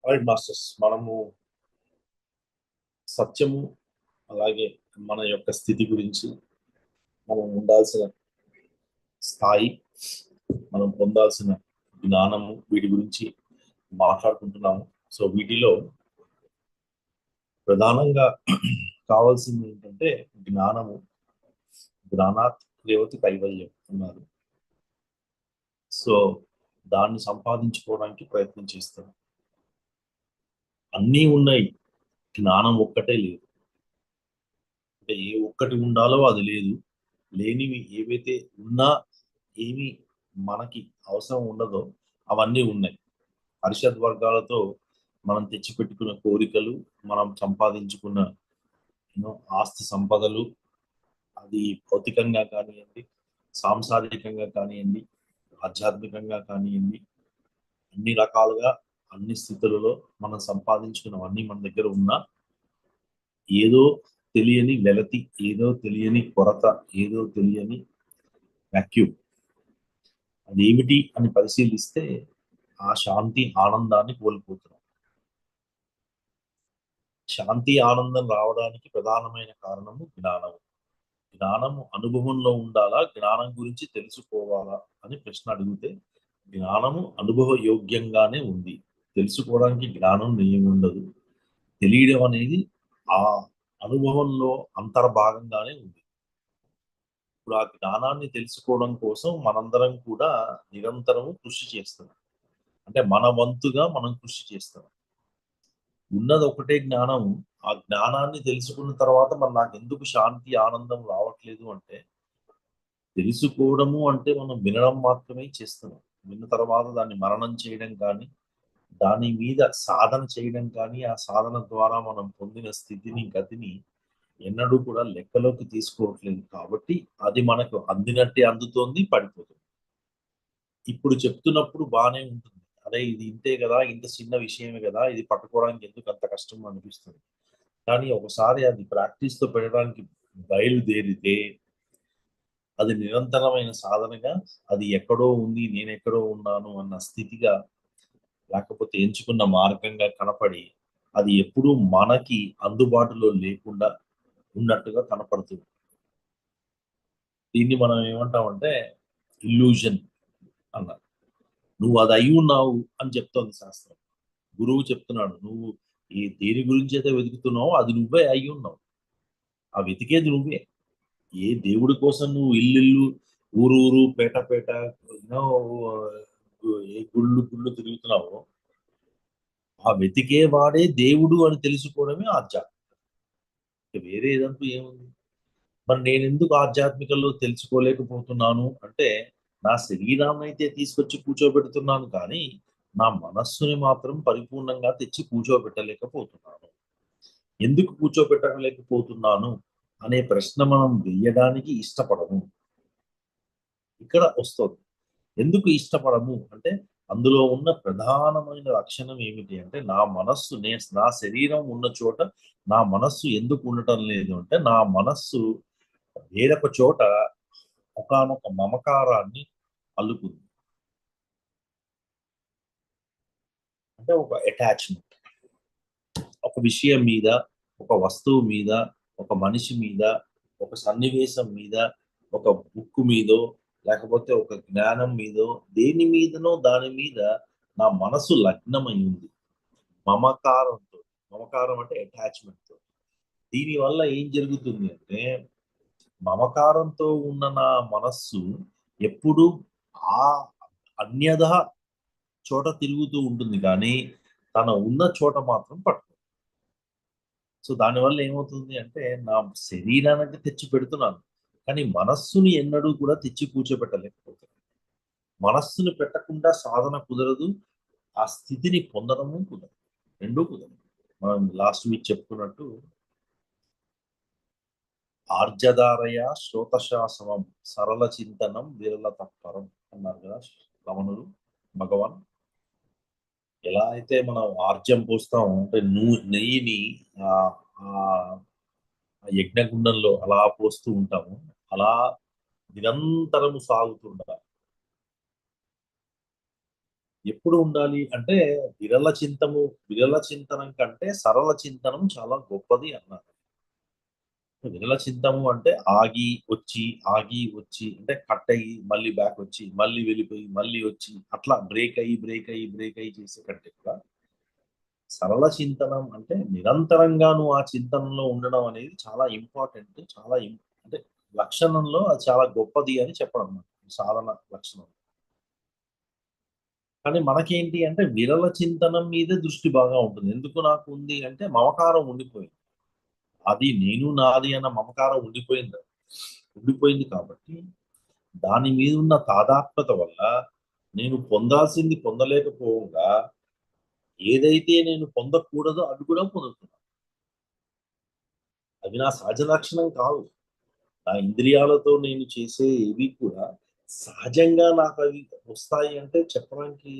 Right masters, మనము సత్యము అలాగే మన యొక్క స్థితి గురించి, మనం ఉండాల్సిన స్థాయి, మనం పొందాల్సిన జ్ఞానము, వీటి గురించి మాట్లాడుకుంటున్నాము. సో వీటిలో ప్రధానంగా కావాల్సింది ఏంటంటే జ్ఞానము. జ్ఞానాత్ రేవతి కైవల్యం అన్నారు. సో దాన్ని సంపాదించుకోవడానికి ప్రయత్నం చేస్తాం. అన్నీ ఉన్నాయి, జ్ఞానం ఒక్కటే లేదు. అంటే ఏ ఒక్కటి ఉండాలో అది లేదు. లేనివి ఏవైతే ఉన్నా, ఏమి మనకి అవసరం ఉండదో అవన్నీ ఉన్నాయి. అరిషద్ వర్గాలతో మనం తెచ్చిపెట్టుకున్న కోరికలు, మనం సంపాదించుకున్న ఆస్తి సంపదలు, అది భౌతికంగా కానివ్వండి, సాంసారికంగా కానివ్వండి, ఆధ్యాత్మికంగా కానివ్వండి, అన్ని రకాలుగా అన్ని స్థితులలో మనం సంపాదించుకున్నవన్నీ మన దగ్గర ఉన్నా ఏదో తెలియని వెలతి, ఏదో తెలియని కొరత, ఏదో తెలియని వాక్యూమ్, అదేమిటి అని పరిశీలిస్తే ఆ శాంతి ఆనందాన్ని కోల్పోతున్నాం. శాంతి ఆనందం రావడానికి ప్రధానమైన కారణము జ్ఞానము. జ్ఞానము అనుభవంలో ఉండాలా, జ్ఞానం గురించి తెలుసుకోవాలా అని ప్రశ్న అడిగితే జ్ఞానము అనుభవ యోగ్యంగానే ఉంది. తెలుసుకోవడానికి జ్ఞానం ఏముండదు. తెలియడం అనేది ఆ అనుభవంలో అంతర్భాగంగానే ఉంది. ఇప్పుడు ఆ జ్ఞానాన్ని తెలుసుకోవడం కోసం మనందరం కూడా నిరంతరము కృషి చేస్తున్నాం. అంటే మన వంతుగా మనం కృషి చేస్తాం. ఉన్నది ఒకటే జ్ఞానం. ఆ జ్ఞానాన్ని తెలుసుకున్న తర్వాత మరి నాకు ఎందుకు శాంతి ఆనందం రావట్లేదు అంటే, తెలుసుకోవడము అంటే మనం వినడం మాత్రమే చేస్తున్నాం. విన్న తర్వాత దాన్ని మననం చేయడం కానీ, దాని మీద సాధన చేయడం కానీ, ఆ సాధన ద్వారా మనం పొందిన స్థితిని, గతిని ఎన్నడూ కూడా లెక్కలోకి తీసుకోవట్లేదు. కాబట్టి అది మనకు అందినట్టే అందుతోంది, పడిపోతుంది. ఇప్పుడు చెప్తున్నప్పుడు బాగానే ఉంటుంది. అరే ఇది ఇంతే కదా, ఇంత చిన్న విషయమే కదా, ఇది పట్టుకోవడానికి ఎందుకు అంత కష్టం అనిపిస్తుంది. కానీ ఒకసారి అది ప్రాక్టీస్ తో పెట్టడానికి బయలుదేరితే అది నిరంతరమైన సాధనగా, అది ఎక్కడో ఉంది నేను ఎక్కడో ఉన్నాను అన్న స్థితిగా, లేకపోతే ఎంచుకున్న మార్గంగా కనపడి అది ఎప్పుడూ మనకి అందుబాటులో లేకుండా ఉన్నట్టుగా కనపడుతుంది. దీన్ని మనం ఏమంటామంటే ఇల్యూజన్ అన్నారు. నువ్వు అది అయి ఉన్నావు అని చెప్తోంది శాస్త్రం. గురువు చెప్తున్నాడు, నువ్వు ఈ దేని గురించి అయితే వెతుకుతున్నావో అది నువ్వే అయి ఉన్నావు. ఆ వెతికేది నువ్వే. ఏ దేవుడి కోసం నువ్వు ఇల్లు ఊరు ఊరు పేట పేట ఎన్నో ఏ గుళ్ళు గుళ్ళు తిరుగుతున్నావో, ఆ వెతికే వాడే దేవుడు అని తెలుసుకోవడమే ఆధ్యాత్మికత. వేరే ఏదంటూ ఏముంది? మరి నేను ఎందుకు ఆధ్యాత్మికలో తెలుసుకోలేకపోతున్నాను అంటే, నా శరీరాన్ని అయితే తీసుకొచ్చి కూర్చోబెడుతున్నాను కానీ నా మనస్సుని మాత్రం పరిపూర్ణంగా తెచ్చి కూర్చోబెట్టలేకపోతున్నాను. ఎందుకు కూర్చోబెట్టలేకపోతున్నాను అనే ప్రశ్న మనం వేయడానికి ఇష్టపడము. ఇక్కడ వస్తుంది. ఎందుకు ఇష్టపడము అంటే, అందులో ఉన్న ప్రధానమైన లక్షణం ఏమిటి అంటే, నా మనస్సు నా శరీరం ఉన్న చోట నా మనస్సు ఎందుకు ఉండటం లేదు అంటే, నా మనస్సు వేరొక చోట ఒకానొక మమకారాన్ని అల్లుకుంది. అంటే ఒక అటాచ్మెంట్. ఒక విషయం మీద, ఒక వస్తువు మీద, ఒక మనిషి మీద, ఒక సన్నివేశం మీద, ఒక బుక్ మీదో, లేకపోతే ఒక జ్ఞానం మీదో, దేని మీదనో దాని మీద నా మనసు లగ్నమై ఉంది మమకారంతో. మమకారం అంటే అటాచ్మెంట్. దీని వల్ల ఏం జరుగుతుంది అంటే, మమకారంతో ఉన్న నా మనస్సు ఎప్పుడు ఆ అన్యథ చోట తిరుగుతూ ఉంటుంది కానీ తన ఉన్న చోట మాత్రం పట్టు. సో దానివల్ల ఏమవుతుంది అంటే, నా శరీరానికి తెచ్చి పెడుతున్నాను కానీ మనస్సుని ఎన్నడూ కూడా తెచ్చి కూర్చోబెట్టలేకపోతున్నాను. మనస్సుని పెట్టకుండా సాధన కుదరదు, ఆ స్థితిని పొందడము కుదరదు, రెండూ కుదరదు. మనం లాస్ట్ వీక్ చెప్పుకున్నట్టు ఆర్జదారయ శ్రోతశాసనం సరళ చింతనం విరల తత్పరం అన్నారు కదా రమణులు, భగవాన్. ఎలా అయితే మనం ఆర్జం పోస్తాం అంటే నెయ్యిని ఆ ఆ యజ్ఞగుండంలో అలా పోస్తూ ఉంటాము, అలా నిరంతరము సాగుతుండాలి. ఎప్పుడు ఉండాలి అంటే విరల చింతనం కంటే సరళ చింతనం చాలా గొప్పది అన్నారు. విరల చింతము అంటే ఆగి వచ్చి అంటే కట్ అయ్యి మళ్ళీ బ్యాక్ వచ్చి మళ్ళీ వెళ్ళిపోయి మళ్ళీ వచ్చి అట్లా బ్రేక్ అయ్యి చేసే కంటే కూడా సరళ చింతనం అంటే నిరంతరంగా నువ్వు ఆ చింతనలో ఉండడం అనేది చాలా ఇంపార్టెంట్. అంటే లక్షణంలో అది చాలా గొప్పది అని చెప్పడం అన్నమాట. సాధన లక్షణం. కానీ మనకేంటి అంటే విరల చింతనం మీదే దృష్టి బాగా ఉంటుంది. ఎందుకు నాకు ఉంది అంటే మమకారం ఉండిపోయింది. అది నేను నాది అన్న మమకారం ఉండిపోయింది కాబట్టి దాని మీద ఉన్న తాదాత్మ్యత వల్ల నేను పొందాల్సింది పొందలేకపోగా ఏదైతే నేను పొందకూడదో అది కూడా పొందుతున్నాను. అది నా సహజ లక్షణం కాదు. నా ఇంద్రియాలతో నేను చేసే ఇవి కూడా సహజంగా నాకు అవి వస్తాయి అంటే చెప్పడానికి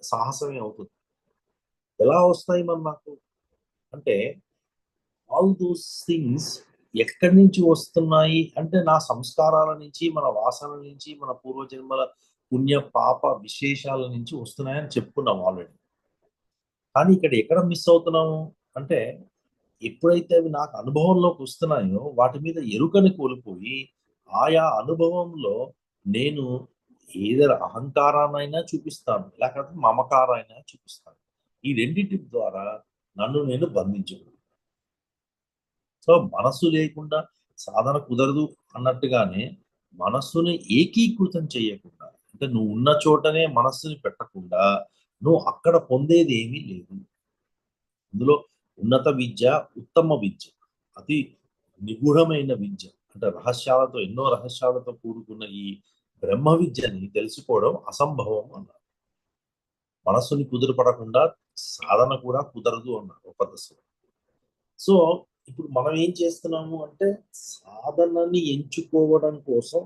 సాహసమే అవుతుంది. ఎలా వస్తాయి మరి నాకు? అంటే ఆల్ దోస్ థింగ్స్ ఎక్కడి నుంచి వస్తున్నాయి అంటే నా సంస్కారాల నుంచి, మన వాసనల నుంచి, మన పూర్వజన్మల పుణ్య, పాప విశేషాల నుంచి వస్తున్నాయని చెప్పుకున్నాం ఆల్రెడీ. కానీ ఇక్కడ ఎక్కడ మిస్ అవుతున్నాము అంటే ఎప్పుడైతే అవి నాకు అనుభవంలోకి వస్తున్నాయో వాటి మీద ఎరుకని కోల్పోయి ఆయా అనుభవంలో నేను ఏదైనా అహంకారాన్నైనా చూపిస్తాను లేకపోతే మమకారాన్నైనా చూపిస్తాను. ఈ రెండింటి ద్వారా నన్ను నేను బంధించుకున్నాను. సో మనస్సు లేకుండా సాధన కుదరదు అన్నట్టుగానే మనస్సుని ఏకీకృతం చేయకుండా అంటే నువ్వు ఉన్న చోటనే మనస్సుని పెట్టకుండా నువ్వు అక్కడ పొందేది ఏమీ లేదు. ఇందులో ఉన్నత విద్య, ఉత్తమ విద్య, అతి నిగూఢమైన విద్య అంటే ఎన్నో రహస్యాలతో కూడుకున్న ఈ బ్రహ్మ విద్యని తెలుసుకోవడం అసంభవం అన్నారు. మనస్సుని కుదురుపడకుండా సాధన కూడా కుదరదు అన్నారు ఒక దశలో. సో ఇప్పుడు మనం ఏం చేస్తున్నాము అంటే సాధనని ఎంచుకోవడం కోసం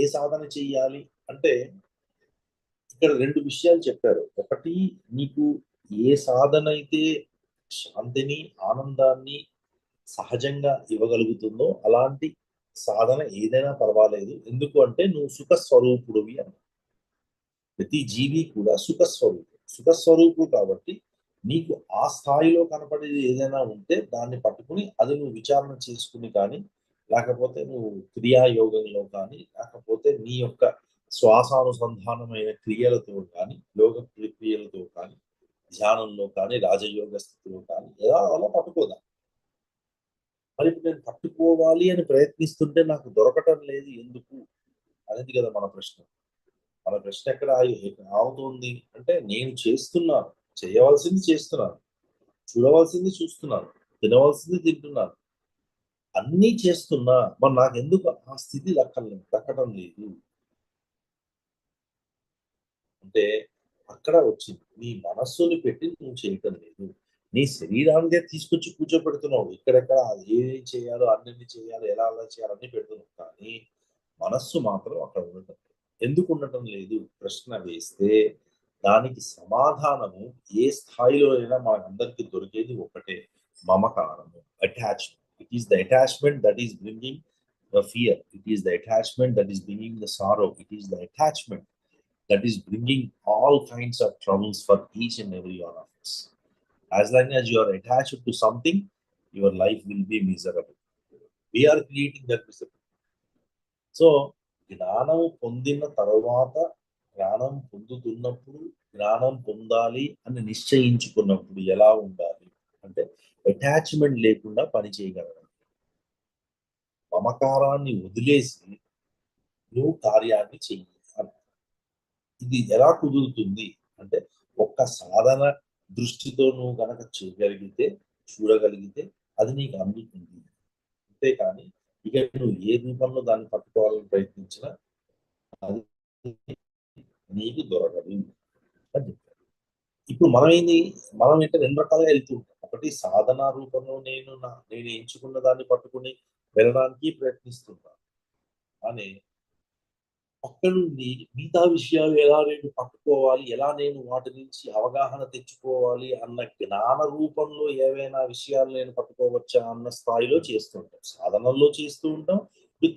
ఏ సాధన చెయ్యాలి అంటే ఇక్కడ 2 విషయాలు చెప్పారు. ఒకటి నీకు ఏ సాధన అయితే శాంతిని, ఆనందాన్ని సహజంగా ఇవ్వగలుగుతుందో అలాంటి సాధన ఏదైనా పర్వాలేదు. ఎందుకు అంటే నువ్వు సుఖ స్వరూపుడివి అని. ప్రతి జీవి కూడా సుఖ స్వరూపుడు కాబట్టి నీకు ఆ స్థాయిలో కనపడేది ఏదైనా ఉంటే దాన్ని పట్టుకుని అది నువ్వు విచారణ చేసుకుని కానీ లేకపోతే నువ్వు క్రియాయోగంలో కానీ లేకపోతే నీ యొక్క శ్వాసానుసంధానమైన క్రియలతో కానీ యోగ క్రియలతో కానీ ధ్యానంలో కానీ రాజయోగ స్థితిలో కానీ ఎలా అలా పట్టుకోదా. మరి ఇప్పుడు నేను పట్టుకోవాలి అని ప్రయత్నిస్తుంటే నాకు దొరకటం లేదు ఎందుకు అనేది కదా మన ప్రశ్న. మన ప్రశ్న ఎక్కడ ఆగుతుంది అంటే నేను చేస్తున్నాను, చేయవలసింది చేస్తున్నాను, చూడవలసింది చూస్తున్నాను, తినవలసింది తింటున్నాను, అన్నీ చేస్తున్నా మరి నాకెందుకు ఆ స్థితి దక్కడం లేదు అంటే అక్కడ వచ్చింది నీ మనస్సుని పెట్టి నువ్వు చేయటం లేదు. నీ శరీరాన్ని తీసుకొచ్చి కూర్చోబెడుతున్నావు ఇక్కడెక్కడ ఏం చేయాలో అన్ని చేయాలి ఎలా అలా చేయాలి అన్ని పెడుతున్నావు కానీ మనస్సు మాత్రం అక్కడ ఉండటం లేదు. ఎందుకు ఉండటం లేదు ప్రశ్న వేస్తే దానికి సమాధానము ఏ స్థాయిలో అయినా మనందరికీ దొరికేది ఒకటే మమకారము attachment. It is the attachment that is bringing the fear. It is the attachment that is bringing the sorrow. It is the attachment that is bringing all kinds of troubles for each and every one of us. As long as you are attached to something, your life will be miserable. We are creating that misery. So జ్ఞానం పొందిన తర్వాత జ్ఞానం పొందుతున్నప్పుడు జ్ఞానం పొందాలి అని నిశ్చయించుకున్నప్పుడు ఎలా ఉండాలి అంటే అటాచ్మెంట్ లేకుండా పని చేయగలగాలి. మమకారాన్ని వదిలేసి నువ్వు కార్యాన్ని చెయ్యి. ఇది ఎలా కుదురుతుంది అంటే ఒక్క సాధన దృష్టితో నువ్వు కనుక చేయగలిగితే చూడగలిగితే అది నీకు అందుతుంది. అంతేకాని ఇక నువ్వు ఏ రూపంలో దాన్ని పట్టుకోవాలని ప్రయత్నించినా అది నీకు దొరకదు అని చెప్పారు. ఇప్పుడు మనం ఏంటంటే 2 రకాలుగా వెళ్తూ ఉంటాం. ఒకటి సాధన రూపంలో నేను ఎంచుకున్న దాన్ని పట్టుకుని వెళ్ళడానికి ప్రయత్నిస్తున్నాను అని పక్క నుండి మిగతా విషయాలు ఎలా నేను పట్టుకోవాలి, ఎలా నేను వాటి నుంచి అవగాహన తెచ్చుకోవాలి అన్న జ్ఞాన రూపంలో ఏవైనా విషయాలు నేను పట్టుకోవచ్చా అన్న స్థాయిలో చేస్తూ ఉంటాం. సాధనలో చేస్తూ ఉంటాం,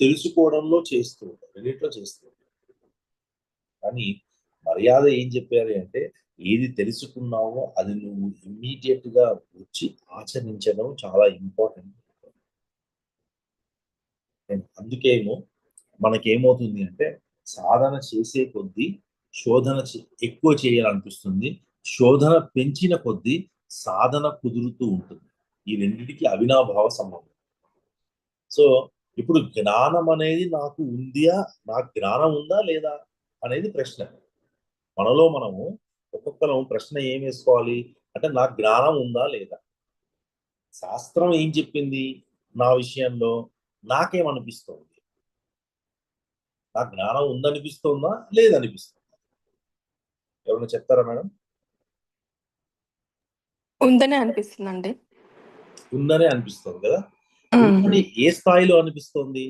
తెలుసుకోవడంలో చేస్తూ ఉంటాం, రెండిట్లో చేస్తూ ఉంటాం. కానీ మర్యాద ఏం చెప్పారు అంటే ఏది తెలుసుకున్నావో అది నువ్వు ఇమ్మీడియట్ గా వచ్చి ఆచరించడం చాలా ఇంపార్టెంట్. అందుకేమో మనకేమవుతుంది అంటే సాధన చేసే కొద్దీ ఎక్కువ చేయాలనిపిస్తుంది. శోధన పెంచిన కొద్దీ సాధన కుదురుతూ ఉంటుంది. ఈ రెండింటికి అవినాభావ సంబంధం. సో ఇప్పుడు జ్ఞానం అనేది నాకు జ్ఞానం ఉందా లేదా అనేది ప్రశ్న. మనలో మనము ఒక్కొక్కరం ప్రశ్న ఏం వేసుకోవాలి అంటే నాకు జ్ఞానం ఉందా లేదా. శాస్త్రం ఏం చెప్పింది నా విషయంలో, నాకేమనిపిస్తుంది, నాకు జ్ఞానం ఉందనిపిస్తుందా లేదనిపిస్తుందా? ఎవరైనా చెప్తారా మేడం? ఉందనే అనిపిస్తుందండి. ఉందనే అనిపిస్తుంది కదా. ఉందని ఏ స్థాయిలో అనిపిస్తుంది?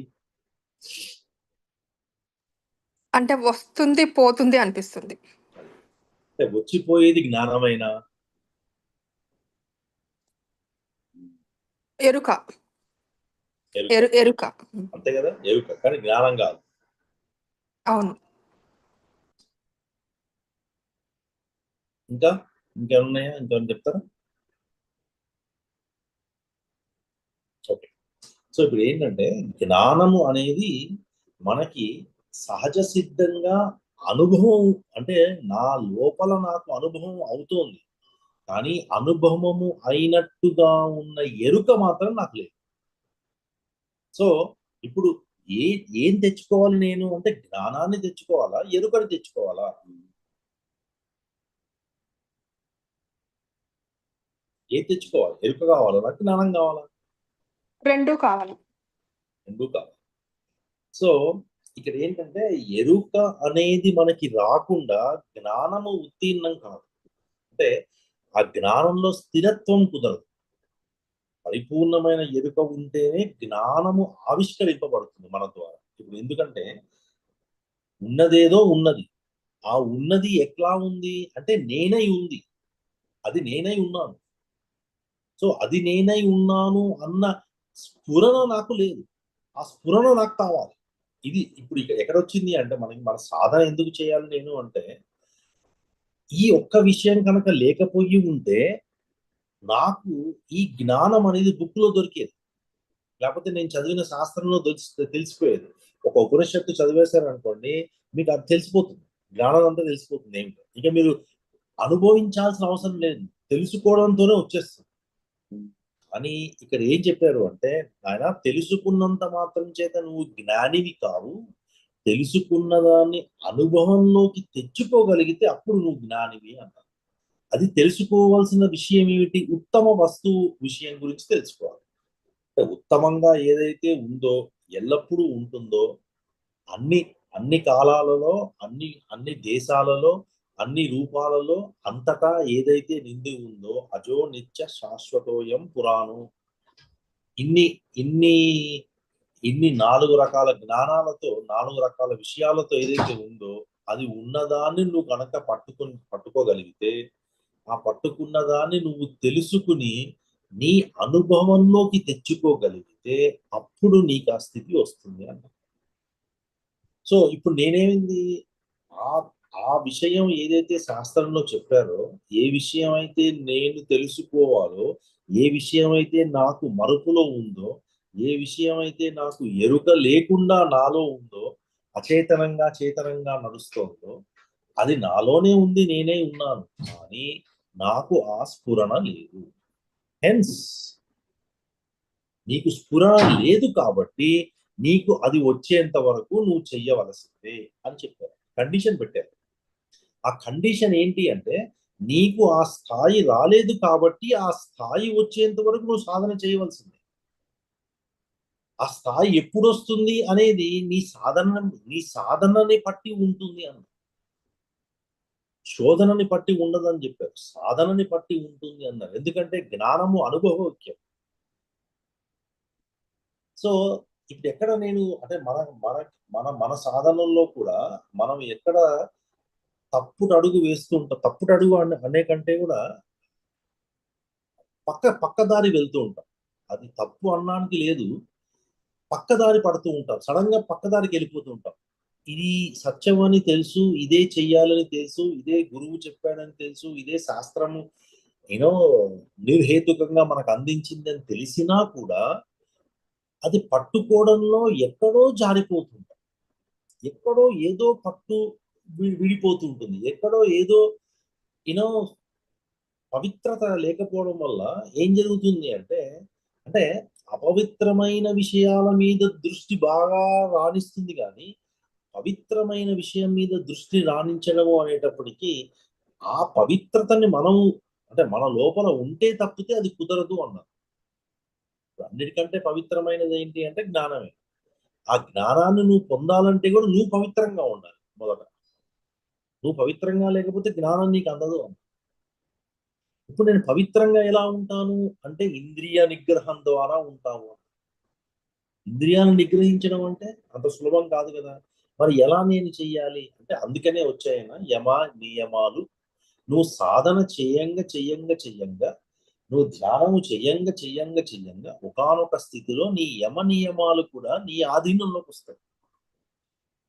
అంటే వస్తుంది పోతుంది అనిపిస్తుంది. అంటే వచ్చిపోయేది జ్ఞానమైనా? ఎరుక. ఎరుక. అంతే కదా, ఎరుక, కానీ జ్ఞానం కాదు. అవును. ఇంకేమున్నాయా? ఇంకేమైనా చెప్తారా? ఓకే. సో ఇప్పుడు ఏంటంటే జ్ఞానము అనేది మనకి సహజ సిద్ధంగా అనుభవం, అంటే నా లోపల నాకు అనుభవం అవుతోంది, కానీ అనుభవము అయినట్టుగా ఉన్న ఎరుక మాత్రం నాకు లేదు. సో ఇప్పుడు ఏ ఏం తెచ్చుకోవాలి నేను అంటే జ్ఞానాన్ని తెచ్చుకోవాలా, ఎరుకని తెచ్చుకోవాలా? ఏం తెచ్చుకోవాలి? ఎరుక కావాలా, నాకు జ్ఞానం కావాలా? రెండూ కావాలి. రెండూ కావాలి. సో ఇక్కడ ఏంటంటే ఎరుక అనేది మనకి రాకుండా జ్ఞానము ఉత్తీర్ణం కాదు. అంటే ఆ జ్ఞానంలో స్థిరత్వం కుదరదు. పరిపూర్ణమైన ఎరుక ఉంటేనే జ్ఞానము ఆవిష్కరింపబడుతుంది మన ద్వారా. ఇప్పుడు ఎందుకంటే ఉన్నదేదో ఉన్నది, ఆ ఉన్నది ఎట్లా ఉంది అంటే నేనై ఉంది, అది నేనై ఉన్నాను. సో అది నేనై ఉన్నాను అన్న స్ఫురణ నాకు లేదు, ఆ స్ఫురణ నాకు కావాలి. ఇది ఇప్పుడు ఇక్కడ ఎక్కడొచ్చింది అంటే మనకి మన సాధన ఎందుకు చేయాలి నేను అంటే ఈ ఒక్క విషయం కనుక లేకపోయి ఉంటే నాకు ఈ జ్ఞానం అనేది బుక్ లో దొరికేది, లేకపోతే నేను చదివిన శాస్త్రంలో తెలిసిపోయేది. ఒక ఉపనిషత్తు చదివేశారు అనుకోండి, మీకు అది తెలిసిపోతుంది, జ్ఞానం అంతా తెలిసిపోతుంది ఏమిటో. ఇక మీరు అనుభవించాల్సిన అవసరం లేదు, తెలుసుకోవడంతోనే వచ్చేస్తుంది అని ఇక్కడ ఏం చెప్పారు అంటే ఆయన తెలుసుకున్నంత మాత్రం చేత నువ్వు జ్ఞానివి కావు, తెలుసుకున్న దాన్ని అనుభవంలోకి తెచ్చుకోగలిగితే అప్పుడు నువ్వు జ్ఞానివి అన్నారు. అది తెలుసుకోవాల్సిన విషయం ఏమిటి? ఉత్తమ వస్తువు విషయం గురించి తెలుసుకోవాలి. ఉత్తమంగా ఏదైతే ఉందో, ఎల్లప్పుడూ ఉంటుందో, అన్ని అన్ని కాలాలలో, అన్ని అన్ని దేశాలలో, అన్ని రూపాలలో, అంతటా ఏదైతే నిండి ఉందో అజో నిత్య శాశ్వతోయం పురాణం. ఇన్ని ఇన్ని ఇన్ని 4 రకాల జ్ఞానాలతో, 4 రకాల విషయాలతో ఏదైతే ఉందో అది ఉన్నదాన్ని నువ్వు కనుక పట్టుకోగలిగితే, ఆ పట్టుకున్న దాన్ని నువ్వు తెలుసుకుని నీ అనుభవంలోకి తెచ్చుకోగలిగితే అప్పుడు నీకు ఆ స్థితి వస్తుంది అన్న. సో ఇప్పుడు నేనేమింది ఆ ఆ విషయం ఏదైతే శాస్త్రంలో చెప్పారో, ఏ విషయం అయితే నేను తెలుసుకోవాలో, ఏ విషయం అయితే నాకు మరుపులో ఉందో, ఏ విషయం అయితే నాకు ఎరుక లేకుండా నాలో ఉందో, అచేతనంగా చేతనంగా నడుస్తోందో అది నాలోనే ఉంది, నేనే ఉన్నాను, కానీ నాకు ఆ స్ఫురణ లేదు. హెన్స్ నీకు స్ఫురణ లేదు కాబట్టి నీకు అది వచ్చేంత వరకు నువ్వు చెయ్యవలసిందే అని చెప్పారు, కండిషన్ పెట్టారు. ఆ కండిషన్ ఏంటి అంటే నీకు ఆ స్థాయి రాలేదు కాబట్టి ఆ స్థాయి వచ్చేంత వరకు నువ్వు సాధన చేయవలసిందే. ఆ స్థాయి ఎప్పుడు వస్తుంది అనేది నీ సాధనని పట్టి ఉంటుంది అన్న. శోధనని పట్టి ఉండదని చెప్పారు, సాధనని పట్టి ఉంటుంది అన్నారు. ఎందుకంటే జ్ఞానము అనుభవోక్యం. సో ఇప్పుడు ఎక్కడ నేను అంటే మన మన మన సాధనల్లో కూడా మనం ఎక్కడ తప్పుడు అడుగు వేస్తూ ఉంటాం. తప్పుడు అడుగు అనే కంటే కూడా పక్కదారి వెళ్తూ ఉంటాం. అది తప్పు అనడానికి లేదు, పక్కదారి పడుతూ ఉంటాం, సడన్ గా పక్కదారికి వెళ్ళిపోతూ ఉంటాం. ఇది సత్యం అని తెలుసు, ఇదే చెయ్యాలని తెలుసు, ఇదే గురువు చెప్పాడని తెలుసు, ఇదే శాస్త్రము ఏదో నిర్హేతుకంగా మనకు అందించిందని తెలిసినా కూడా అది పట్టుకోవడంలో ఎక్కడో జారిపోతుంది. ఎక్కడో ఏదో పట్టు విడిపోతుంటుంది. ఎక్కడో ఏదో యూనో పవిత్రత లేకపోవడం వల్ల ఏం జరుగుతుంది అంటే, అంటే అపవిత్రమైన విషయాల మీద దృష్టి బాగా రాణిస్తుంది కానీ, పవిత్రమైన విషయం మీద దృష్టి రాణించడము అనేటప్పటికీ, ఆ పవిత్రతని మనం అంటే మన లోపల ఉంటే తప్పితే అది కుదరదు అన్నారు. అన్నిటికంటే పవిత్రమైనది ఏంటి అంటే జ్ఞానమే. ఆ జ్ఞానాన్ని నువ్వు పొందాలంటే కూడా నువ్వు పవిత్రంగా ఉండాలి మొదట. నువ్వు పవిత్రంగా లేకపోతే జ్ఞానం నీకు అందదు. ఇప్పుడు నేను పవిత్రంగా ఎలా ఉంటాను అంటే ఇంద్రియ నిగ్రహం ద్వారా ఉంటాము. ఇంద్రియాలను నిగ్రహించడం అంటే అంత సులభం కాదు కదా. మరి ఎలా నేను చెయ్యాలి అంటే అందుకనే వచ్చాయన యమ నియమాలు. నువ్వు సాధన చెయ్యంగా నువ్వు ధ్యానము చెయ్యంగా ఒకానొక స్థితిలో నీ యమ నియమాలు కూడా నీ ఆధీనంలోకి వస్తాయి.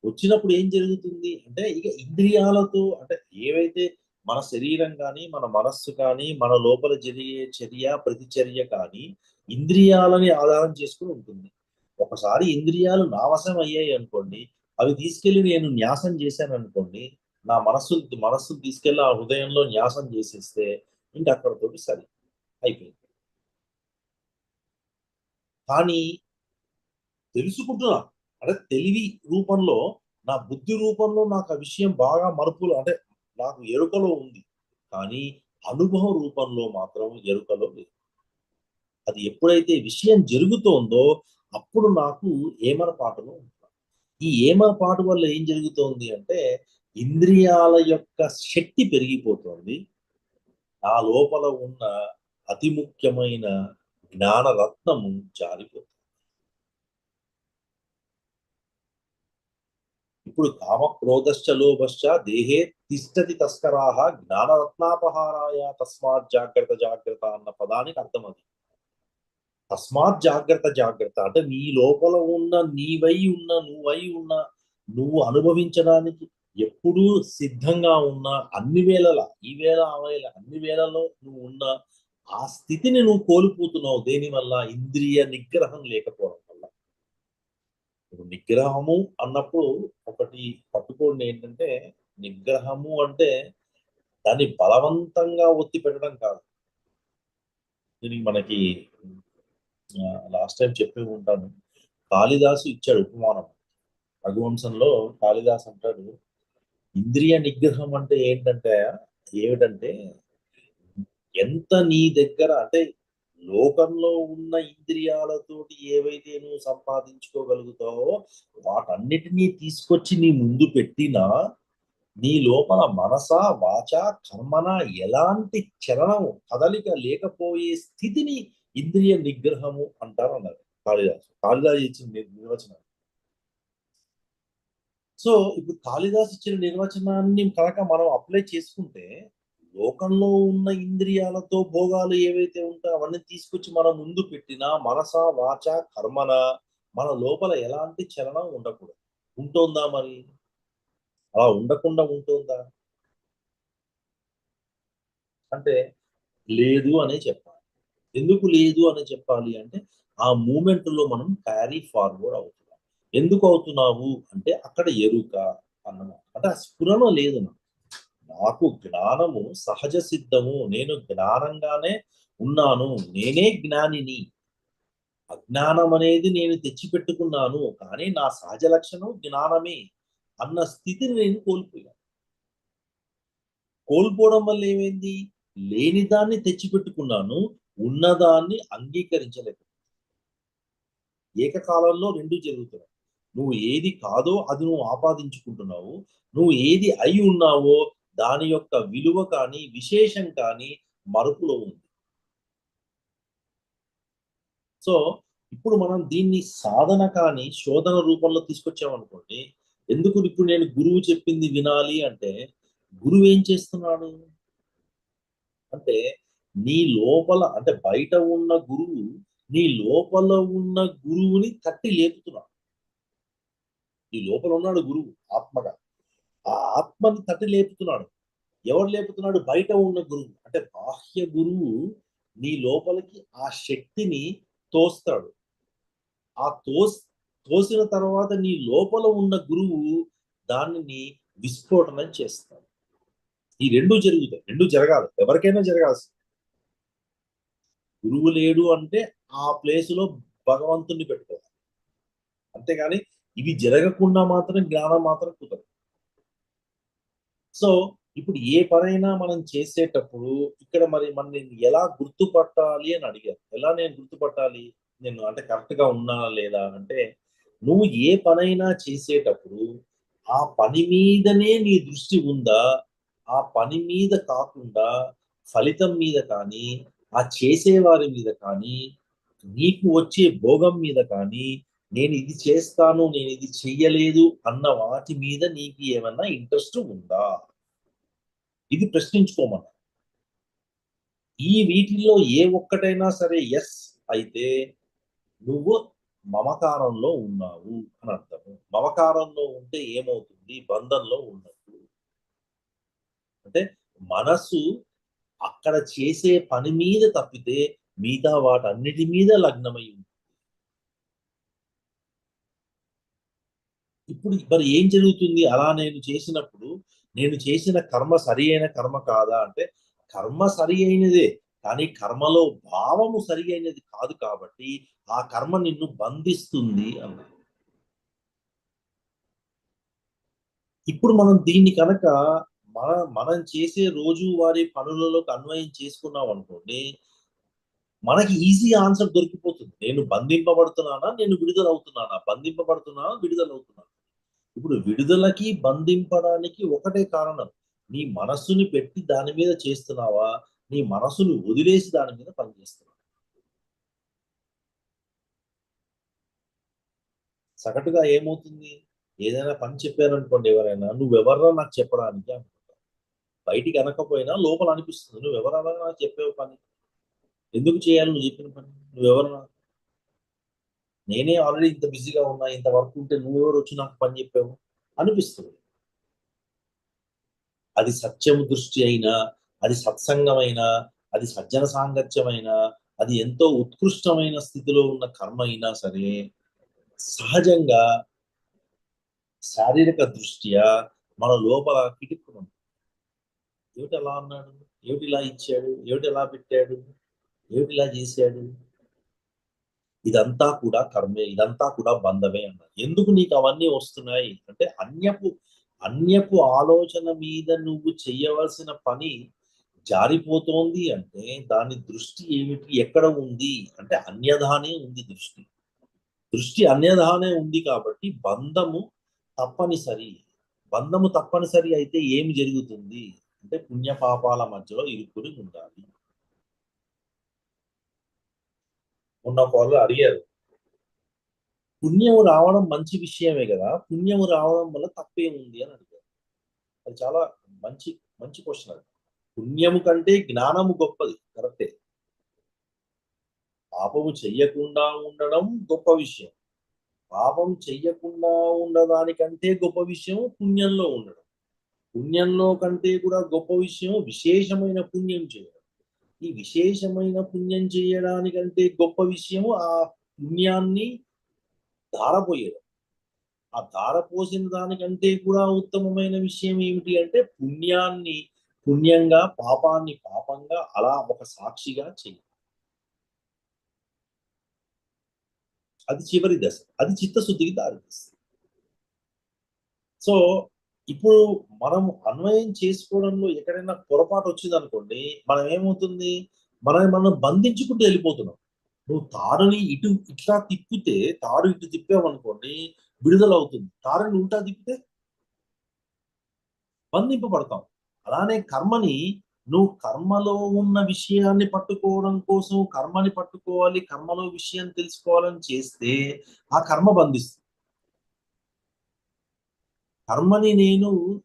వచ్చినప్పుడు ఏం జరుగుతుంది అంటే ఇక ఇంద్రియాలతో అంటే ఏవైతే మన శరీరం కానీ మన మనస్సు కానీ మన లోపల జరిగే చర్య ప్రతిచర్య కానీ ఇంద్రియాలని ఆధారం చేసుకుని ఉంటుంది. ఒకసారి ఇంద్రియాలు నా వశం అయ్యాయి అనుకోండి, అవి తీసుకెళ్లి నేను న్యాసం చేశాను అనుకోండి, నా మనస్సును తీసుకెళ్లి ఆ హృదయంలో న్యాసం చేసేస్తే ఇంక అక్కడతోటి సరి అయిపోయింది. కానీ తెలుసుకుంటున్నా అంటే తెలివి రూపంలో నా బుద్ధి రూపంలో నాకు ఆ విషయం బాగా మరుపులు అంటే నాకు ఎరుకలో ఉంది. కానీ అనుభవ రూపంలో మాత్రం ఎరుకలో లేదు. అది ఎప్పుడైతే విషయం జరుగుతోందో అప్పుడు నాకు ఏమరపాటులో ఉంటున్నాను. ఈ ఏమరపాటు వల్ల ఏం జరుగుతోంది అంటే ఇంద్రియాల యొక్క శక్తి పెరిగిపోతోంది. నా లోపల ఉన్న అతి ముఖ్యమైన జ్ఞాన రత్నము జారిపోతుంది. ఇప్పుడు కామ క్రోధశ్చ లోభశ్చ దేహే తిష్టతి తస్కరాహ జ్ఞానరత్నాపహారాయ తస్మాత్ జాగ్రత్త జాగ్రత్త అన్న పదానికి అర్థం అది. తస్మాత్ జాగ్రత్త జాగ్రత్త అంటే నీ లోపల ఉన్న నువ్వై ఉన్న నువ్వు అనుభవించడానికి ఎప్పుడూ సిద్ధంగా ఉన్న అన్ని వేళల ఈ వేళ ఆ వేళ అన్ని వేళలో నువ్వు ఉన్న ఆ స్థితిని నువ్వు కోల్పోతున్నావు. దేని వల్ల? ఇంద్రియ నిగ్రహం లేకపోవడం వల్ల. ఇప్పుడు నిగ్రహము అన్నప్పుడు ఒకటి పట్టుకోండి ఏంటంటే నిగ్రహము అంటే దాన్ని బలవంతంగా ఒత్తి పెట్టడం కాదు. దీనికి మనకి లాస్ట్ టైం చెప్పి ఉంటాను. కాళిదాసు ఇచ్చాడు ఉపమానం. రఘువంశంలో కాళిదాస్ అంటాడు ఇంద్రియ నిగ్రహం అంటే ఏమిటంటే ఎంత నీ దగ్గర అంటే లోకంలో ఉన్న ఇంద్రియాలతోటి ఏవైతే నువ్వు సంపాదించుకోగలుగుతావో వాటన్నిటినీ తీసుకొచ్చి నీ ముందు పెట్టినా నీ లోపల మనస వాచ కర్మన ఎలాంటి చలనం కదలిక లేకపోయే స్థితిని ఇంద్రియ నిగ్రహము అంటారు అన్నారు కాళిదాసు ఇచ్చిన నిర్వచనం. సో ఇప్పుడు కాళిదాసు ఇచ్చిన నిర్వచనాన్ని కనుక మనం అప్లై చేసుకుంటే లోకంలో ఉన్న ఇంద్రియాలతో భోగాలు ఏవైతే ఉంటాయో అవన్నీ తీసుకొచ్చి మన ముందు పెట్టినా మనస వాచ కర్మన మన లోపల ఎలాంటి చలనం ఉండకూడదు. ఉంటుందా మరి? అలా ఉండకుండా ఉంటుందా అంటే లేదు అనే చెప్పాలి. ఎందుకు లేదు అని చెప్పాలి అంటే ఆ మూమెంట్ లో మనం క్యారీ ఫార్వర్డ్ అవుతున్నాం. ఎందుకు అవుతున్నావు అంటే అక్కడ ఎరుక అన్నమాట. అంటే ఆ స్ఫురణ లేదు నాకు జ్ఞానము సహజ సిద్ధము. నేను జ్ఞానంగానే ఉన్నాను. నేనే జ్ఞానిని. అజ్ఞానం అనేది నేను తెచ్చిపెట్టుకున్నాను. కానీ నా సహజ లక్షణం జ్ఞానమే అన్న స్థితిని నేను కోల్పోయాను. కోల్పోవడం వల్ల ఏమైంది? లేని దాన్ని తెచ్చిపెట్టుకున్నాను. ఉన్నదాన్ని అంగీకరించలేదు. ఏకకాలంలో రెండు జరుగుతున్నాయి. నువ్వు ఏది కాదో అది నువ్వు ఆపాదించుకుంటున్నావు. నువ్వు ఏది అయి ఉన్నావో దాని యొక్క విలువ కానీ విశేషం కానీ మరుపులో ఉంది. సో ఇప్పుడు మనం దీన్ని సాధన కానీ శోధన రూపంలో తీసుకొచ్చామనుకోండి. ఎందుకు ఇప్పుడు నేను గురువు చెప్పింది వినాలి అంటే గురువు ఏం చేస్తున్నాడు అంటే నీ లోపల అంటే బయట ఉన్న గురువు నీ లోపల ఉన్న గురువుని తట్టి లేపుతున్నాడు. ఈ లోపల ఉన్నాడు గురువు ఆత్మగా. ఆ ఆత్మని తట్టి లేపుతున్నాడు. ఎవరు లేపుతున్నాడు? బయట ఉన్న గురువు. అంటే బాహ్య గురువు నీ లోపలికి ఆ శక్తిని తోస్తాడు. ఆ తోసిన తర్వాత నీ లోపల ఉన్న గురువు దానిని విస్ఫోటనం చేస్తాడు. ఈ రెండు జరుగుతాయి. రెండు జరగాలి, ఎవరికైనా జరగాల్సింది. గురువు లేడు అంటే ఆ ప్లేస్ లో భగవంతుణ్ణి పెట్టుకోవాలి. అంతేగాని ఇవి జరగకుండా మాత్రం జ్ఞానం మాత్రం కుదరదు. సో ఇప్పుడు ఏ పనైనా మనం చేసేటప్పుడు ఇక్కడ మరి మనం నేను ఎలా గుర్తుపట్టాలి అని అడిగారు. ఎలా నేను గుర్తుపట్టాలి? నేను అంటే కరెక్ట్ గా ఉన్నానా లేదా అంటే, నువ్వు ఏ పనైనా చేసేటప్పుడు ఆ పని మీదనే నీ దృష్టి ఉందా? ఆ పని మీద కాకుండా ఫలితం మీద కానీ, ఆ చేసేవారి మీద కానీ, నీకు వచ్చే భోగం మీద కానీ, నేను ఇది చేస్తాను, నేను ఇది చెయ్యలేదు అన్న వాటి మీద నీకు ఏమన్నా ఇంట్రెస్ట్ ఉందా? ఇది ప్రశ్నించుకోమన్నా. ఈ వీటిల్లో ఏ ఒక్కటైనా సరే ఎస్ అయితే నువ్వు మమకారంలో ఉన్నావు అని అర్థము. మమకారంలో ఉంటే ఏమవుతుంది? బంధంలో ఉన్నట్టు. అంటే మనసు అక్కడ చేసే పని మీద తప్పితే మిగతా వాటన్నిటి మీద లగ్నమై ఉంది. ఇప్పుడు మరి ఏం జరుగుతుంది? అలా నేను చేసినప్పుడు నేను చేసిన కర్మ సరి అయిన కర్మ కాదా అంటే, కర్మ సరి అయినదే. కానీ కర్మలో భావము సరి అయినది కాదు కాబట్టి ఆ కర్మ నిన్ను బంధిస్తుంది అన్నారు. ఇప్పుడు మనం దీన్ని కనుక మనం చేసే రోజువారీ పనులలోకి అన్వయం చేసుకున్నాం అనుకోండి, మనకి ఈజీ ఆన్సర్ దొరికిపోతుంది. నేను బంధింపబడుతున్నానా? నేను విడుదలవుతున్నానా? బంధింపబడుతున్నానా? విడుదలవుతున్నానా? ఇప్పుడు విడుదలకి బంధింపడానికి ఒకటే కారణం. నీ మనస్సుని పెట్టి దాని మీద చేస్తున్నావా? నీ మనసును వదిలేసి దాని మీద పనిచేస్తున్నావా? సగటుగా ఏమవుతుంది? ఏదైనా పని చెప్పారనుకోండి ఎవరైనా, "నువ్వెవర్రా నాకు చెప్పడానికి" అనుకుంటారు. బయటికి అనకపోయినా లోపల అనిపిస్తుంది. "నువ్వెవరా నాకు చెప్పావు పని? ఎందుకు చేయాలి నువ్వు చెప్పిన పని? నువ్వెవరు నాకు? నేనే ఆల్రెడీ ఇంత బిజీగా ఉన్నా, ఇంత వర్క్ ఉంటే నువ్వెవరు వచ్చి నాకు పని చెప్పావు?" అనిపిస్తుంది. అది సత్యము దృష్టి అయినా, అది సత్సంగమైనా, అది సజ్జన సాంగత్యమైనా, అది ఎంతో ఉత్కృష్టమైన స్థితిలో ఉన్న కర్మ అయినా సరే, సహజంగా శారీరక దృష్ట్యా మన లోపల కిటుక్కుమంది. ఏమిటి అలా అన్నాడు? ఏమిటి ఇలా ఇచ్చాడు? ఏమిటి ఎలా పెట్టాడు? ఏమిటి ఇలా చేశాడు? ఇదంతా కూడా కర్మే, ఇదంతా కూడా బంధమే అన్నారు. ఎందుకు నీకు అవన్నీ వస్తున్నాయి అంటే, అన్యపు ఆలోచన మీద నువ్వు చెయ్యవలసిన పని జారిపోతోంది అంటే దాని దృష్టి ఏమిటి? ఎక్కడ ఉంది అంటే అన్యథానే ఉంది దృష్టి. దృష్టి అన్యథానే ఉంది కాబట్టి బంధము తప్పనిసరి. బంధము తప్పనిసరి అయితే ఏమి జరుగుతుంది అంటే పుణ్య పాపాల మధ్యలో ఇరుక్కుని ఉండాలి. మొన్న వాళ్ళు అడిగారు, పుణ్యము రావడం మంచి విషయమే కదా, పుణ్యము రావడం వల్ల తప్పేముంది అని అడిగారు. అది చాలా మంచి మంచి క్వశ్చన్ అది. పుణ్యము కంటే జ్ఞానము గొప్పది, కరెక్టే. పాపము చెయ్యకుండా ఉండడం గొప్ప విషయం. పాపం చెయ్యకుండా ఉండడానికంటే గొప్ప విషయం పుణ్యంలో ఉండడం. పుణ్యంలో కంటే కూడా గొప్ప విషయం విశేషమైన పుణ్యం చేయడం. ఈ విశేషమైన పుణ్యం చేయడానికంటే గొప్ప విషయము ఆ పుణ్యాన్ని ధారపోయడం. ఆ ధారపోసిన దానికంటే కూడా ఉత్తమమైన విషయం ఏమిటి అంటే పుణ్యాన్ని పుణ్యంగా, పాపాన్ని పాపంగా అలా ఒక సాక్షిగా చేయడం. అది చివరి దశ. అది చిత్తశుద్ధికి దారితీస్తుంది. సో ఇప్పుడు మనం అన్వయం చేసుకోవడంలో ఎక్కడైనా పొరపాటు వచ్చిందనుకోండి, మనం ఏమవుతుంది? మనం బంధించుకుంటూ వెళ్ళిపోతున్నాం. నువ్వు తాడుని ఇట్లా తిప్పితే, తాడు ఇటు తిప్పావనుకోండి విడుదలవుతుంది. తాడుని ఉల్టా తిప్పితే బంధింపబడతాం. అలానే కర్మని నువ్వు కర్మలో ఉన్న విషయాన్ని పట్టుకోవడం కోసం కర్మని పట్టుకోవాలి, కర్మలో విషయం తెలుసుకోవాలని చేస్తే ఆ కర్మ బంధిస్తుంది. కర్మని నేను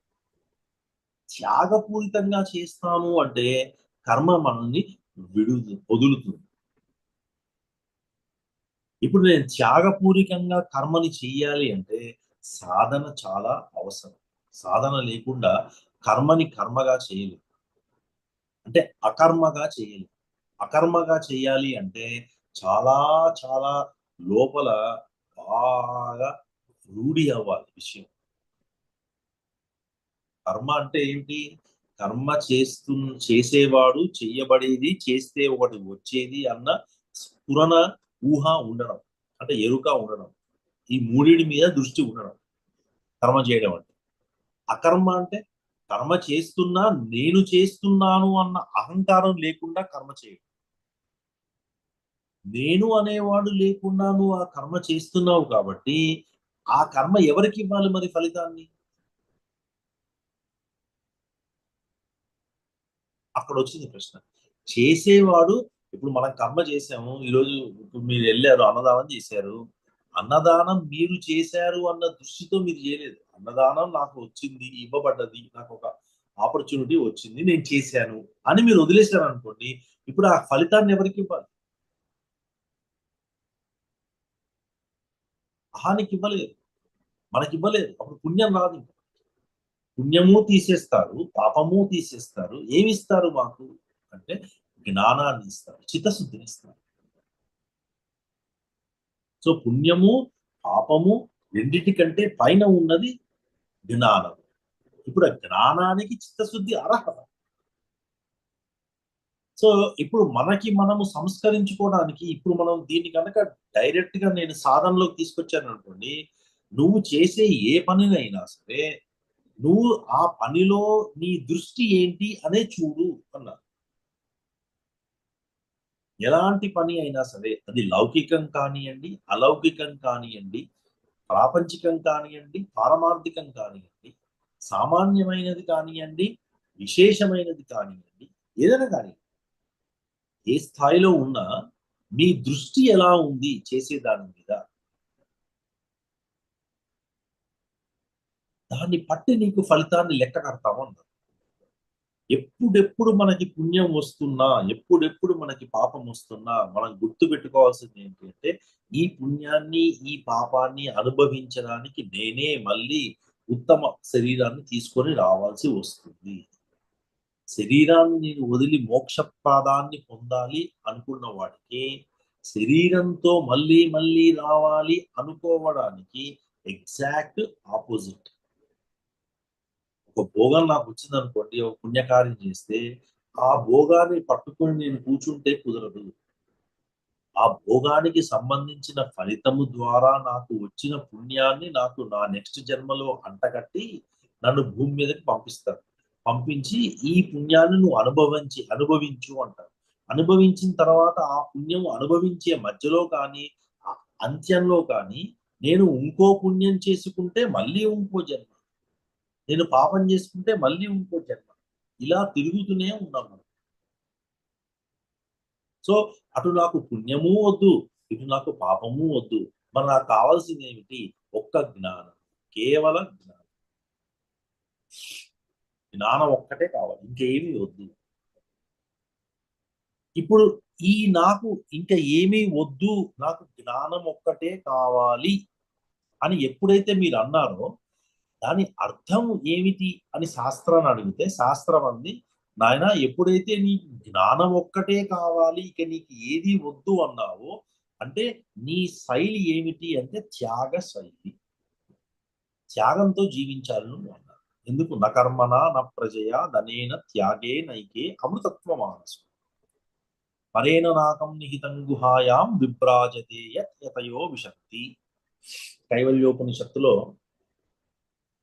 త్యాగపూరితంగా చేస్తాను అంటే కర్మ మనల్ని వదులుతుంది. ఇప్పుడు నేను త్యాగపూరికంగా కర్మని చెయ్యాలి అంటే సాధన చాలా అవసరం. సాధన లేకుండా కర్మని కర్మగా చేయలేదు, అంటే అకర్మగా చేయలేదు. అకర్మగా చేయాలి అంటే చాలా చాలా లోపల బాగా రూఢి అవ్వాలి విషయం. కర్మ అంటే ఏంటి? కర్మ చేసేవాడు చెయ్యబడేది చేస్తే ఒకటి వచ్చేది అన్న స్ఫురణ, ఊహ ఉండడం, అంటే ఎరుక ఉండడం, ఈ మూడిటి మీద దృష్టి ఉండడం కర్మ చేయడం అంటే. అకర్మ అంటే కర్మ చేస్తున్నా నేను చేస్తున్నాను అన్న అహంకారం లేకుండా కర్మ చేయడం. నేను అనేవాడు లేకుండా నువ్వు ఆ కర్మ చేస్తున్నావు కాబట్టి ఆ కర్మ ఎవరికి ఇవ్వాలి మరి ఫలితాన్ని? అక్కడ వచ్చింది ప్రశ్న. చేసేవాడు, ఇప్పుడు మనం కర్మ చేసాము. ఈరోజు ఇప్పుడు మీరు వెళ్ళారు అన్నదానం చేశారు. అన్నదానం మీరు చేశారు అన్న దృష్టితో మీరు చేయలేదు. అన్నదానం నాకు వచ్చింది, ఇవ్వబడ్డది, నాకు ఒక ఆపర్చునిటీ వచ్చింది, నేను చేశాను అని మీరు వదిలేశారు అనుకోండి. ఇప్పుడు ఆ ఫలితాన్ని ఎవరికి ఇవ్వాలి? అహానికి ఇవ్వలేదు, మనకి ఇవ్వలేదు. అప్పుడు పుణ్యం రాదు. పుణ్యము తీసేస్తారు, పాపము తీసేస్తారు. ఏమిస్తారు మాకు అంటే జ్ఞానాన్ని ఇస్తారు, చిత్తశుద్ధిని ఇస్తారు. సో పుణ్యము, పాపము రెండిటికంటే పైన ఉన్నది జ్ఞానం. ఇప్పుడు ఆ జ్ఞానానికి చిత్తశుద్ధి అర్హత. సో ఇప్పుడు మనకి మనము సంస్కరించుకోవడానికి ఇప్పుడు మనం దీన్ని కనుక డైరెక్ట్ గా నేను సాధనలోకి తీసుకొచ్చాను అనుకోండి, నువ్వు చేసే ఏ పనినైనా సరే నువ్వు ఆ పనిలో నీ దృష్టి ఏంటి అనే చూడు అన్నారు. ఎలాంటి పని అయినా సరే అది లౌకికం కానియండి, అలౌకికం కానియండి, ప్రాపంచికం కానియండి, పారమార్థికం కానియండి, సామాన్యమైనది కానియండి, విశేషమైనది కానియండి, ఏదైనా కానివ్వండి, ఏ స్థాయిలో ఉన్నా మీ దృష్టి ఎలా ఉంది చేసే దాని మీద, దాన్ని బట్టి నీకు ఫలితాన్ని లెక్క కడతాము అన్నారు. ఎప్పుడెప్పుడు మనకి పుణ్యం వస్తున్నా, ఎప్పుడెప్పుడు మనకి పాపం వస్తున్నా మనం గుర్తు పెట్టుకోవాల్సింది ఏంటంటే ఈ పుణ్యాన్ని ఈ పాపాన్ని అనుభవించడానికి నేనే మళ్ళీ ఉత్తమ శరీరాన్ని తీసుకొని రావాల్సి వస్తుంది. శరీరాన్ని నేను వదిలి మోక్షప్రదాన్ని పొందాలి అనుకున్న వాడికి శరీరంతో మళ్ళీ మళ్ళీ రావాలి అనుకోవడానికి ఎగ్జాక్ట్ ఆపోజిట్. ఒక భోగం నాకు వచ్చింది అనుకోండి, ఒక పుణ్యకార్యం చేస్తే ఆ భోగాన్ని పట్టుకొని నేను కూర్చుంటే కుదరదు. ఆ భోగానికి సంబంధించిన ఫలితము ద్వారా నాకు వచ్చిన పుణ్యాన్ని నాకు నా నెక్స్ట్ జన్మలో అంటగట్టి నన్ను భూమి మీదకి పంపిస్తారు. పంపించి ఈ పుణ్యాన్ని నువ్వు అనుభవించు అంటారు. అనుభవించిన తర్వాత ఆ పుణ్యం అనుభవించే మధ్యలో కానీ ఆ అంత్యంలో కానీ నేను ఇంకో పుణ్యం చేసుకుంటే మళ్ళీ ఇంకో జన్మ, నేను పాపం చేసుకుంటే మళ్ళీ ఇంకో జన్మ, ఇలా తిరుగుతూనే ఉన్నాం మనం. సో అటు నాకు పుణ్యము వద్దు, ఇటు నాకు పాపము వద్దు. మరి నాకు కావాల్సింది ఏమిటి? ఒక్క జ్ఞానం, కేవల జ్ఞానం. జ్ఞానం ఒక్కటే కావాలి, ఇంకేమీ వద్దు. ఇప్పుడు ఈ నాకు ఇంకా ఏమీ వద్దు, నాకు జ్ఞానం ఒక్కటే కావాలి అని ఎప్పుడైతే మీరు అన్నారో దాని అర్థం ఏమిటి అని శాస్త్రాన్ని అడిగితే శాస్త్రం అంది, నాయన ఎప్పుడైతే నీకు జ్ఞానం ఒక్కటే కావాలి ఇక నీకు ఏది వద్దు అన్నావో అంటే నీ శైలి ఏమిటి అంటే త్యాగ శైలి. త్యాగంతో జీవించాలి నువ్వు అన్నారు. ఎందుకు? నకర్మణ న ప్రజయ ధనేన త్యాగే నైకే అమృతత్వ మానసు పరేణ నాకం నిహితం గుహాయాం విభ్రాజతే యతయో విశక్తి. కైవల్యోపనిషత్తులో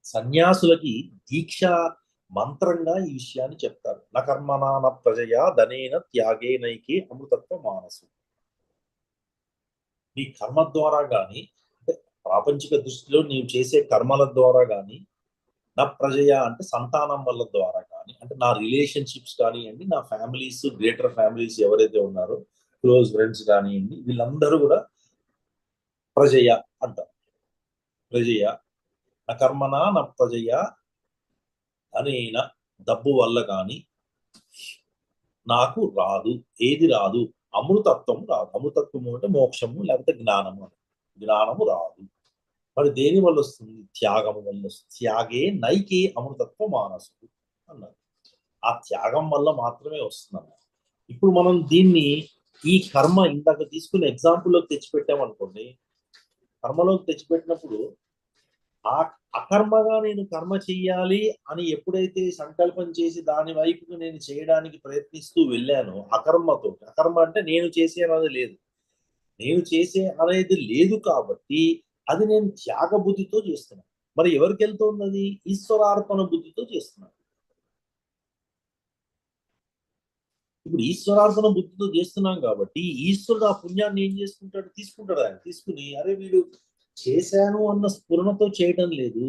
సన్యాసులకి దీక్ష మంత్రంగా ఈ విషయాన్ని చెప్తారు. నకర్మణ ప్రజయా ధనేన త్యాగే నైకే అమృతత్వ మానసు. నీ కర్మ ద్వారా గాని, అంటే ప్రాపంచిక దృష్టిలో నీవు చేసే కర్మల ద్వారా గాని, నా ప్రజయ అంటే సంతానం వల్ల ద్వారా కానీ, అంటే నా రిలేషన్షిప్స్ కానివ్వండి, నా ఫ్యామిలీస్, గ్రేటర్ ఫ్యామిలీస్ ఎవరైతే ఉన్నారో క్లోజ్ ఫ్రెండ్స్ కానివ్వండి, వీళ్ళందరూ కూడా ప్రజయ అంటారు. ప్రజయ నా కర్మన నా ప్రజయ అనేన డబ్బు వల్ల కానీ నాకు రాదు. ఏది రాదు? అమృతత్వము రాదు. అమృతత్వము అంటే మోక్షము లేకపోతే జ్ఞానము అని. జ్ఞానము రాదు. మరి దేని వల్ల వస్తుంది? త్యాగం వల్ల వస్తుంది. త్యాగే నైకే అమృతత్వ మానసు అన్నారు. ఆ త్యాగం వల్ల మాత్రమే వస్తుంది. ఇప్పుడు మనం దీన్ని ఈ కర్మ ఇందాక తీసుకుని ఎగ్జాంపుల్లోకి తెచ్చిపెట్టామనుకోండి, కర్మలోకి తెచ్చిపెట్టినప్పుడు ఆ అకర్మగా నేను కర్మ చెయ్యాలి అని ఎప్పుడైతే సంకల్పం చేసి దాని వైపుకు నేను చేయడానికి ప్రయత్నిస్తూ వెళ్ళానో అకర్మతో, అకర్మ అంటే నేను చేసే అనేది లేదు, నేను చేసే అనేది లేదు కాబట్టి అది నేను త్యాగ బుద్ధితో చేస్తున్నాను. మరి ఎవరికి వెళ్తుంది అది? ఈశ్వరార్పణ బుద్ధితో చేస్తున్నాను. ఇప్పుడు ఈశ్వరార్పణ బుద్ధితో చేస్తున్నాం కాబట్టి ఈశ్వరుడు ఆ పుణ్యాన్ని ఏం చేసుకుంటాడు? తీసుకుంటాడు. ఆయన తీసుకుని అరే వీడు చేశాను అన్న స్ఫురణతో చేయడం లేదు,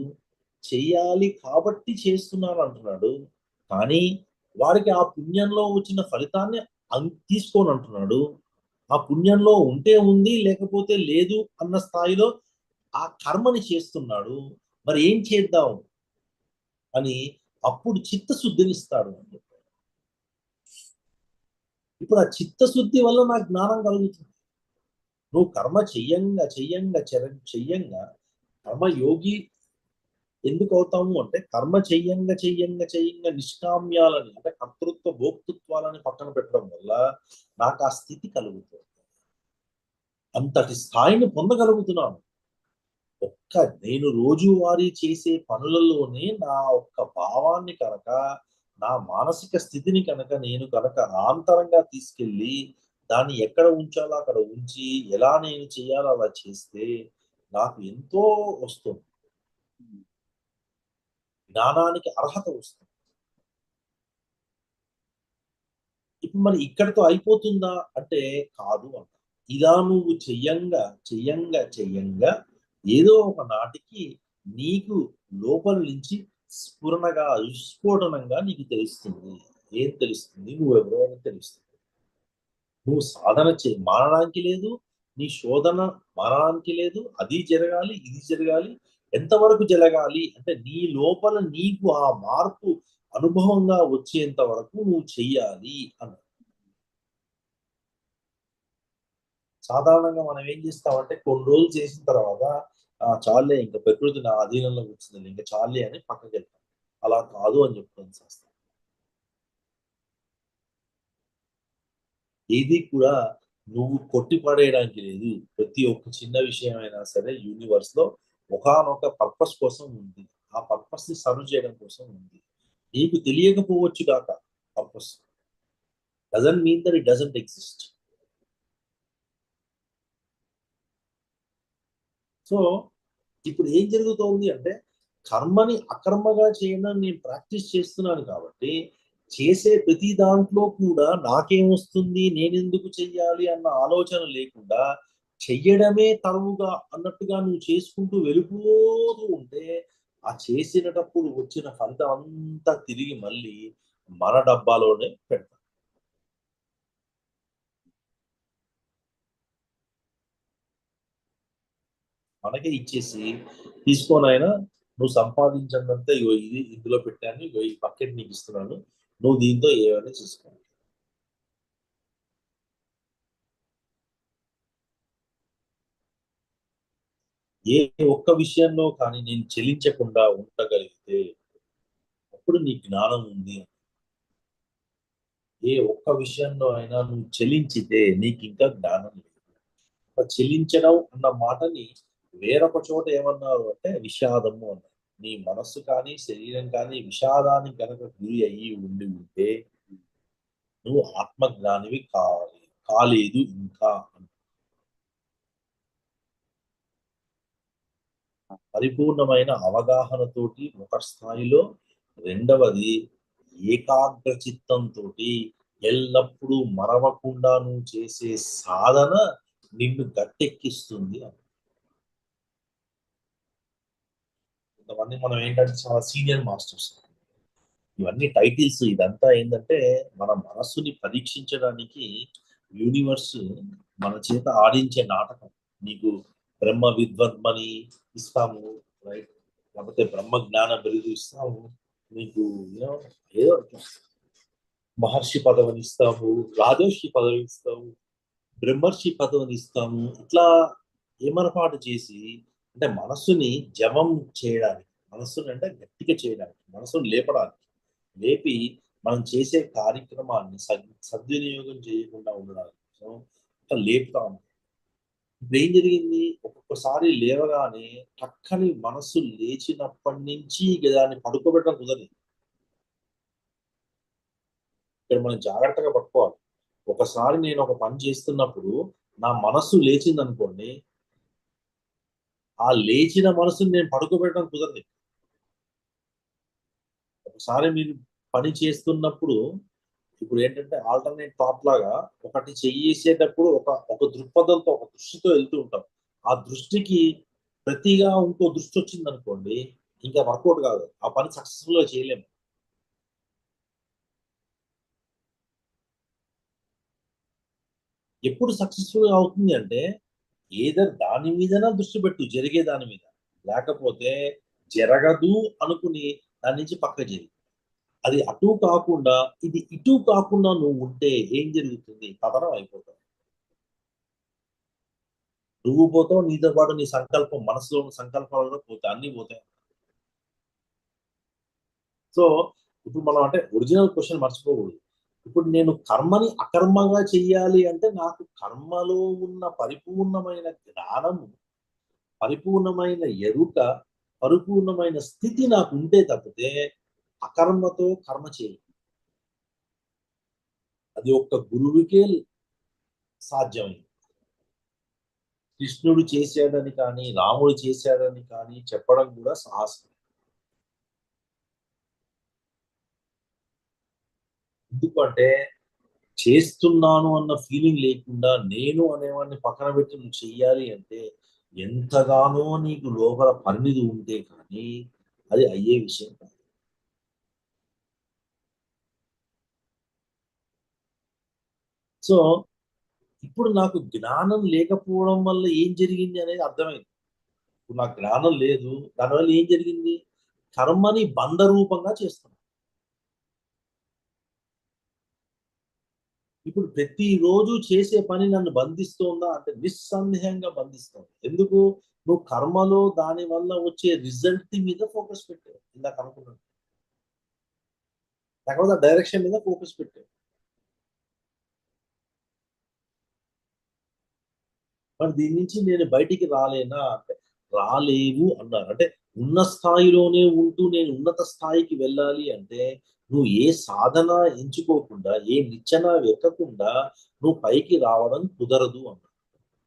చెయ్యాలి కాబట్టి చేస్తున్నాను అంటున్నాడు. కానీ వాడికి ఆ పుణ్యంలో వచ్చిన ఫలితాన్ని తీసుకోని అంటున్నాడు. ఆ పుణ్యంలో ఉంటే ఉంది లేకపోతే లేదు అన్న స్థాయిలో ఆ కర్మని చేస్తున్నాడు. మరి ఏం చేద్దాం అని అప్పుడు చిత్తశుద్ధిని ఇస్తాడు అని చెప్పాడు. ఇప్పుడు ఆ చిత్తశుద్ధి వల్ల నాకు జ్ఞానం కలుగుతుంది. నువ్వు కర్మ చెయ్యంగా చెయ్యంగా చెయ్యంగా కర్మయోగి ఎందుకు అవుతాము అంటే కర్మ చెయ్యంగా చెయ్యంగా చెయ్యంగా నిష్కామ్యాలని అంటే కర్తృత్వ భోక్తృత్వాలని పక్కన పెట్టడం వల్ల నాకు ఆ స్థితి కలుగుతుంది. అంతటి స్థాయిని పొందగలుగుతున్నాను. నేను రోజువారీ చేసే పనులలోనే నా ఒక్క భావాన్ని కనుక, నా మానసిక స్థితిని కనుక నేను కనుక ఆంతరంగా తీసుకెళ్ళి దాన్ని ఎక్కడ ఉంచాలో అక్కడ ఉంచి ఎలా నేను చేయాలో అలా చేస్తే నాకు ఎంతో వస్తుంది, జ్ఞానానికి అర్హత వస్తుంది. ఇప్పుడు మరి ఇక్కడితో అయిపోతుందా అంటే కాదు అంట. ఇలా నువ్వు చెయ్యంగా చెయ్యంగా చెయ్యంగా ఏదో ఒక నాటికి నీకు లోపల నుంచి స్ఫురణగా విస్ఫోటనంగా నీకు తెలుస్తుంది. ఏం తెలుస్తుంది? నువ్వెవరో అని తెలుస్తుంది. నువ్వు సాధన మానడానికి లేదు, నీ శోధన మానడానికి లేదు. అది జరగాలి, ఇది జరగాలి. ఎంతవరకు జరగాలి అంటే నీ లోపల నీకు ఆ మార్పు అనుభవంగా వచ్చేంత వరకు నువ్వు చెయ్యాలి అన్న. సాధారణంగా మనం ఏం చేస్తామంటే కొన్ని రోజులు చేసిన తర్వాత చాలే ఇంకా ప్రకృతి నా అధీనంలోకి వచ్చింది ఇంకా చాలే అని పక్కకి వెళ్తాం. అలా కాదు అని చెప్తాను శాస్త్రం. ఏది కూడా నువ్వు కొట్టి పడేయడానికి లేదు. ప్రతి ఒక్క చిన్న విషయం అయినా సరే యూనివర్స్ లో ఒకానొక పర్పస్ కోసం ఉంది. ఆ పర్పస్ ని సర్వ్ చేయడం కోసం ఉంది. నీకు తెలియకపోవచ్చు కాక purpose doesn't mean that it doesn't exist. So ఇప్పుడు ఏం జరుగుతోంది అంటే కర్మని అకర్మగా చేయడం నేను ప్రాక్టీస్ చేస్తున్నాను కాబట్టి చేసే ప్రతి దాంట్లో కూడా నాకేమొస్తుంది, నేనెందుకు చెయ్యాలి అన్న ఆలోచన లేకుండా చెయ్యడమే తరువుగా అన్నట్టుగా నువ్వు చేసుకుంటూ వెళ్ళిపోతూ ఉంటే ఆ చేసినటప్పుడు వచ్చిన ఫలితం అంతా తిరిగి మళ్ళీ మన డబ్బాలోనే పెడతాం. మనకే ఇచ్చేసి తీసుకోనైనా నువ్వు సంపాదించినంత ఇగో ఇది ఇందులో పెట్టాను, ఇగో ఈ బకెట్ నీకు ఇస్తున్నాను, నువ్వు దీంతో ఏమైనా చూసుకో. ఏ ఒక్క విషయంలో కానీ నేను చెలించకుండా ఉండగలిగితే అప్పుడు నీ జ్ఞానం ఉంది. ఏ ఒక్క విషయంలో అయినా నువ్వు చెలించితే నీకు ఇంకా జ్ఞానం లేదు. చెలించడం అన్న మాటని వేరొక చోట ఏమన్నారు అంటే విషాదము అన్నారు. నీ మనస్సు కానీ శరీరం కానీ విషాదానికి కనుక గురి అయ్యి ఉండి ఉంటే నువ్వు ఆత్మజ్ఞానివి కాలేదు ఇంకా. పరిపూర్ణమైన అవగాహనతోటి ఒక స్థాయిలో, రెండవది ఏకాగ్ర చిత్తంతో ఎల్లప్పుడూ మరవకుండా నువ్వు చేసే సాధన నిన్ను గట్టెక్కిస్తుంది అని. కొంతమంది మనం ఏంటంటే చాలా సీనియర్ మాస్టర్స్, ఇవన్నీ టైటిల్స్, ఇదంతా ఏంటంటే మన మనస్సుని పరీక్షించడానికి యూనివర్స్ మన చేత ఆడించే నాటకం. నీకు బ్రహ్మ విద్వద్మని ఇస్తాము, రైట్? లేకపోతే బ్రహ్మ జ్ఞాన బిరుదు ఇస్తాము, నీకు ఏదో మహర్షి పదవిని ఇస్తాము, రాజర్షి పదవి ఇస్తాము, బ్రహ్మర్షి పదవిని ఇస్తాము. ఇట్లా ఏమరపాటు చేసి అంటే మనస్సుని జవం చేయడానికి, మనస్సుని అంటే గట్టిగా చేయడానికి, మనస్సును లేపడానికి, లేపి మనం చేసే కార్యక్రమాన్ని సద్వినియోగం చేయకుండా ఉండడానికి సో ఇట్లా లేపుతా ఉంటాం. ఇప్పుడు ఏం జరిగింది, ఒక్కొక్కసారి లేవగానే టక్కని మనస్సు లేచినప్పటి నుంచి ఇక దాన్ని పడుకోబెట్టడం కుదరదు. ఇక్కడ మనం జాగ్రత్తగా పట్టుకోవాలి. ఒకసారి నేను ఒక పని చేస్తున్నప్పుడు నా మనస్సు లేచింది అనుకోండి, ఆ లేచిన మనసుని నేను పడుకోబెట్టడం కుదరదు. ఒకసారి మీరు పని చేస్తున్నప్పుడు ఇప్పుడు ఏంటంటే ఆల్టర్నేట్ థాట్ లాగా ఒకటి చేసేటప్పుడు ఒక ఒక దృక్పథంతో ఒక దృష్టితో వెళ్తూ ఉంటాం. ఆ దృష్టికి ప్రతిగా ఇంకో దృష్టి వచ్చింది అనుకోండి, ఇంకా వర్కౌట్ కాదు, ఆ పని సక్సెస్ఫుల్ గా చేయలేము. ఎప్పుడు సక్సెస్ఫుల్ గా అవుతుంది అంటే ఏదర్ దాని మీదనా దృష్టి పెట్టు, జరిగే దాని మీద, లేకపోతే జరగదు అనుకుని దాని నుంచి పక్క జరిగి అది అటు కాకుండా ఇది ఇటు కాకుండా నువ్వు ఉంటే ఏం జరుగుతుంది, పతనం అయిపోతావు. నువ్వు పోతావు, నీతో పాటు నీ సంకల్పం, మనసులో ఉన్న సంకల్పాలు కూడా పోతాయి, అన్ని పోతాయి. సో ఇప్పుడు మనం అంటే ఒరిజినల్ క్వశ్చన్ మర్చిపోకూడదు. ఇప్పుడు నేను కర్మని అకర్మంగా చెయ్యాలి అంటే నాకు కర్మలో ఉన్న పరిపూర్ణమైన జ్ఞానము, పరిపూర్ణమైన ఎరుక, పరిపూర్ణమైన స్థితి నాకు ఉంటే తప్పితే అకర్మతో కర్మ చేయాలి. అది ఒక్క గురువుకే సాధ్యమైంది. కృష్ణుడు చేశాడని కానీ రాముడు చేశాడని కానీ చెప్పడం కూడా సాహసం. ఎందుకంటే చేస్తున్నాను అన్న ఫీలింగ్ లేకుండా నేను అనేవాడిని పక్కన పెట్టి నువ్వు చెయ్యాలి అంటే ఎంతగానో నీకు లోపల పరిణితి ఉంటే కానీ అది అయ్యే విషయం కాదు. సో ఇప్పుడు నాకు జ్ఞానం లేకపోవడం వల్ల ఏం జరిగింది అనేది అర్థమైంది. ఇప్పుడు నాకు జ్ఞానం లేదు, దానివల్ల ఏం జరిగింది, కర్మని బంధ రూపంగా చేస్తున్నాను. ఇప్పుడు ప్రతిరోజు చేసే పని నన్ను బంధిస్తోందా అంటే నిస్సందేహంగా బంధిస్తోంది. ఎందుకు, నువ్వు కర్మలో దాని వల్ల వచ్చే రిజల్ట్ మీద ఫోకస్ పెట్టావు, ఇందాక అనుకున్నాను, లేకపోతే డైరెక్షన్ మీద ఫోకస్ పెట్టావు. మరి దీని నుంచి నేను బయటికి రాలేనా అంటే రాలేవు అన్నారు. అంటే ఉన్న స్థాయిలోనే ఉంటూ నేను ఉన్నత స్థాయికి వెళ్ళాలి అంటే నువ్వు ఏ సాధన ఎంచుకోకుండా, ఏ నిచ్చెన ఎక్కకుండా నువ్వు పైకి రావడం కుదరదు అన్నారు.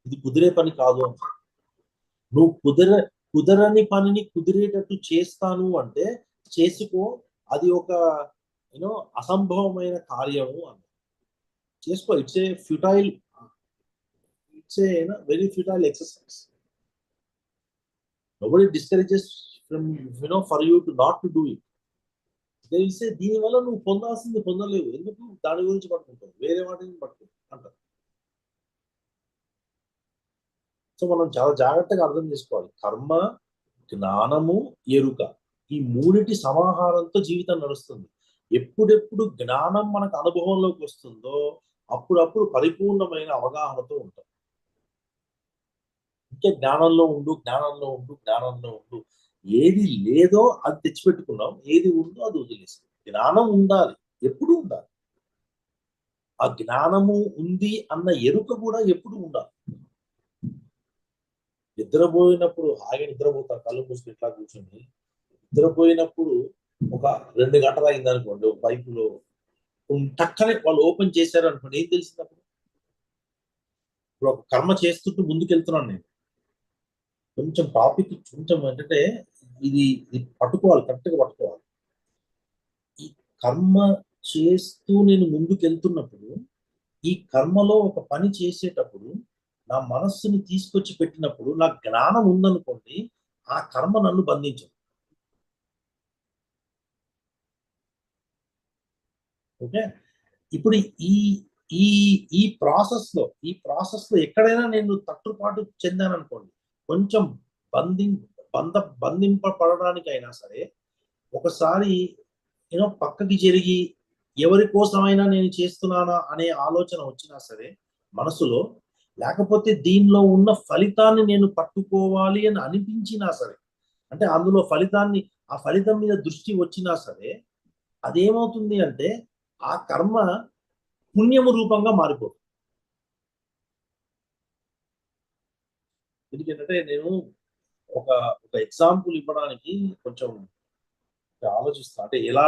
ఇది కుదిరే పని కాదు అన్నారు. నువ్వు కుదరని పనిని కుదిరేటట్టు చేస్తాను అంటే చేసుకో, అది ఒక యూనో అసంభవమైన కార్యము అన్నారు. చేసుకో, it's a futile, it's a very futile exercise. Nobody discourages from for you to not to do it. They will say దీనివల్ల నువ్వు పొందాల్సింది పొందలేవు, ఎందుకు దాని గురించి పట్టుకుంటావు, వేరే వాటిని పట్టుకో అంటారు. సో మనం చాలా జాగ్రత్తగా అర్థం చేసుకోవాలి. కర్మ, జ్ఞానము, ఎరుక, ఈ మూడిటి సమాహారంతో జీవితం నడుస్తుంది. ఎప్పుడెప్పుడు జ్ఞానం మనకు అనుభవంలోకి వస్తుందో అప్పుడప్పుడు పరిపూర్ణమైన అవగాహనతో ఉంటాం. ఇంకా జ్ఞానంలో ఉండు, జ్ఞానంలో ఉండు, జ్ఞానంలో ఉండు. ఏది లేదో అది తెచ్చిపెట్టుకున్నాం, ఏది ఉందో అది వదిలేసాం. జ్ఞానం ఉండాలి, ఎప్పుడు ఉండాలి. ఆ జ్ఞానము ఉంది అన్న ఎరుక కూడా ఎప్పుడు ఉండాలి. నిద్రపోయినప్పుడు హాయిగా నిద్రపోతారు, కళ్ళు మూసుకుని ఇట్లా కూర్చొని నిద్రపోయినప్పుడు ఒక 2 గంటలు అయింది అనుకోండి, ఒక పైపులో టక్కనే వాళ్ళు ఓపెన్ చేశారు అనుకోండి, ఏం తెలిసింది అప్పుడు. ఇప్పుడు ఒక కర్మ చేస్తుంటూ ముందుకెళ్తున్నాను నేను, కొంచెం టాపిక్ కొంచెం ఏంటంటే ఇది పట్టుకోవాలి, కరెక్ట్గా పట్టుకోవాలి. ఈ కర్మ చేస్తూ నేను ముందుకెళ్తున్నప్పుడు ఈ కర్మలో ఒక పని చేసేటప్పుడు నా మనస్సుని తీసుకొచ్చి పెట్టినప్పుడు నాకు జ్ఞానం ఉందనుకోండి, ఆ కర్మ నన్ను బంధించదు. ఓకే, ఇప్పుడు ఈ ఈ ఈ ప్రాసెస్ లో ఎక్కడైనా నేను తట్టుపాటు చెందాను అనుకోండి, కొంచెం బంధి బంధింపబడడానికైనా సరే ఒకసారి పక్కకి జరిగి ఎవరి కోసమైనా నేను చేస్తున్నానా అనే ఆలోచన వచ్చినా సరే మనసులో లేకపోతే దీనిలో ఉన్న ఫలితాన్ని నేను పట్టుకోవాలి అని అనిపించినా సరే, అంటే అందులో ఫలితాన్ని, ఆ ఫలితం మీద దృష్టి వచ్చినా సరే, అదేమవుతుంది అంటే ఆ కర్మ పుణ్యము రూపంగా మారిపోతుంది. ఎందుకంటే నేను ఒక ఒక ఎగ్జాంపుల్ ఇవ్వడానికి కొంచెం ఆలోచిస్తా, అంటే ఎలా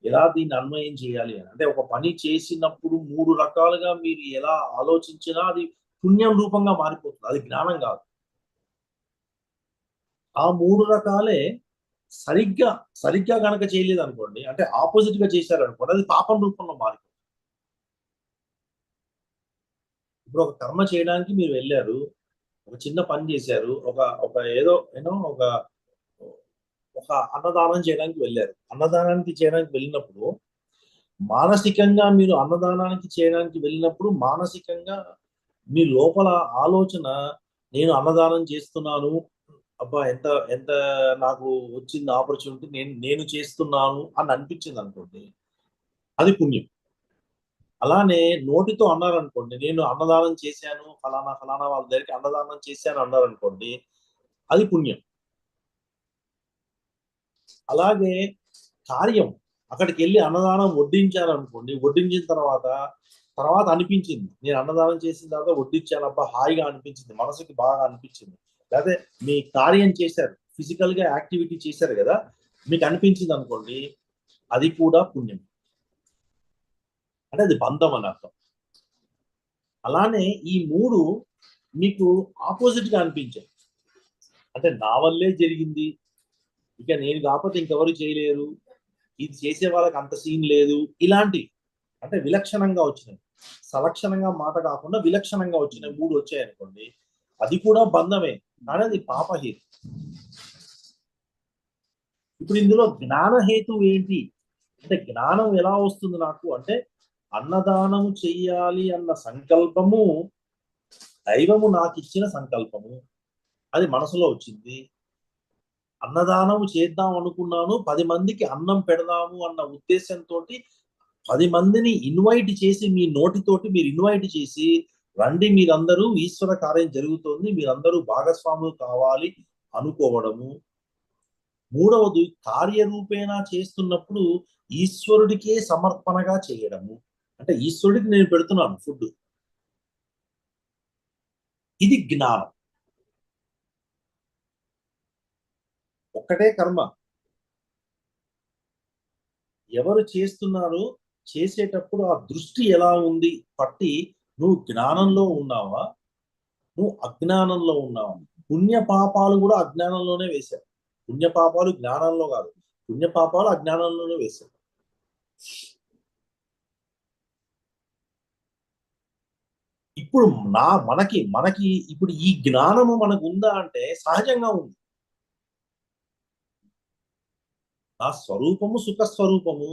ఎలా దీన్ని అన్వయం చేయాలి అని. అంటే ఒక పని చేసినప్పుడు 3 రకాలుగా మీరు ఎలా ఆలోచించినా అది పుణ్యం రూపంగా మారిపోతుంది, అది జ్ఞానం కాదు. ఆ 3 రకాలే సరిగ్గా సరిగ్గా కనుక చేయలేదు అనుకోండి, అంటే ఆపోజిట్ గా చేశారు అనుకోండి, అది పాపం రూపంలో మారిపోతుంది. ఇప్పుడు ఒక కర్మ చేయడానికి మీరు వెళ్ళారు, ఒక చిన్న పని చేశారు, ఒక ఒక ఏదో ఒక ఒక అన్నదానం చేయడానికి వెళ్ళారు. అన్నదానానికి చేయడానికి వెళ్ళినప్పుడు మానసికంగా మీరు అన్నదానానికి చేయడానికి వెళ్ళినప్పుడు మానసికంగా మీ లోపల ఆలోచన, నేను అన్నదానం చేస్తున్నాను, అబ్బా ఎంత ఎంత నాకు వచ్చింది ఆపర్చునిటీ, నేను నేను చేస్తున్నాను అని అనిపించింది అనుకోండి, అది పుణ్యం. అలానే నోటితో అన్నారనుకోండి, నేను అన్నదానం చేశాను, ఫలానా ఫలానా వాళ్ళ దగ్గరికి అన్నదానం చేశాను అన్నారనుకోండి, అది పుణ్యం. అలాగే కార్యం, అక్కడికి వెళ్ళి అన్నదానం వడ్డించారు అనుకోండి, వడ్డించిన తర్వాత తర్వాత అనిపించింది, నేను అన్నదానం చేసిన తర్వాత వడ్డించాను, అబ్బా హాయిగా అనిపించింది, మనసుకి బాగా అనిపించింది. లేకపోతే మీ కార్యం చేశారు, ఫిజికల్ గా యాక్టివిటీ చేశారు కదా, మీకు అనిపించింది అనుకోండి, అది కూడా పుణ్యం. అంటే అది బంధం అని అర్థం. అలానే ఈ 3 మీకు ఆపోజిట్ గా అనిపించాయి, అంటే నా వల్లే జరిగింది, ఇక నేను కాకపోతే ఇంకెవరు చేయలేరు, ఇది చేసే వాళ్ళకి అంత సీన్ లేదు, ఇలాంటి, అంటే విలక్షణంగా వచ్చినాయి, సలక్షణంగా మాట కాకుండా విలక్షణంగా వచ్చినాయి 3 వచ్చాయి అనుకోండి, అది కూడా బంధమే, కానీ అది పాపహేతు. ఇప్పుడు ఇందులో జ్ఞానహేతు ఏంటి అంటే, జ్ఞానం ఎలా వస్తుంది నాకు అంటే, అన్నదానము చెయ్యాలి అన్న సంకల్పము దైవము నాకు ఇచ్చిన సంకల్పము, అది మనసులో వచ్చింది. అన్నదానం చేద్దాం అనుకున్నాను, 10 మందికి అన్నం పెడదాము అన్న ఉద్దేశంతో 10 మందిని ఇన్వైట్ చేసి, మీ నోటితోటి మీరు ఇన్వైట్ చేసి, రండి మీరందరూ, ఈశ్వర కార్యం జరుగుతోంది, మీరందరూ భాగస్వాములు కావాలి అనుకోవడము. మూడవది కార్యరూపేణా చేస్తున్నప్పుడు ఈశ్వరుడికే సమర్పణగా చేయడము, అంటే ఈశ్వరుడికి నేను పెడుతున్నాను ఫుడ్, ఇది జ్ఞానం. ఒక్కటే కర్మ, ఎవరు చేస్తున్నారు, చేసేటప్పుడు ఆ దృష్టి ఎలా ఉంది పట్టి, నువ్వు జ్ఞానంలో ఉన్నావా, నువ్వు అజ్ఞానంలో ఉన్నావా. పుణ్య పాపాలు కూడా అజ్ఞానంలోనే వేశారు, పుణ్య పాపాలు జ్ఞానంలో కాదు, పుణ్య పాపాలు అజ్ఞానంలోనే వేశారు. ఇప్పుడు మనకి మనకి ఇప్పుడు ఈ జ్ఞానము మనకు ఉందా అంటే సహజంగా ఉంది. నా స్వరూపము సుఖస్వరూపము,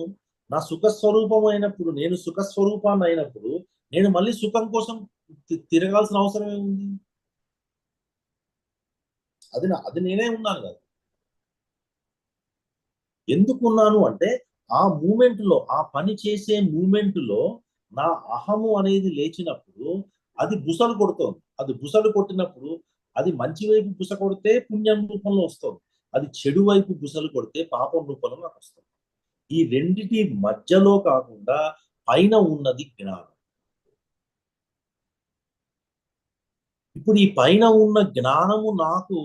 నా సుఖస్వరూపము అయినప్పుడు, నేను సుఖస్వరూపాన్ని అయినప్పుడు, నేను మళ్ళీ సుఖం కోసం తిరగాల్సిన అవసరం ఏముంది, అది నేనే ఉన్నాను కదా. ఎందుకు ఉన్నాను అంటే, ఆ మూమెంట్ లో, ఆ పని చేసే మూమెంట్ లో నా అహము అనేది లేచినప్పుడు అది బుసలు కొడుతోంది, అది బుసలు కొట్టినప్పుడు అది మంచి వైపు బుస కొడితే పుణ్యం రూపంలో వస్తుంది, అది చెడు వైపు బుసలు కొడితే పాపం రూపంలో నాకు వస్తుంది. ఈ రెండిటి మధ్యలో కాకుండా పైన ఉన్నది జ్ఞానం. ఇప్పుడు ఈ పైన ఉన్న జ్ఞానము నాకు,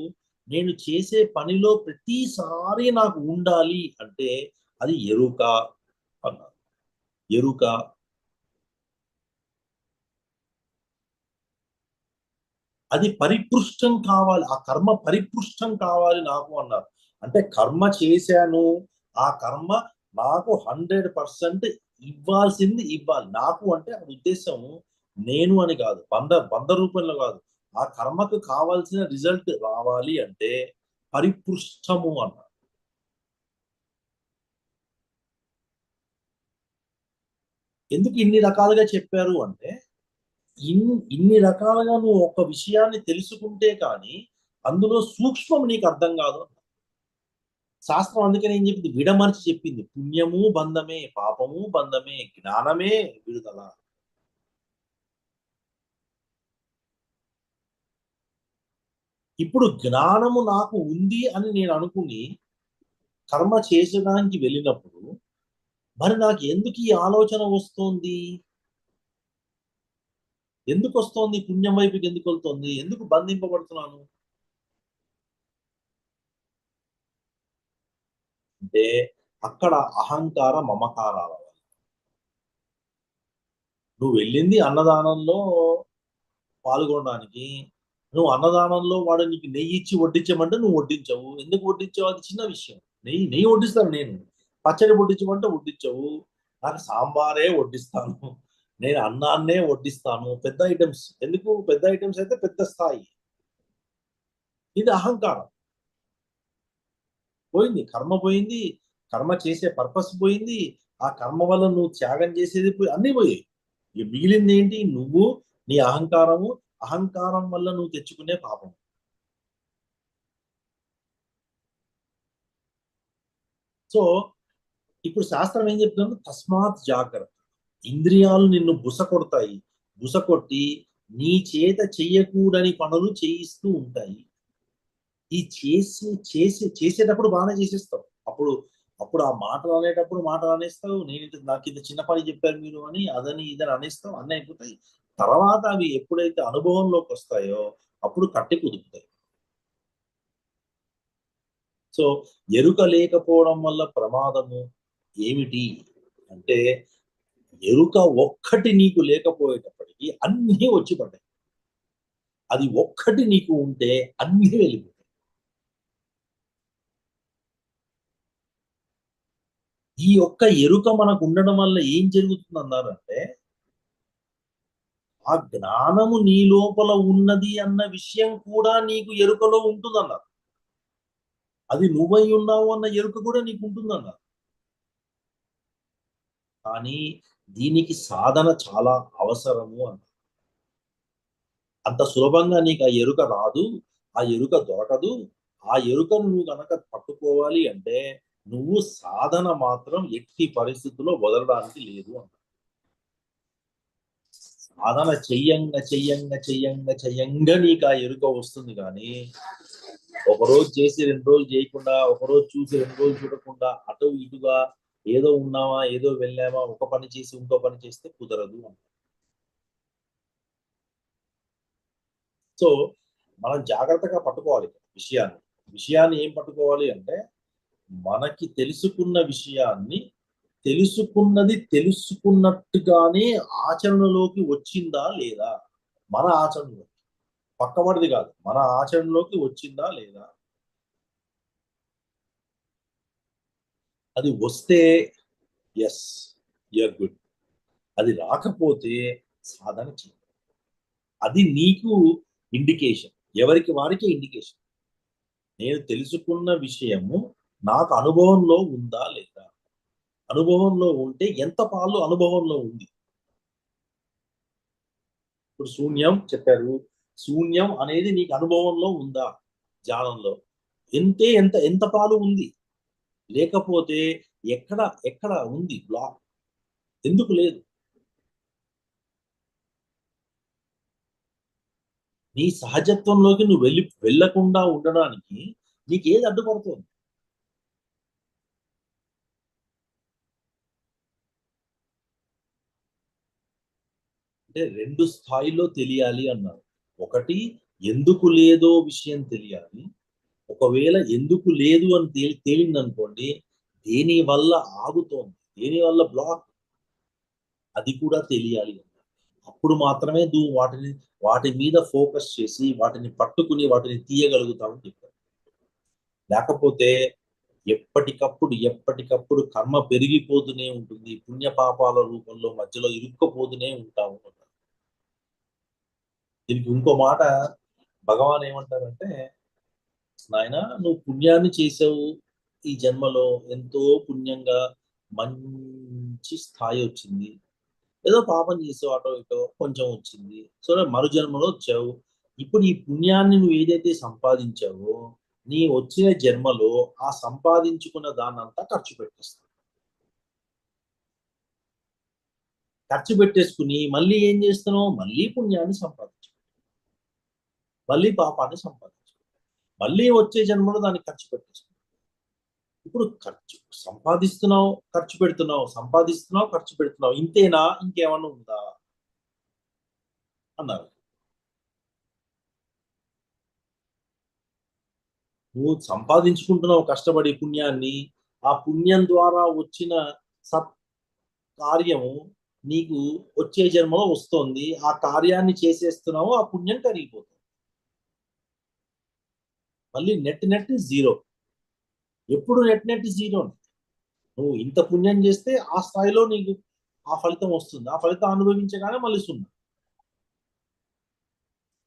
నేను చేసే పనిలో ప్రతిసారి నాకు ఉండాలి అంటే అది ఎరుక అన్నారు. ఎరుక, అది పరిపృష్టం కావాలి, ఆ కర్మ పరిపృష్టం కావాలి నాకు అన్నారు. అంటే కర్మ చేశాను, ఆ కర్మ నాకు 100% ఇవ్వాల్సింది ఇవ్వాలి నాకు, అంటే ఆ ఉద్దేశం నేను అని కాదు, బంధ రూపంలో కాదు, ఆ కర్మకు కావాల్సిన రిజల్ట్ రావాలి అంటే పరిపృష్టము అన్నారు. ఎందుకు ఇన్ని రకాలుగా చెప్పారు అంటే, ఇన్ని రకాలుగా నువ్వు ఒక విషయాన్ని తెలుసుకుంటే కానీ అందులో సూక్ష్మం నీకు అర్థం కాదు. శాస్త్రం అందుకని ఏం చెప్పింది, విడమర్చి చెప్పింది, పుణ్యము బంధమే, పాపము బంధమే, జ్ఞానమే విడుదల. ఇప్పుడు జ్ఞానము నాకు ఉంది అని నేను అనుకుని కర్మ చేసడానికి వెళ్ళినప్పుడు మరి నాకు ఎందుకు ఈ ఆలోచన వస్తోంది? ఎందుకు వస్తోంది? పుణ్యం వైపుకి ఎందుకు వెళ్తోంది? ఎందుకు బంధింపబడుతున్నాను? అంటే అక్కడ అహంకార మమకారాల వల్ల. నువ్వు వెళ్ళింది అన్నదానంలో పాల్గొనడానికి. నువ్వు అన్నదానంలో వాడు నీకు నెయ్యి ఇచ్చి వడ్డించమంటే నువ్వు వడ్డించవు. ఎందుకు వడ్డించావు? అది చిన్న విషయం. నెయ్యి వడ్డిస్తాను నేను. పచ్చడి వడ్డించమంటే వడ్డించవు. నాకు సాంబారే వడ్డిస్తాను. నేను అన్నాన్నే వడ్డిస్తాను. పెద్ద ఐటమ్స్ ఎందుకు? పెద్ద ఐటమ్స్ అయితే పెద్ద స్థాయి. ఇది అహంకారం. పోయింది. కర్మ పోయింది. కర్మ చేసే పర్పస్ పోయింది. ఆ కర్మ వల్ల నువ్వు త్యాగం చేసేది పోయి అన్నీ పోయాయి. ఇక మిగిలింది ఏంటి? నువ్వు, నీ అహంకారము. అహంకారం వల్ల నువ్వు తెచ్చుకునే పాపం. సో ఇప్పుడు శాస్త్రం ఏం చెప్తుంది? తస్మాత్ జాగ్రత్త. ఇంద్రియాలు నిన్ను బుస కొడతాయి. బుస కొట్టి నీ చేత చెయ్యకూడని పనులు చేయిస్తూ ఉంటాయి. ఈ చేసేటప్పుడు బాగానే చేసేస్తావు. అప్పుడు అప్పుడు ఆ మాటలు అనేటప్పుడు మాటలు అనేస్తావు. నాకు ఇంత చిన్న పని చెప్పారు మీరు అని, అదని ఇదని అనేస్తావు. అన్నీ అయిపోతాయి. తర్వాత అవి ఎప్పుడైతే అనుభవంలోకి వస్తాయో అప్పుడు కట్టి కుదుపుతాయి. సో ఎరుక లేకపోవడం వల్ల ప్రమాదము ఏమిటి అంటే, ఎరుక ఒక్కటి నీకు లేకపోయేటప్పటికీ అన్నీ వచ్చి పడ్డాయి. అది ఒక్కటి నీకు ఉంటే అన్నీ వెళ్ళిపోతాయి. ఈ ఒక్క ఎరుక మనకు ఉండడం వల్ల ఏం జరుగుతుంది అన్నారంటే, ఆ జ్ఞానము నీ లోపల ఉన్నది అన్న విషయం కూడా నీకు ఎరుకలో ఉంటుందన్నారు. అది నువ్వై ఉన్నావు అన్న ఎరుక కూడా నీకు ఉంటుందన్నారు. కానీ దీనికి సాధన చాలా అవసరము అన్నారు. అంత సులభంగా నీకు ఆ ఎరుక రాదు. ఆ ఎరుక దొరకదు. ఆ ఎరుకను నువ్వు గనక పట్టుకోవాలి అంటే నువ్వు సాధన మాత్రం ఎట్టి పరిస్థితుల్లో వదలడానికి లేదు అన్నారు. సాధన చెయ్యంగా నీకు ఆ ఎరుక వస్తుంది కానీ ఒకరోజు చేసి 2 రోజులు చేయకుండా, ఒకరోజు చూసి 2 రోజులు చూడకుండా అటు ఇటుగా ఏదో ఉన్నామా, ఏదో వెళ్ళామా, ఒక పని చేసి ఇంకో పని చేస్తే కుదరదు అన్నారు. సో మనం జాగ్రత్తగా పట్టుకోవాలి విషయాన్ని. విషయాన్ని ఏం పట్టుకోవాలి అంటే, మనకి తెలుసుకున్న విషయాన్ని తెలుసుకున్నది తెలుసుకున్నట్టుగానే ఆచరణలోకి వచ్చిందా లేదా? మన ఆచరణలో, పక్కవాడిది కాదు, మన ఆచరణలోకి వచ్చిందా లేదా? అది వస్తే ఎస్, యూఆర్ గుడ్. అది రాకపోతే సాధన చేయి. అది నీకు ఇండికేషన్. ఎవరికి వారికే ఇండికేషన్. నేను తెలుసుకున్న విషయము నాకు అనుభవంలో ఉందా లేదా? అనుభవంలో ఉంటే ఎంత పాలు అనుభవంలో ఉంది? ఇప్పుడు శూన్యం చెప్పారు. శూన్యం అనేది నీకు అనుభవంలో ఉందా? ధ్యానంలో ఎంత పాలు ఉంది? లేకపోతే ఎక్కడ ఎక్కడ ఉంది బ్లాక్? ఎందుకు లేదు? నీ సహజత్వంలోకి నువ్వు వెళ్ళకుండా ఉండడానికి నీకు ఏది అడ్డుపడుతుంది? అంటే 2 స్థాయిలో తెలియాలి అన్నారు. ఒకటి ఎందుకు లేదో విషయం తెలియాలి. ఒకవేళ ఎందుకు లేదు అని తేలిందనుకోండి, దేని వల్ల ఆగుతోంది? దేని వల్ల బ్లాక్? అది కూడా తెలియాలి. అప్పుడు మాత్రమే నువ్వు వాటి మీద ఫోకస్ చేసి వాటిని పట్టుకుని వాటిని తీయగలుగుతామని చెప్పారు. లేకపోతే ఎప్పటికప్పుడు కర్మ పెరిగిపోతూనే ఉంటుంది. పుణ్య పాపాల రూపంలో మధ్యలో ఇరుక్కుపోతూనే ఉంటాము. దీనికి ఇంకో మాట భగవాన్ ఏమంటారంటే, నాయనా నువ్వు పుణ్యాన్ని చేసావు ఈ జన్మలో, ఎంతో పుణ్యంగా మంచి స్థాయి వచ్చింది. ఏదో పాపం చేసావు అటో ఇటో కొంచెం వచ్చింది. సో మరు జన్మలో వచ్చావు. ఇప్పుడు ఈ పుణ్యాన్ని నువ్వు ఏదైతే సంపాదించావో నీ వచ్చిన జన్మలో ఆ సంపాదించుకున్న దాన్నంతా ఖర్చు పెట్టేస్తావు. ఖర్చు పెట్టేసుకుని మళ్ళీ ఏం చేస్తున్నావు? మళ్ళీ పుణ్యాన్ని సంపాదించు, మళ్ళీ పాపాన్ని సంపాదించు. మళ్ళీ వచ్చే జన్మలో దాన్ని ఖర్చు పెట్టేసుకుంటావు. ఇప్పుడు సంపాదిస్తున్నావు, ఖర్చు పెడుతున్నావు, సంపాదిస్తున్నావు, ఖర్చు పెడుతున్నావు, ఇంతేనా, ఇంకేమన్నా ఉందా అన్నారు. నువ్వు సంపాదించుకుంటున్నావు కష్టపడి పుణ్యాన్ని, ఆ పుణ్యం ద్వారా వచ్చిన సత్ కార్యము నీకు వచ్చే జన్మలో వస్తుంది, ఆ కార్యాన్ని చేసేస్తున్నావు, ఆ పుణ్యం కరిగిపోతుంది, మళ్ళీ నెట్ నెట్ జీరో. ఎప్పుడు నెట్ నెట్ జీరో. నువ్వు ఇంత పుణ్యం చేస్తే ఆ స్థాయిలో నీకు ఆ ఫలితం వస్తుంది, ఆ ఫలితం అనుభవించగానే మళ్ళీ సున్నా.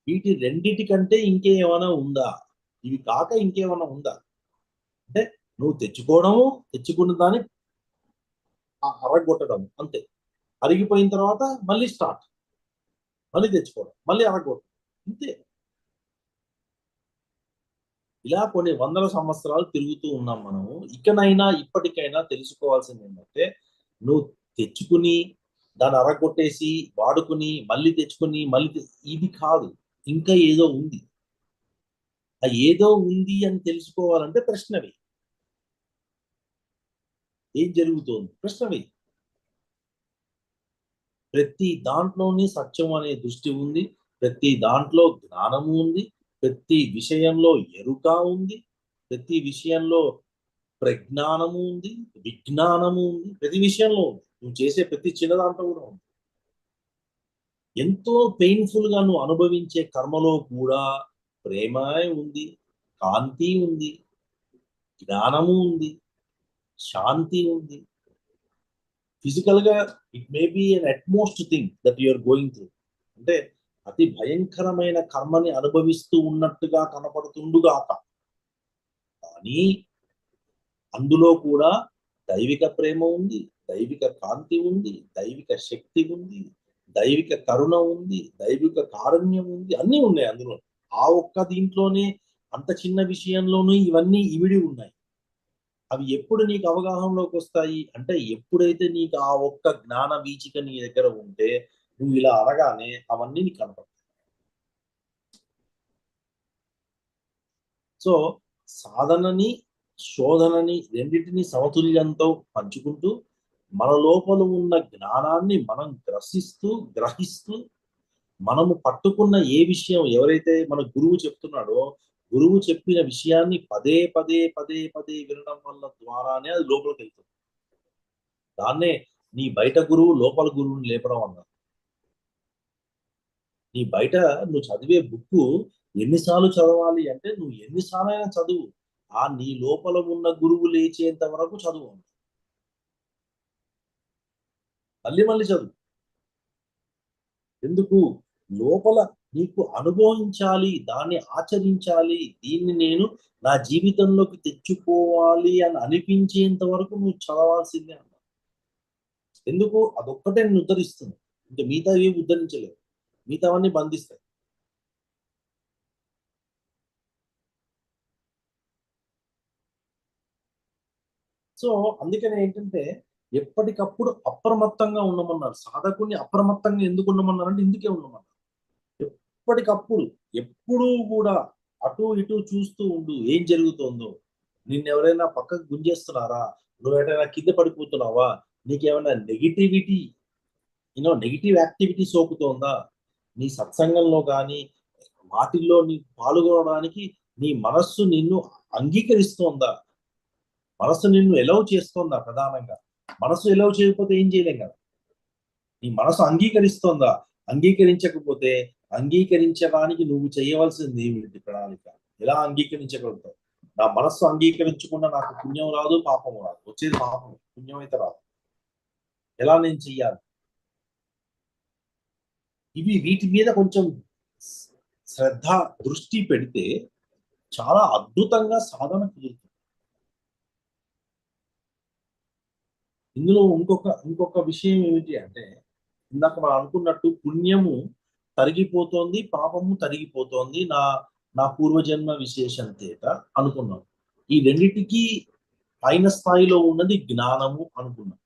వీటి రెండిటికంటే ఇంకేమైనా ఉందా? ఇవి కాక ఇంకేమైనా ఉందా? అంటే నువ్వు తెచ్చుకోవడము, తెచ్చుకున్న దాన్ని అరగొట్టడం అంతే. అరిగిపోయిన తర్వాత మళ్ళీ స్టార్ట్, మళ్ళీ తెచ్చుకోవడం, మళ్ళీ అరగొట్టడం, ఇంతే. ఇలా కొన్ని వందల సంవత్సరాలు తిరుగుతూ ఉన్నాం మనము. ఇకనైనా ఇప్పటికైనా తెలుసుకోవాల్సింది ఏంటంటే, నువ్వు తెచ్చుకుని దాన్ని అరగొట్టేసి వాడుకుని మళ్ళీ తెచ్చుకుని మళ్ళీ ఇది కాదు, ఇంకా ఏదో ఉంది. ఆ ఏదో ఉంది అని తెలుసుకోవాలంటే ప్రశ్నవి. ఏం జరుగుతోంది ప్రశ్నవి. ప్రతి దాంట్లోని సత్యం అనే దృష్టి ఉంది, ప్రతి దాంట్లో జ్ఞానము ఉంది, ప్రతి విషయంలో ఎరుక ఉంది, ప్రతి విషయంలో ప్రజ్ఞానము ఉంది, విజ్ఞానము ఉంది, ప్రతి విషయంలో ఉంది. నువ్వు చేసే ప్రతి చిన్న దాంట్లో కూడా ఉంది. ఎంతో పెయిన్ఫుల్ గా నువ్వు అనుభవించే కర్మలో కూడా ప్రేమ ఉంది, కాంతి ఉంది, జ్ఞానము ఉంది, శాంతి ఉంది. ఫిజికల్ గా it may be an utmost thing that you're going through. అంటే అతి భయంకరమైన కర్మని అనుభవిస్తూ ఉన్నట్టుగా కనపడుతుండుగాక, కానీ అందులో కూడా దైవిక ప్రేమ ఉంది, దైవిక కాంతి ఉంది, దైవిక శక్తి ఉంది, దైవిక కరుణ ఉంది, దైవిక కారుణ్యం ఉంది, అన్నీ ఉన్నాయి అందులో. ఆ ఒక్క దీంట్లోనే అంత చిన్న విషయంలోనూ ఇవన్నీ ఇమిడి ఉన్నాయి. అవి ఎప్పుడు నీకు అవగాహనలోకి వస్తాయి అంటే, ఎప్పుడైతే నీకు ఆ ఒక్క జ్ఞాన వీచిక నీ దగ్గర ఉంటే, నువ్వు ఇలా అనగానే అవన్నీ నీకు కనపడతాయి. సో సాధనని, శోధనని రెండింటిని సమతుల్యంతో పంచుకుంటూ, మన లోపల ఉన్న జ్ఞానాన్ని మనం గ్రహిస్తూ మనము పట్టుకున్న ఏ విషయం ఎవరైతే మన గురువు చెప్తున్నాడో, గురువు చెప్పిన విషయాన్ని పదే పదే పదే పదే వినడం వల్ల ద్వారానే అది లోపలికి వెళ్తుంది. దాన్నే నీ బయట గురువు లోపల గురువుని లేపడం అన్నారు. నీ బయట నువ్వు చదివే బుక్కు ఎన్నిసార్లు చదవాలి అంటే, నువ్వు ఎన్నిసార్లైనా చదువు, ఆ నీ లోపల ఉన్న గురువు లేచేంత వరకు చదువు, మళ్ళీ మళ్ళీ చదువు. ఎందుకు? లోపల నీకు అనుభవించాలి, దాన్ని ఆచరించాలి, దీన్ని నేను నా జీవితంలోకి తెచ్చుకోవాలి అని అనిపించేంత వరకు నువ్వు చదవాల్సిందే అన్న. ఎందుకు? అదొక్కటే నేను ఉద్ధరిస్తుంది, ఇంకా మిగతా ఏమి ఉద్ధరించలేదు, మిగతావన్నీ బంధిస్తాయి. సో అందుకనే ఏంటంటే, ఎప్పటికప్పుడు అప్రమత్తంగా ఉండమన్నారు. సాధకుని అప్రమత్తంగా ఎందుకు ఉండమన్నారు అంటే, ఇందుకే ఉండమన్నారు. ఎప్పటికప్పుడు ఎప్పుడూ కూడా అటు ఇటు చూస్తూ ఉండు, ఏం జరుగుతోందో. నిన్నెవరైనా పక్కకు గుంజేస్తున్నారా? నువ్వేమైనా కింద పడిపోతున్నావా? నీకేమైనా నెగిటివ్ యాక్టివిటీ సోకుతోందా? నీ సత్సంగంలో కానీ వాటిల్లో నీ పాల్గొనడానికి నీ మనస్సు నిన్ను అంగీకరిస్తోందా? మనస్సు నిన్ను ఎలవ్ చేస్తోందా? ప్రధానంగా మనస్సు ఎలవ్ చేయకపోతే ఏం చేయలేం కదా. నీ మనసు అంగీకరిస్తోందా? అంగీకరించకపోతే, అంగీకరించడానికి నువ్వు చేయవలసింది ఏమిటి ప్రణాళిక? ఎలా అంగీకరించగలుగుతావు? నా మనస్సు అంగీకరించకుండా నాకు పుణ్యం రాదు, పాపం రాదు. వచ్చేది పాపం, పుణ్యం అయితే రాదు. ఎలా నేను చెయ్యాలి? వీటి మీద కొంచెం శ్రద్ధ, దృష్టి పెడితే చాలా అద్భుతంగా సాధన కుదురుతుంది. ఇందులో ఇంకొక విషయం ఏమిటి అంటే, ఇందాక మనం అనుకున్నట్టు పుణ్యము తరిగిపోతోంది, పాపము తరిగిపోతోంది, నా నా పూర్వజన్మ విశేషం చేత అనుకున్నాం. ఈ రెండిటికి పైన స్థాయిలో ఉన్నది జ్ఞానము అనుకున్నాం.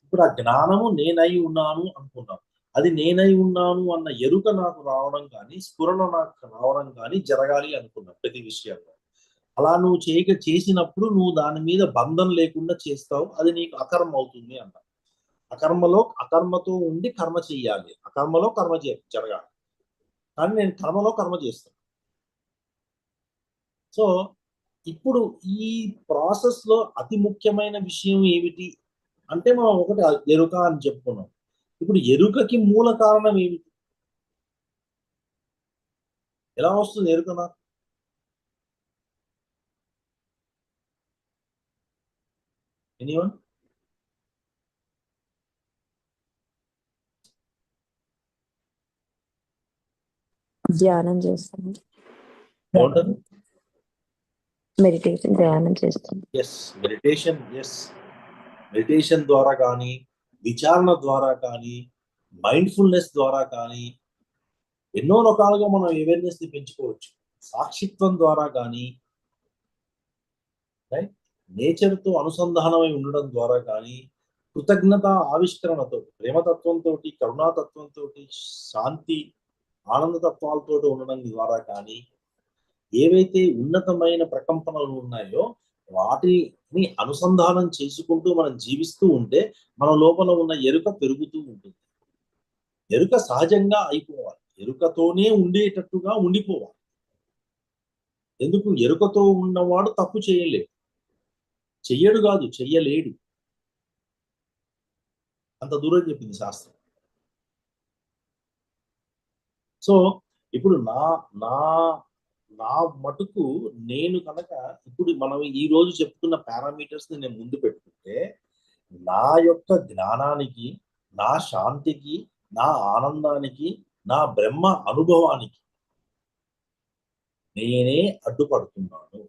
ఇప్పుడు ఆ జ్ఞానము నేనై ఉన్నాను అనుకున్నాం. అది నేనై ఉన్నాను అన్న ఎరుక నాకు రావడం కానీ, స్ఫురణ నాకు రావడం కానీ జరగాలి అనుకున్నాం ప్రతి విషయంలో. అలా నువ్వు చేసినప్పుడు నువ్వు దాని మీద బంధం లేకుండా చేస్తావు, అది నీకు అకర్మ అవుతుంది అంట. అకర్మతో ఉండి కర్మ చెయ్యాలి, అకర్మలో కర్మ జరగాలి, కానీ నేను కర్మలో కర్మ చేస్తాను. సో ఇప్పుడు ఈ ప్రాసెస్ లో అతి ముఖ్యమైన విషయం ఏమిటి అంటే, మనం ఒకటి ఎరుక అని చెప్పుకున్నాం. ఇప్పుడు ఎరుకకి మూల కారణం ఏమిటి? ఎలా వస్తుంది ఎరుక నాకు? ఎనీవన్? ధ్యానం చేస్తాం, ఏమంటారు? మెడిటేషన్, ధ్యానం చేస్తాం. ఎస్, మెడిటేషన్ ద్వారా కానీ, విచారణ ద్వారా కానీ, మైండ్ఫుల్నెస్ ద్వారా కానీ ఎన్నో రకాలుగా మనం అవేర్నెస్ ని పెంచుకోవచ్చు. సాక్షిత్వం ద్వారా కానీ, రైట్, నేచర్ తో అనుసంధానమై ఉండడం ద్వారా కానీ, కృతజ్ఞత ఆవిష్కరణతో, ప్రేమతత్వంతో, కరుణాతత్వంతో, శాంతి ఆనందతత్వాలతో ఉండడం ద్వారా కానీ, ఏవైతే ఉన్నతమైన ప్రకంపనలు ఉన్నాయో వాటిని అనుసంధానం చేసుకుంటూ మనం జీవిస్తూ ఉంటే మన లోపల ఉన్న ఎరుక పెరుగుతూ ఉంటుంది. ఎరుక సహజంగా అయిపోవాలి, ఎరుకతోనే ఉండేటట్టుగా ఉండిపోవాలి. ఎందుకు? ఎరుకతో ఉన్నవాడు తప్పు చెయ్యడు కాదు, చెయ్యలేడు. అంత దూరం చెప్పింది శాస్త్రం. సో ఇప్పుడు నా నా నా మటుకు నేను కనుక ఇప్పుడు మనం ఈ రోజు చెప్పుకున్న పారామీటర్స్ ని నేను ముందు పెట్టుకుంటే, నా యొక్క జ్ఞానానికి, నా శాంతికి, నా ఆనందానికి, నా బ్రహ్మ అనుభవానికి నేనే అడ్డుపడుతున్నాను.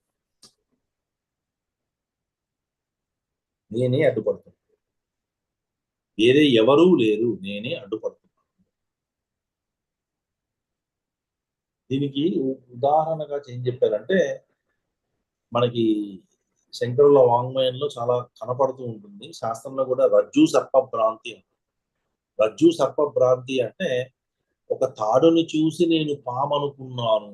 వేరే ఎవరూ లేరు, నేనే అడ్డుపడుతున్నాను. దీనికి ఉదాహరణగా ఏం చెప్పారంటే, మనకి శంకరుల వాంగ్మయంలో చాలా కనపడుతూ ఉంటుంది, శాస్త్రంలో కూడా రజ్జు సర్ప భ్రాంతి అంటే ఒక తాడుని చూసి నేను పామనుకున్నాను,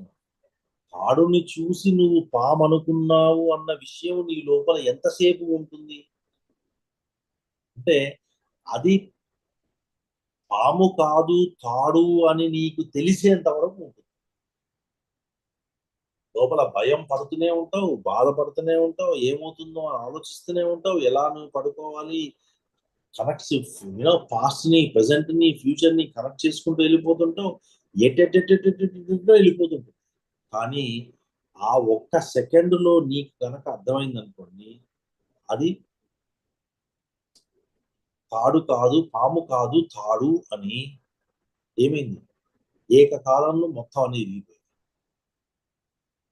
తాడుని చూసి నువ్వు పామనుకున్నావు అన్న విషయం నీ లోపల ఎంతసేపు ఉంటుంది అంటే, అది పాము కాదు తాడు అని నీకు తెలిసేంత వరకు ఉంటుంది. లోపల భయం పడుతూనే ఉంటావు, బాధపడుతూనే ఉంటావు, ఏమవుతుందో అని ఆలోచిస్తూనే ఉంటావు, ఎలా నువ్వు పడుకోవాలి, పాస్ట్ ని, ప్రెసెంట్ ని, ఫ్యూచర్ ని కనెక్ట్ చేసుకుంటూ వెళ్ళిపోతుంటావు, వెళ్ళిపోతుంటావు. కానీ ఆ ఒక్క సెకండ్ లో నీకు కనుక అర్థమైంది అనుకోండి, అది తాడు కాదు, పాము కాదు, తాడు అని ఏమైంది? ఏకకాలంలో మొత్తం అనేది విరిగిపోయింది.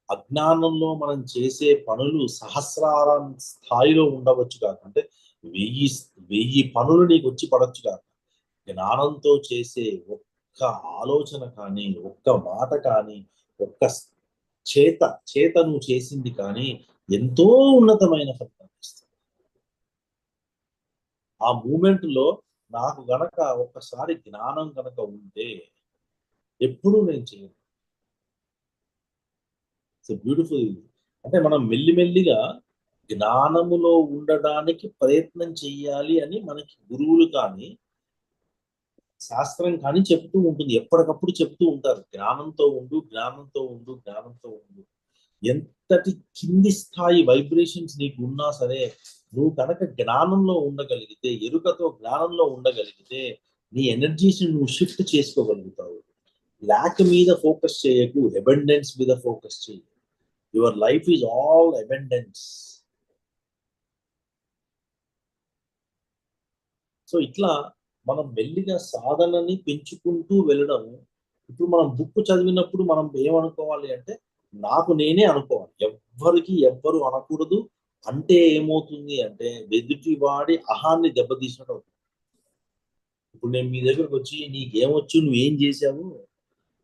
అజ్ఞానంలో మనం చేసే పనులు సహస్రాల స్థాయిలో ఉండవచ్చు కాక, అంటే 1000 పనులు నీకు వచ్చి పడవచ్చు కాక, జ్ఞానంతో చేసే ఒక్క ఆలోచన కానీ, ఒక్క మాట కానీ, ఒక్క చేత నువ్వు చేసింది కానీ ఎంతో ఉన్నతమైన ఫలితం ఇస్తుంది. ఆ మూమెంట్ లో నాకు గనక ఒక్కసారి జ్ఞానం గనక ఉంటే ఎప్పుడూ నేను చేయను. It's beautiful. అంటే మనం మెల్లిమెల్లిగా జ్ఞానములో ఉండడానికి ప్రయత్నం చెయ్యాలి అని మనకి గురువులు కానీ, శాస్త్రం కానీ చెప్తూ ఉంటుంది, ఎప్పటికప్పుడు చెప్తూ ఉంటారు, జ్ఞానంతో ఉండు. ఎంతటి కింది స్థాయి వైబ్రేషన్స్ నీకు ఉన్నా సరే, నువ్వు కనుక జ్ఞానంలో ఉండగలిగితే, ఎరుకతో జ్ఞానంలో ఉండగలిగితే నీ ఎనర్జీస్ నువ్వు షిఫ్ట్ చేసుకోగలుగుతావు. ల్యాక్ మీద ఫోకస్ చేయకు, అబండెన్స్ మీద ఫోకస్ చేయి. Your life is all abundance. So ఇట్లా మనం మెల్లిగా సాధనని పెంచుకుంటూ వెళ్ళడం. ఇప్పుడు మనం బుక్ చదివినప్పుడు మనం ఏమనుకోవాలి అంటే, నాకు నేనే అనుకోవాలి, ఎవ్వరు అనకూడదు. అంటే ఏమవుతుంది అంటే, ఎదుటి వాడి అహాన్ని దెబ్బతీసినట్టు అవుతుంది. ఇప్పుడు నేను మీ దగ్గరకు వచ్చి నీకేమొచ్చు, నువ్వేం చేసావు,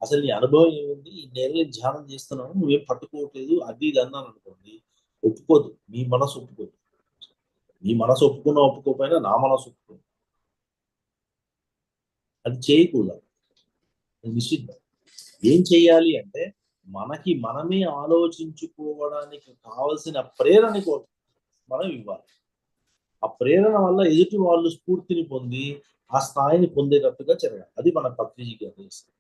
అసలు నీ అనుభవం ఏముంది, ఈ నెలలు ధ్యానం చేస్తున్నావు, నువ్వేం పట్టుకోవట్లేదు, అది ఇది అన్నాను అనుకోండి, ఒప్పుకోదు, మీ మనసు ఒప్పుకోదు. మీ మనసు ఒప్పుకున్నా ఒప్పుకోకపోయినా నా మనసు ఒప్పుకోదు. అది చేయకూడదు, నిషిద్ధం. ఏం చెయ్యాలి అంటే, మనకి మనమే ఆలోచించుకోవడానికి కావలసిన ప్రేరణ మనం ఇవ్వాలి. ఆ ప్రేరణ వల్ల ఎదుటి వాళ్ళు స్ఫూర్తిని పొంది ఆ స్థాయిని పొందేటట్టుగా జరగాలి. అది మన పత్రిజీ గారు చేస్తారు.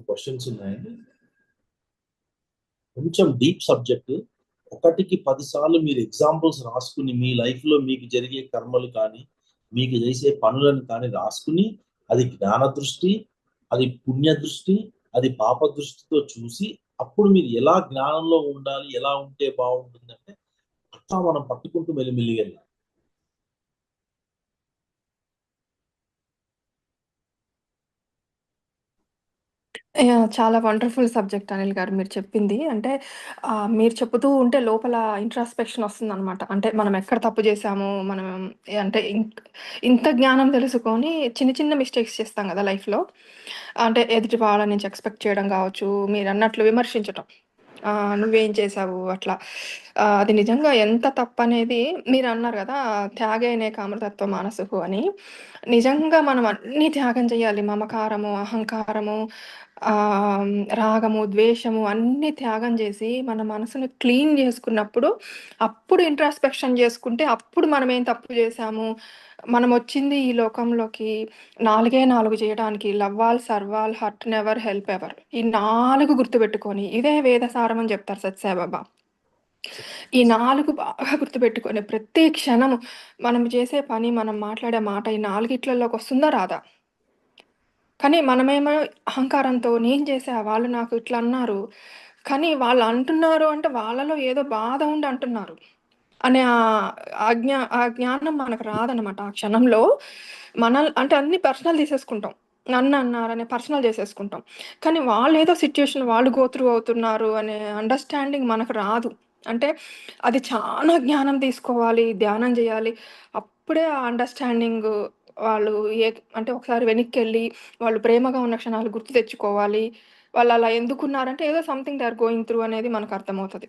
క్వశ్చన్స్ ఉన్నాయండి. కొంచెం డీప్ సబ్జెక్ట్. 1కి 10 సార్లు మీరు ఎగ్జాంపుల్స్ రాసుకుని మీ లైఫ్లో మీకు జరిగే కర్మలు కానీ మీకు చేసే పనులను కానీ రాసుకుని అది జ్ఞాన దృష్టి, అది పుణ్య దృష్టి, అది పాప దృష్టితో చూసి అప్పుడు మీరు ఎలా జ్ఞానంలో ఉండాలి, ఎలా ఉంటే బాగుంటుందంటే అట్లా మనం పట్టుకుంటూ మెల్లిమెల్లిగా వెళ్ళాలి. యాహ్! చాలా వండర్‌ఫుల్ సబ్జెక్ట్ అనిల్ గారు మీరు చెప్పింది. అంటే మీరు చెప్పుతూ ఉంటే లోపల ఇంట్రాస్పెక్షన్ వస్తుందనమాట. అంటే మనం ఎక్కడ తప్పు చేశాము, మనం అంటే ఇంత జ్ఞానం తెలుసుకొని చిన్న చిన్న మిస్టేక్స్ చేస్తాం గదా లైఫ్‌లో. అంటే ఎదుటి వాళ్ళ నుంచి ఎక్స్‌పెక్ట్ చేయడం గావచ్చు, మీరన్నట్లు విమర్శించటం. నువ్వేం చేశావు అట్లా. అది నిజంగా ఎంత తప్పనేది మీరన్నారు గదా! త్యాగేనే కామతత్వ మానసుః అని. నిజంగా మనం అన్నీ త్యాగం చేయాలి. మమకారము, అహంకారము, రాగము, ద్వేషము అన్నీ త్యాగం చేసి మన మనసుని క్లీన్ చేసుకున్నప్పుడు, అప్పుడు ఇంట్రాస్పెక్షన్ చేసుకుంటే, అప్పుడు మనమేం తప్పు చేశాము, మనమొచ్చింది ఈ లోకంలోకి 4 చేయడానికి love all, serve all, hurt never, help ever. ఈ 4 గుర్తుపెట్టుకొని ఇదే వేద సారం అని చెప్తారు సత్యసాయిబాబా. ఈ 4 బాగా గుర్తుపెట్టుకొని ప్రతి క్షణము మనం చేసే పని, మనం మాట్లాడే మాట ఈ 4 రాదా? కానీ మనమేమో అహంకారంతో నేను చేశా, వాళ్ళు నాకు ఇట్లా అన్నారు. కానీ వాళ్ళు అంటున్నారు అంటే వాళ్ళలో ఏదో బాధ ఉండి అంటున్నారు. అనే ఆ జ్ఞానం మనకు రాదనమాట. ఆ క్షణంలో అంటే అన్నీ పర్సనల్ తీసేసుకుంటాం. నన్నన్నారని పర్సనల్ చేసేసుకుంటాం. కానీ వాళ్ళేదో సిట్యుయేషన్ వాళ్ళు గో త్రూ అవుతున్నారు అనే అండర్‌స్టాండింగ్ మనకు రాదు. అంటే అది చానా జ్ఞానం తీసుకోవాలి, ధ్యానం జేయాలి. అప్పుడే ఆ అండర్‌స్టాండింగ్ వాళ్ళు ఏ అంటే ఒకసారి వెనక్కెళ్ళి వాళ్ళు ప్రేమగా ఉన్న క్షణాలు గుర్తు తెచ్చుకోవాలి. వాళ్ళలా ఎందుకున్నారంటే ఏదో something they are going through అనేది మనకర్థమవుతది.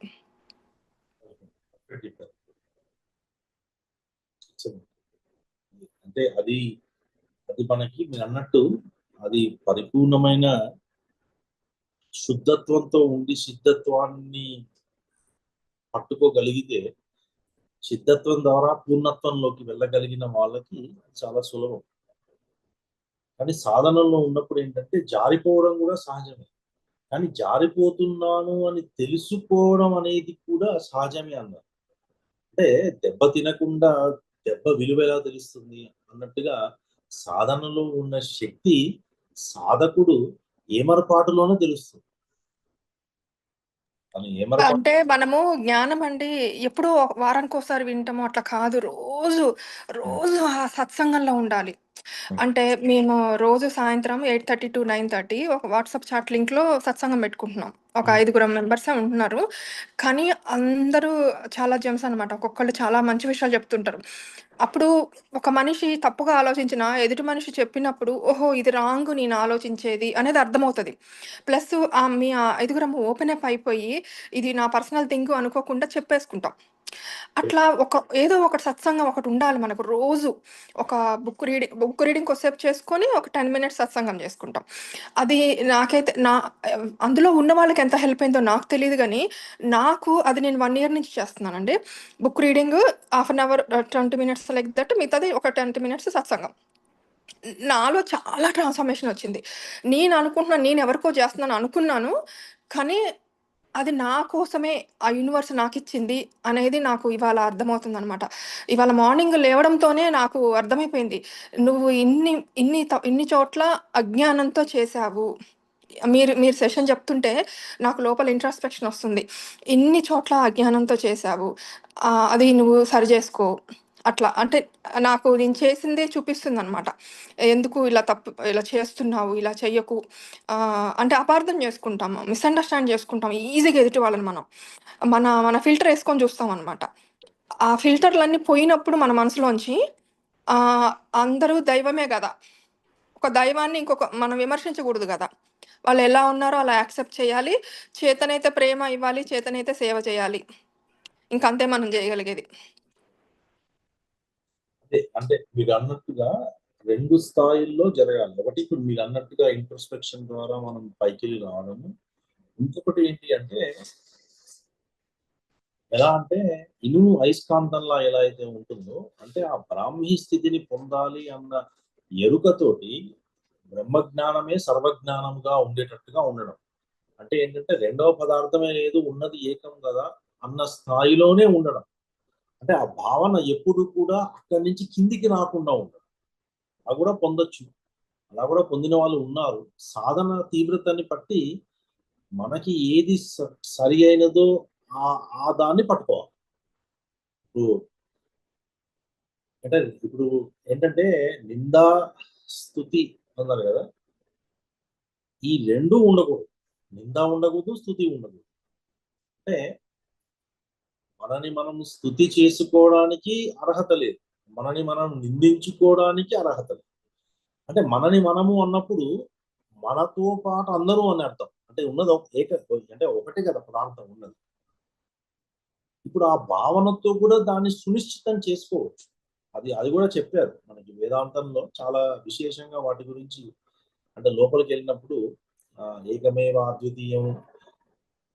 అంటే అది అది మనకి మీరు అన్నట్టు అది పరిపూర్ణమైన శుద్ధత్వంతో ఉండి సిద్ధత్వాన్ని పట్టుకోగలిగితే సిద్ధత్వం ద్వారా పూర్ణత్వంలోకి వెళ్ళగలిగిన వాళ్ళకి చాలా సులభం. కానీ సాధనలో ఉన్నప్పుడు ఏంటంటే జారిపోవడం కూడా సహజమే. కానీ జారిపోతున్నాను అని తెలుసుకోవడం అనేది కూడా సహజమే అన్నారు. అంటే దెబ్బ తినకుండా దెబ్బ విలువ ఎలా తెలుస్తుంది అన్నట్టుగా సాధనలో ఉన్న శక్తి సాధకుడు ఏమరపాటులోనే తెలుస్తుంది. తను ఏమరపాటు అంటే మనము జ్ఞానం అండి ఎప్పుడో వారానికోసారి వింటాము అట్లా కాదు. రోజు ఆ సత్సంగంలో ఉండాలి. అంటే మేము రోజు సాయంత్రం 8:30-9:30 ఒక వాట్సాప్ చాట్ లింక్‌లో సత్సంగం పెట్టుకుంటున్నాం. ఒక 5గురం మెంబర్సే ఉంటున్నారు. కానీ అందరూ చాలా జెమ్స్ అనమాట. ఒక్కొక్కళ్ళు చాలా మంచి విషయాలు చెప్తుంటారు. అప్పుడు ఒక మనిషి తప్పుగా ఆలోచించినా ఎదుటి మనిషి చెప్పినప్పుడు, ఓహో! ఇది రాంగ్ నేను ఆలోచించేది అనేది అర్థమవుతది. ప్లస్ మీ 5గురం ఓపెన్ అప్ అయిపోయి ఇది నా పర్సనల్ థింగ్ అనుకోకుండా చెప్పేసుకుంటాం. అట్లా ఏదో ఒకటి సత్సంగం ఒకటుండాలి మనకు రోజు. ఒక బుక్ రీడింగ్ కొద్దిసేపు చేసుకొని, ఒక 10 మినిట్స్ సత్సంగం చేసుకుంటాం. అది నాకైతే అందులో ఉన్న వాళ్ళకి ఎంత హెల్ప్ అయిందో నాకు తెలీదు గానీ, నాకు అది నేను 1 ఇయర్ నుంచి చేస్తున్నానండి. Book reading half an hour 20 minutes like that మిగతాది ఒక 20 మినిట్స్ సత్సంగం. నాలో చాలా ట్రాన్స్‌ఫర్మేషన్ వచ్చింది. నేను ఎవరికో చేస్తున్నాను అనుకున్నాను. కానీ అది నా కోసమే ఆ యూనివర్స్ నాకిచ్చింది అనేది నాకు ఇవాళ అర్థమవుతుందనమాట. ఇవాళ మార్నింగ్ లేవడంతోనే నాకు అర్థమైపోయింది. నువ్వు ఇన్ని చోట్ల అజ్ఞానంతో చేశావు. మీరు మీరు సెషన్ చెప్తుంటే నాకు లోపల ఇంట్రాస్పెక్షన్ ఒస్తుంది. ఇన్ని చోట్ల అజ్ఞానంతో చేశావు. అది నువ్వు సరి జేసుకో. అట్లా అంటే నాకు నేను చేసిందే చూపిస్తుందనమాట. ఎందుకు ఇలా చేస్తున్నావు, ఇలా చెయ్యకు. అంటే అపార్థం చేసుకుంటాము. మిస్‌అండర్‌స్టాండ్ చేసుకుంటాం ఈజీగా ఎదుటి వాళ్ళని మనం. మన ఫిల్టర్ ఏసుకొని చూస్తామనమాట. ఆ ఫిల్టర్‌లన్నీ పోయినప్పుడు మన మనసులోంచి ఆహ్, అందరూ దైవమే గదా! ఒక దైవాన్ని మనం విమర్శించకూడదు గదా! వాళ్ళెలా ఉన్నారో అలా యాక్సెప్ట్ చేయాలి. చేతనైతే ప్రేమ ఇవ్వాలి. చేతనైతే సేవ చేయాలి. ఇంకంతే మనం జేయగలిగేది. అంటే మీరు అన్నట్టుగా 2 స్థాయిల్లో జరగాలి. ఒకటి ఇప్పుడు మీరు అన్నట్టుగా ఇంట్రోస్పెక్షన్ ద్వారా మనం పైకెళ్ళి రావడము. ఇంకొకటి ఏంటి అంటే ఎలా అంటే ఇనుము అయస్కాంతంలా ఎలా అయితే ఉంటుందో అంటే ఆ బ్రాహ్మీ స్థితిని పొందాలి అన్న ఎరుకతోటి బ్రహ్మజ్ఞానమే సర్వజ్ఞానంగా ఉండేటట్టుగా ఉండడం. అంటే ఏంటంటే రెండవ పదార్థమే లేదు ఉన్నది ఏకం కదా అన్న స్థాయిలోనే ఉండడం. అంటే ఆ భావన ఎప్పుడు కూడా అక్కడి నుంచి కిందికి రాకుండా ఉండడం. అలా కూడా పొందొచ్చు. అలా కూడా పొందిన వాళ్ళు ఉన్నారు. సాధన తీవ్రతని బట్టి మనకి ఏది సరి అయినదో ఆ దాన్ని పట్టుకోవాలి. ఇప్పుడు అంటే ఇప్పుడు ఏంటంటే నింద, స్తుతి అన్నారు కదా! ఈ 2 ఉండకూడదు. నింద ఉండకూడదు, స్తుతి ఉండకూడదు. అంటే మనని మనం స్తుతి చేసుకోవడానికి అర్హత లేదు. మనని మనం నిందించుకోవడానికి అర్హత లేదు. అంటే మనని మనము అన్నప్పుడు మనతో పాటు అందరూ అని అర్థం. అంటే ఉన్నది అంటే ఒకటే కదా పదార్థం ఉన్నది. ఇప్పుడు ఆ భావనతో కూడా దాన్ని సునిశ్చితం చేసుకోవచ్చు. అది కూడా చెప్పారు. మనకి వేదాంతంలో చాలా విశేషంగా వాటి గురించి అంటే లోపలికెళ్ళినప్పుడు ఏకమేవ అద్వితీయం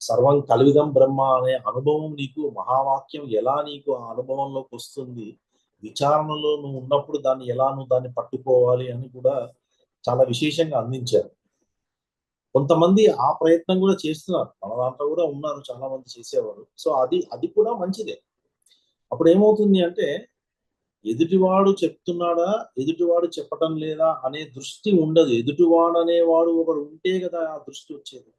సర్వం కలివిదం బ్రహ్మ అనే అనుభవం నీకు మహావాక్యం ఎలా నీకు ఆ అనుభవంలోకి వస్తుంది, విచారణలో నువ్వు ఉన్నప్పుడు దాన్ని ఎలా నువ్వు దాన్ని పట్టుకోవాలి అని కూడా చాలా విశేషంగా అందించారు. కొంతమంది ఆ ప్రయత్నం కూడా చేస్తున్నారు. మన దాంట్లో కూడా ఉన్నారు చాలా మంది చేసేవారు. సో అది కూడా మంచిదే. అప్పుడు ఏమవుతుంది అంటే ఎదుటివాడు చెప్తున్నాడా, ఎదుటివాడు చెప్పటం లేదా అనే దృష్టి ఉండదు. ఎదుటివాడు అనేవాడు ఒకడు ఉంటే కదా ఆ దృష్టి వచ్చేది.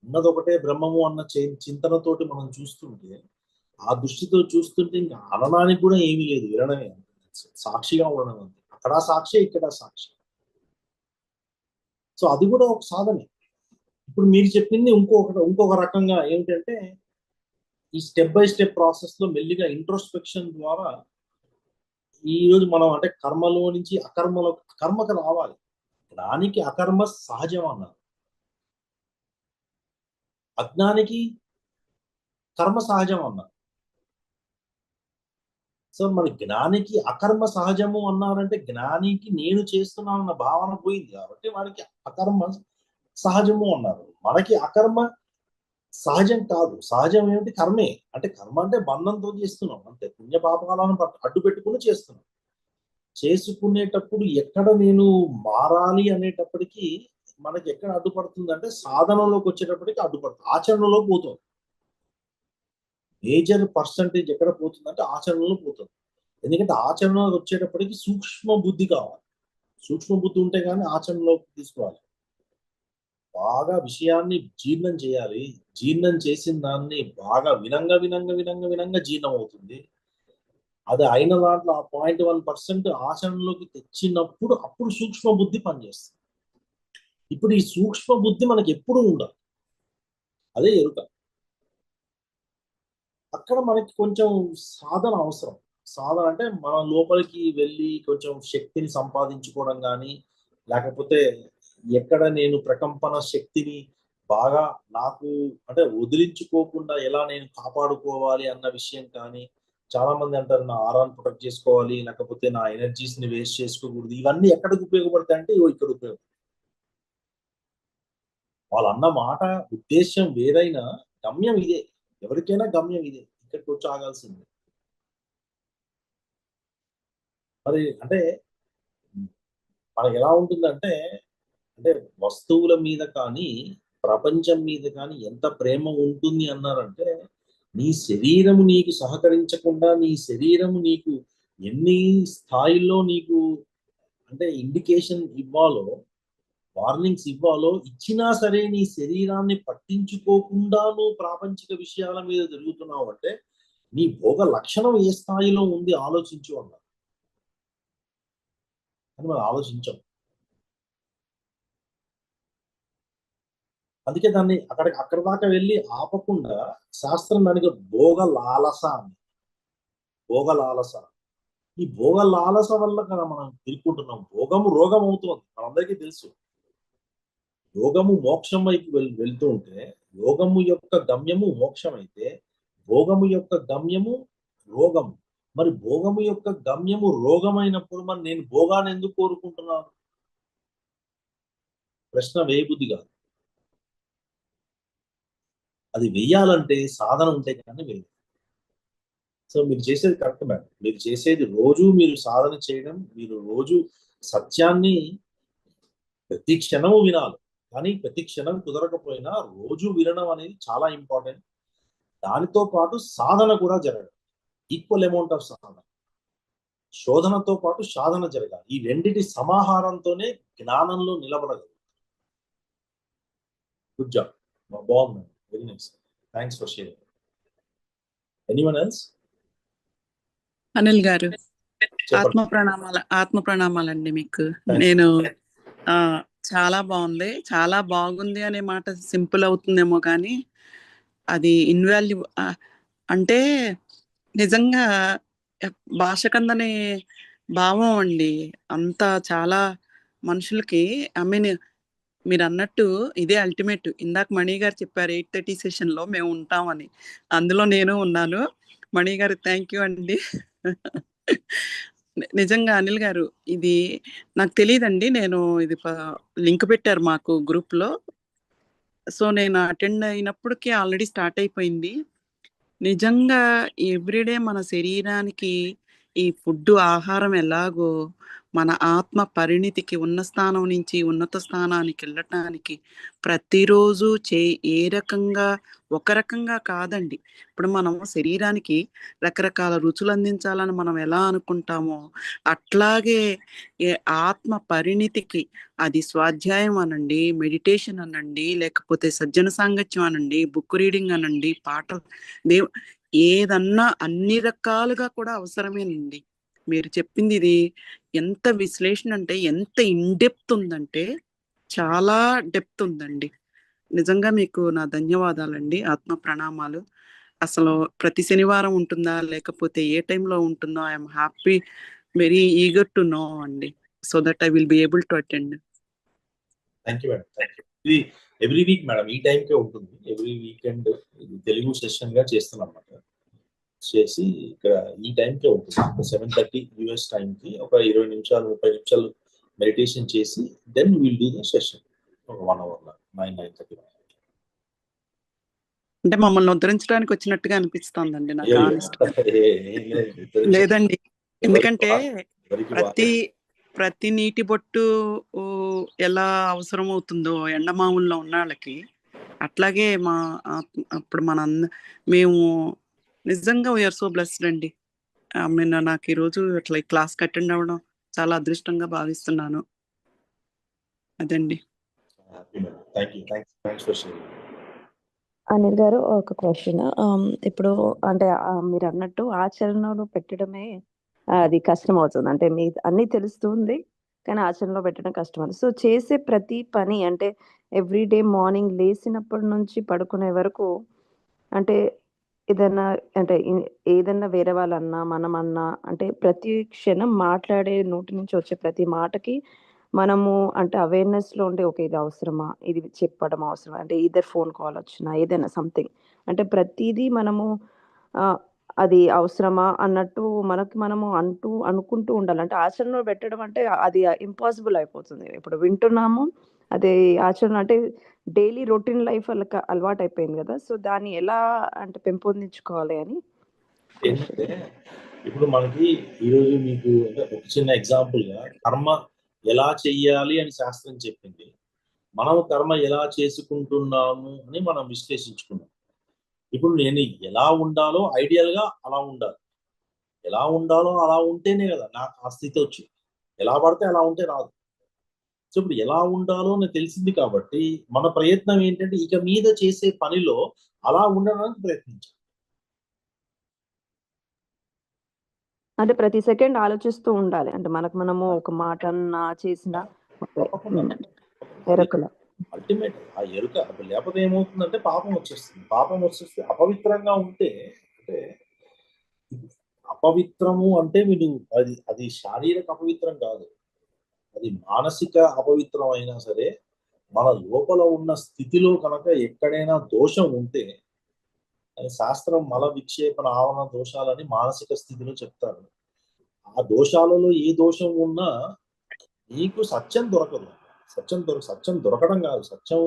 ఉన్నది ఒకటే బ్రహ్మము అన్న చింతనతోటి మనం చూస్తుంటే ఆ దృష్టితో చూస్తుంటే ఇంకా అనడానికి కూడా ఏమీ లేదు, వినడమే. సాక్షిగా ఉండడం అంతే. అక్కడ సాక్షి, ఇక్కడ సాక్షి. సో అది కూడా ఒక సాధనే. ఇప్పుడు మీరు చెప్పింది ఇంకొక రకంగా ఏమిటంటే ఈ స్టెప్ బై స్టెప్ ప్రాసెస్ లో మెల్లిగా ఇంట్రోస్పెక్షన్ ద్వారా ఈ రోజు మనం అంటే కర్మలో నుంచి అకర్మకు రావాలి. జ్ఞానికి అకర్మ సహజం అన్నారు, అజ్ఞానికి కర్మ సహజం అన్నారు. సో మరి జ్ఞానికి అకర్మ సహజము అన్నారంటే జ్ఞానికి నేను చేస్తున్నానన్న భావన పోయింది కాబట్టి వాడికి అకర్మ సహజము అన్నారు. మనకి అకర్మ సహజం కాదు. సహజం ఏమిటి? కర్మే. అంటే కర్మ అంటే బంధంతో చేస్తున్నాం అంతే. పుణ్య పాపాలను అడ్డు పెట్టుకుని చేస్తున్నాం. చేసుకునేటప్పుడు ఎక్కడ నేను మారాలి అనేటప్పటికీ మనకి ఎక్కడ అడ్డుపడుతుందంటే సాధనలోకి వచ్చేటప్పటికి అడ్డుపడుతుంది, ఆచరణలో పోతుంది. మేజర్ పర్సంటేజ్ ఎక్కడ పోతుందంటే ఆచరణలో పోతుంది. ఎందుకంటే ఆచరణ వచ్చేటప్పటికి సూక్ష్మ బుద్ధి కావాలి. సూక్ష్మ బుద్ధి ఉంటే కానీ ఆచరణలోకి తీసుకోవాలి. బాగా విషయాన్ని జీర్ణం చేయాలి. జీర్ణం చేసిన దాన్ని బాగా వినంగా జీర్ణం అవుతుంది. అది అయిన దాంట్లో ఆ 0.1% ఆచరణలోకి తెచ్చినప్పుడు అప్పుడు సూక్ష్మ బుద్ధి పనిచేస్తుంది. ఇప్పుడు ఈ సూక్ష్మ బుద్ధి మనకి ఎప్పుడు ఉండాలి, అదే ఎరుక. అక్కడ మనకి కొంచెం సాధన అవసరం. సాధన అంటే మన లోపలికి వెళ్ళి కొంచెం శక్తిని సంపాదించుకోవడం కానీ, లేకపోతే ఎక్కడ నేను ప్రకంపన శక్తిని బాగా నాకు అంటే వదిలించుకోకుండా ఎలా నేను కాపాడుకోవాలి అన్న విషయం కానీ, చాలా మంది అంటారు నా ఆరాన్ని ప్రొటెక్ట్ చేసుకోవాలి, లేకపోతే నా ఎనర్జీస్ ని వేస్ట్ చేసుకోకూడదు. ఇవన్నీ ఎక్కడికి ఉపయోగపడతాయి అంటే ఇక్కడ ఉపయోగం. వాళ్ళు అన్న మాట ఉద్దేశం వేరైనా గమ్యం ఇదే. ఎవరికైనా గమ్యం ఇదే, ఇక్కడికి వచ్చి ఆగాల్సిందే. మరి అంటే మనకి ఎలా ఉంటుందంటే అంటే వస్తువుల మీద కానీ ప్రపంచం మీద కానీ ఎంత ప్రేమ ఉంటుంది అన్నారంటే నీ శరీరము నీకు సహకరించకుండా నీ శరీరము నీకు ఎన్ని స్థాయిల్లో నీకు అంటే ఇండికేషన్ ఇవ్వాలో, వార్నింగ్స్ ఇవ్వాలో ఇచ్చినా సరే నీ శరీరాన్ని పట్టించుకోకుండా నువ్వు ప్రాపంచిక విషయాల మీద జరుగుతున్నావు అంటే నీ భోగ లక్షణం ఏ స్థాయిలో ఉంది ఆలోచించు అన్నారు. అని మనం ఆలోచించాం. అందుకే దాన్ని అక్కడ దాకా వెళ్ళి ఆపకుండా శాస్త్రం దానికి భోగ లాలస అని. భోగ లాలస. ఈ భోగ లాలస వల్ల కదా మనం తిరుక్కుంటున్నాం. భోగము రోగం అవుతుంది, మనందరికీ తెలుసు. యోగము మోక్షం వైపు వెళ్తూ ఉంటే యోగము యొక్క గమ్యము మోక్షం అయితే భోగము యొక్క గమ్యము రోగము. మరి భోగము యొక్క గమ్యము రోగమైనప్పుడు మరి నేను భోగాన్ని ఎందుకు కోరుకుంటున్నాను? ప్రశ్న వేయబుద్ధి కాదు. అది వెయ్యాలంటే సాధన ఉంటే కానీ వేయదు. సో మీరు చేసేది కరెక్ట్ మేడం. మీరు చేసేది రోజు మీరు సాధన చేయడం, మీరు రోజు సత్యాన్ని ప్రతి క్షణము వినాలి. కానీ ప్రతి క్షణం కుదరకపోయినా రోజు వినడం అనేది చాలా ఇంపార్టెంట్. దానితో పాటు సాధన కూడా జరగదు. ఈక్వల్ అమౌంట్ ఆఫ్ సాధన. శోధనతో పాటు సాధన జరగాలి. ఈ రెండిటి సమాహారంతోనే జ్ఞానంలో నిలబడగలదు. Good job. బాగుంది. Very nice. Thanks for sharing. Anyone else? Anil garu, చెప్పండి. ఆత్మ ప్రణామాలండి మీకు. నేను చాలా బాగుంది, చాలా బాగుంది అనే మాట సింపుల్ అవుతుందేమో కానీ అది ఇన్వాల్యూ అంటే నిజంగా భాష కందనే భావం అండి. అంత చాలా మనుషులకి మీరు అన్నట్టు ఇదే అల్టిమేట్. ఇందాక మణి గారు చెప్పారు 8:30 సెషన్లో మేము ఉంటామని. అందులో నేను ఉన్నాను. మణి గారు థ్యాంక్ యూ అండి. నిజంగా అనిల్ గారు, ఇది నాకు తెలియదండి. నేను ఇది లింక్ పెట్టారు మాకు గ్రూప్లో. సో నేను అటెండ్ అయినప్పటికీ ఆల్రెడీ స్టార్ట్ అయిపోయింది. నిజంగా ఎవ్రీడే మన శరీరానికి ఈ ఫుడ్ ఆహారం ఎలాగో మన ఆత్మ పరిణితికి ఉన్న స్థానం నుంచి ఉన్నత స్థానానికి వెళ్ళటానికి ప్రతిరోజు ఏ రకంగా ఒక రకంగా కాదండి. ఇప్పుడు మనం శరీరానికి రకరకాల రుచులు అందించాలని మనం ఎలా అనుకుంటామో అట్లాగే ఆత్మ పరిణితికి అది స్వాధ్యాయం అనండి, మెడిటేషన్ అనండి, లేకపోతే సజ్జన సాంగత్యం అనండి, బుక్ రీడింగ్ అనండి, పాటలు, ఏదన్నా అన్ని రకాలుగా కూడా అవసరమేనండి. మీరు చెప్పింది ఇది ఎంత విశ్లేషణ అంటే ఎంత ఇన్డెప్త్ ఉందంటే చాలా డెప్త్ ఉందండి. నిజంగా మీకు నా ధన్యవాదాలండి. ఆత్మ ప్రణామాలు. అసలు ప్రతి శనివారం ఉంటుందా లేకపోతే ఏ టైంలో ఉంటుందో I'm happy, very eager to know అండి. So that I will be able to attend. Thank you madam. Thank you. ఇది ఎవ్రీ వీక్ మేడం ఈ టైంకే ఉంటుంది. ఎవ్రీ వీకెండ్ తెలుగు సెషన్ గా చేస్తున్నాం అన్నమాట. చేసి ఇక్కడ ఈ టైంకే ఉంటుంది. 7:30 US టైంకి ఒక 20 నిమిషాలు 30 నిమిషాలు మెడిటేషన్ చేసి then will do the session ఒక 1 అవర్ 9:30. అంటే మమ్మల్ని ఉద్ధరించడానికి వచ్చినట్టుగా అనిపిస్తుందండి నాకు. లేదండి, ఎందుకంటే ప్రతి నీటి బొట్టు ఎలా అవసరం అవుతుందో ఎండమావుల్లో ఉన్న వాళ్ళకి, అట్లాగే అప్పుడు మేము నిజంగా వీఆర్ సో బ్లెస్డ్ అండి. నాకు ఈరోజు అట్లా క్లాస్ అటెండ్ అవ్వడం చాలా అదృష్టంగా భావిస్తున్నాను. అదండి. అనిల్ గారు, ఒక క్వశ్చన్. ఇప్పుడు అంటే మీరు అన్నట్టు ఆచరణలో పెట్టడమే అది కష్టం అవుతుంది. అంటే మీ అన్నీ తెలుస్తుంది కానీ ఆచరణలో పెట్టడం కష్టం అవుతుంది. సో చేసే ప్రతి పని అంటే ఎవ్రీడే మార్నింగ్ లేచినప్పటి నుంచి పడుకునే వరకు అంటే ఏదన్నా వేరే వాళ్ళన్నా మనమన్నా అంటే ప్రతి క్షణం మాట్లాడే నోటి నుంచి వచ్చే ప్రతి మాటకి మనము అంటే అవేర్నెస్లో ఉండే ఓకే ఇది అవసరమా, ఇది చెప్పడం అవసరమా, అంటే ఈదర్ ఫోన్ కాల్ వచ్చినా ఏదైనా సంథింగ్ అంటే ప్రతిదీ మనము అది అవసరమా అన్నట్టు మనము అనుకుంటూ ఉండాలి. అంటే ఆచరణలో పెట్టడం అంటే అది ఇంపాసిబుల్ అయిపోతుంది. ఇప్పుడు వింటున్నాము, అదే ఆచరణ అంటే డైలీ రొటీన్ లైఫ్ వాళ్ళకి అలవాటు అయిపోయింది కదా. సో దాన్ని ఎలా అంటే పెంపొందించుకోవాలి అని. ఏంటంటే ఇప్పుడు మనకి ఈరోజు మీకు ఒక చిన్న ఎగ్జాంపుల్ గా కర్మ ఎలా చెయ్యాలి అని శాస్త్రం చెప్పింది. మనం కర్మ ఎలా చేసుకుంటున్నాము అని మనం విశ్లేషించుకున్నాం. ఇప్పుడు నేను ఎలా ఉండాలో ఐడియల్ గా అలా ఉండాలి. ఎలా ఉండాలో అలా ఉంటేనే కదా నాకు ఆ స్థితి వచ్చింది. ఎలా పడితే అలా ఉంటే రాదు. సో ఇప్పుడు ఎలా ఉండాలో నాకు తెలిసింది కాబట్టి మన ప్రయత్నం ఏంటంటే ఇక మీద చేసే పనిలో అలా ఉండడానికి ప్రయత్నించాలి. అంటే ప్రతి సెకండ్ ఆలోచిస్తూ ఉండాలి. అంటే మనము ఒక మాట చేసిన అల్టిమేట్ ఆ ఎరుక లేకపోతే ఏమవుతుందంటే పాపం వచ్చేస్తుంది. పాపం వచ్చేస్తే అపవిత్రంగా ఉంటే అంటే అపవిత్రము అంటే మీరు అది శారీరక అపవిత్రం కాదు, అది మానసిక అపవిత్రం అయినా సరే మన లోపల ఉన్న స్థితిలో కనుక ఎక్కడైనా దోషం ఉంటే అని శాస్త్రం మల విక్షేపణ ఆవరణ దోషాలని మానసిక స్థితిలో చెప్తారు. ఆ దోషాలలో ఏ దోషం ఉన్నా నీకు సత్యం దొరకదు. సత్యం దొరకడం కాదు, సత్యం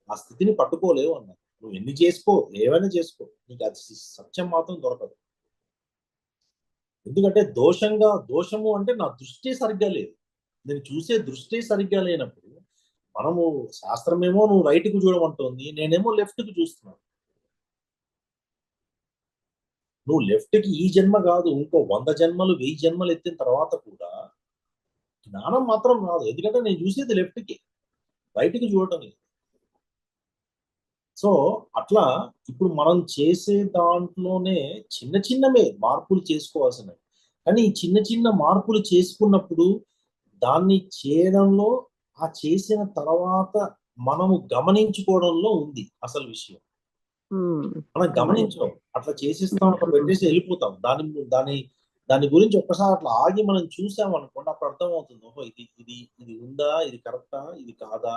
ఆ స్థితిని పట్టుకోలేవు అన్నారు. నువ్వు ఎన్ని చేసుకో, ఏమైనా చేసుకో, నీకు అది సత్యం మాత్రం దొరకదు. ఎందుకంటే దోషము అంటే నా దృష్టి సరిగ్గా లేదు, నేను చూసే దృష్టి సరిగ్గా లేనప్పుడు మనము శాస్త్రమేమో నువ్వు రైట్ కు చూడమంటుంది, నేనేమో లెఫ్ట్ కు చూస్తున్నాను. నువ్వు లెఫ్ట్ కి ఈ జన్మ కాదు, ఇంకో 100 జన్మలు 1000 జన్మలు ఎత్తిన తర్వాత కూడా జ్ఞానం మాత్రం రాదు. ఎందుకంటే నేను చూసేది లెఫ్ట్ కి, రైట్ కి చూడటం లేదు. సో అట్లా ఇప్పుడు మనం చేసే దాంట్లోనే చిన్న చిన్నవే మార్పులు చేసుకోవాల్సినవి. కానీ ఈ చిన్న చిన్న మార్పులు చేసుకున్నప్పుడు దాన్ని చేయడంలో, ఆ చేసిన తర్వాత మనము గమనించుకోవడంలో ఉంది అసలు విషయం. మనం గమనించడం, అట్లా చేసేస్తాం, అట్లా పెట్టేసి వెళ్ళిపోతాం. దాని గురించి ఒక్కసారి అట్లా ఆగి మనం చూసాం అనుకోండి, అప్పుడు అర్థమవుతుంది, ఓహో ఇది ఉందా, ఇది కరెక్టా, ఇది కాదా,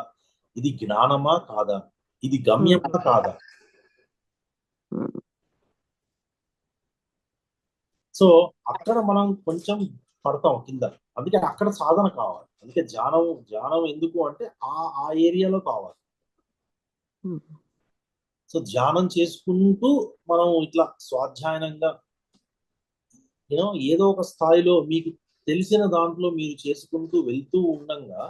ఇది జ్ఞానమా కాదా, ఇది గమ్యమా కాదా. సో అక్కడ మనం కొంచెం పడతాం కింద. అందుకే అక్కడ సాధన కావాలి. అందుకే ధ్యానం ఎందుకు అంటే ఆ ఏరియాలో కావాలి. సో ధ్యానం చేసుకుంటూ మనం ఇట్లా స్వాధ్యాయనంగా ఏదో ఒక స్థాయిలో మీకు తెలిసిన దాంట్లో మీరు చేసుకుంటూ వెళ్తూ ఉండంగా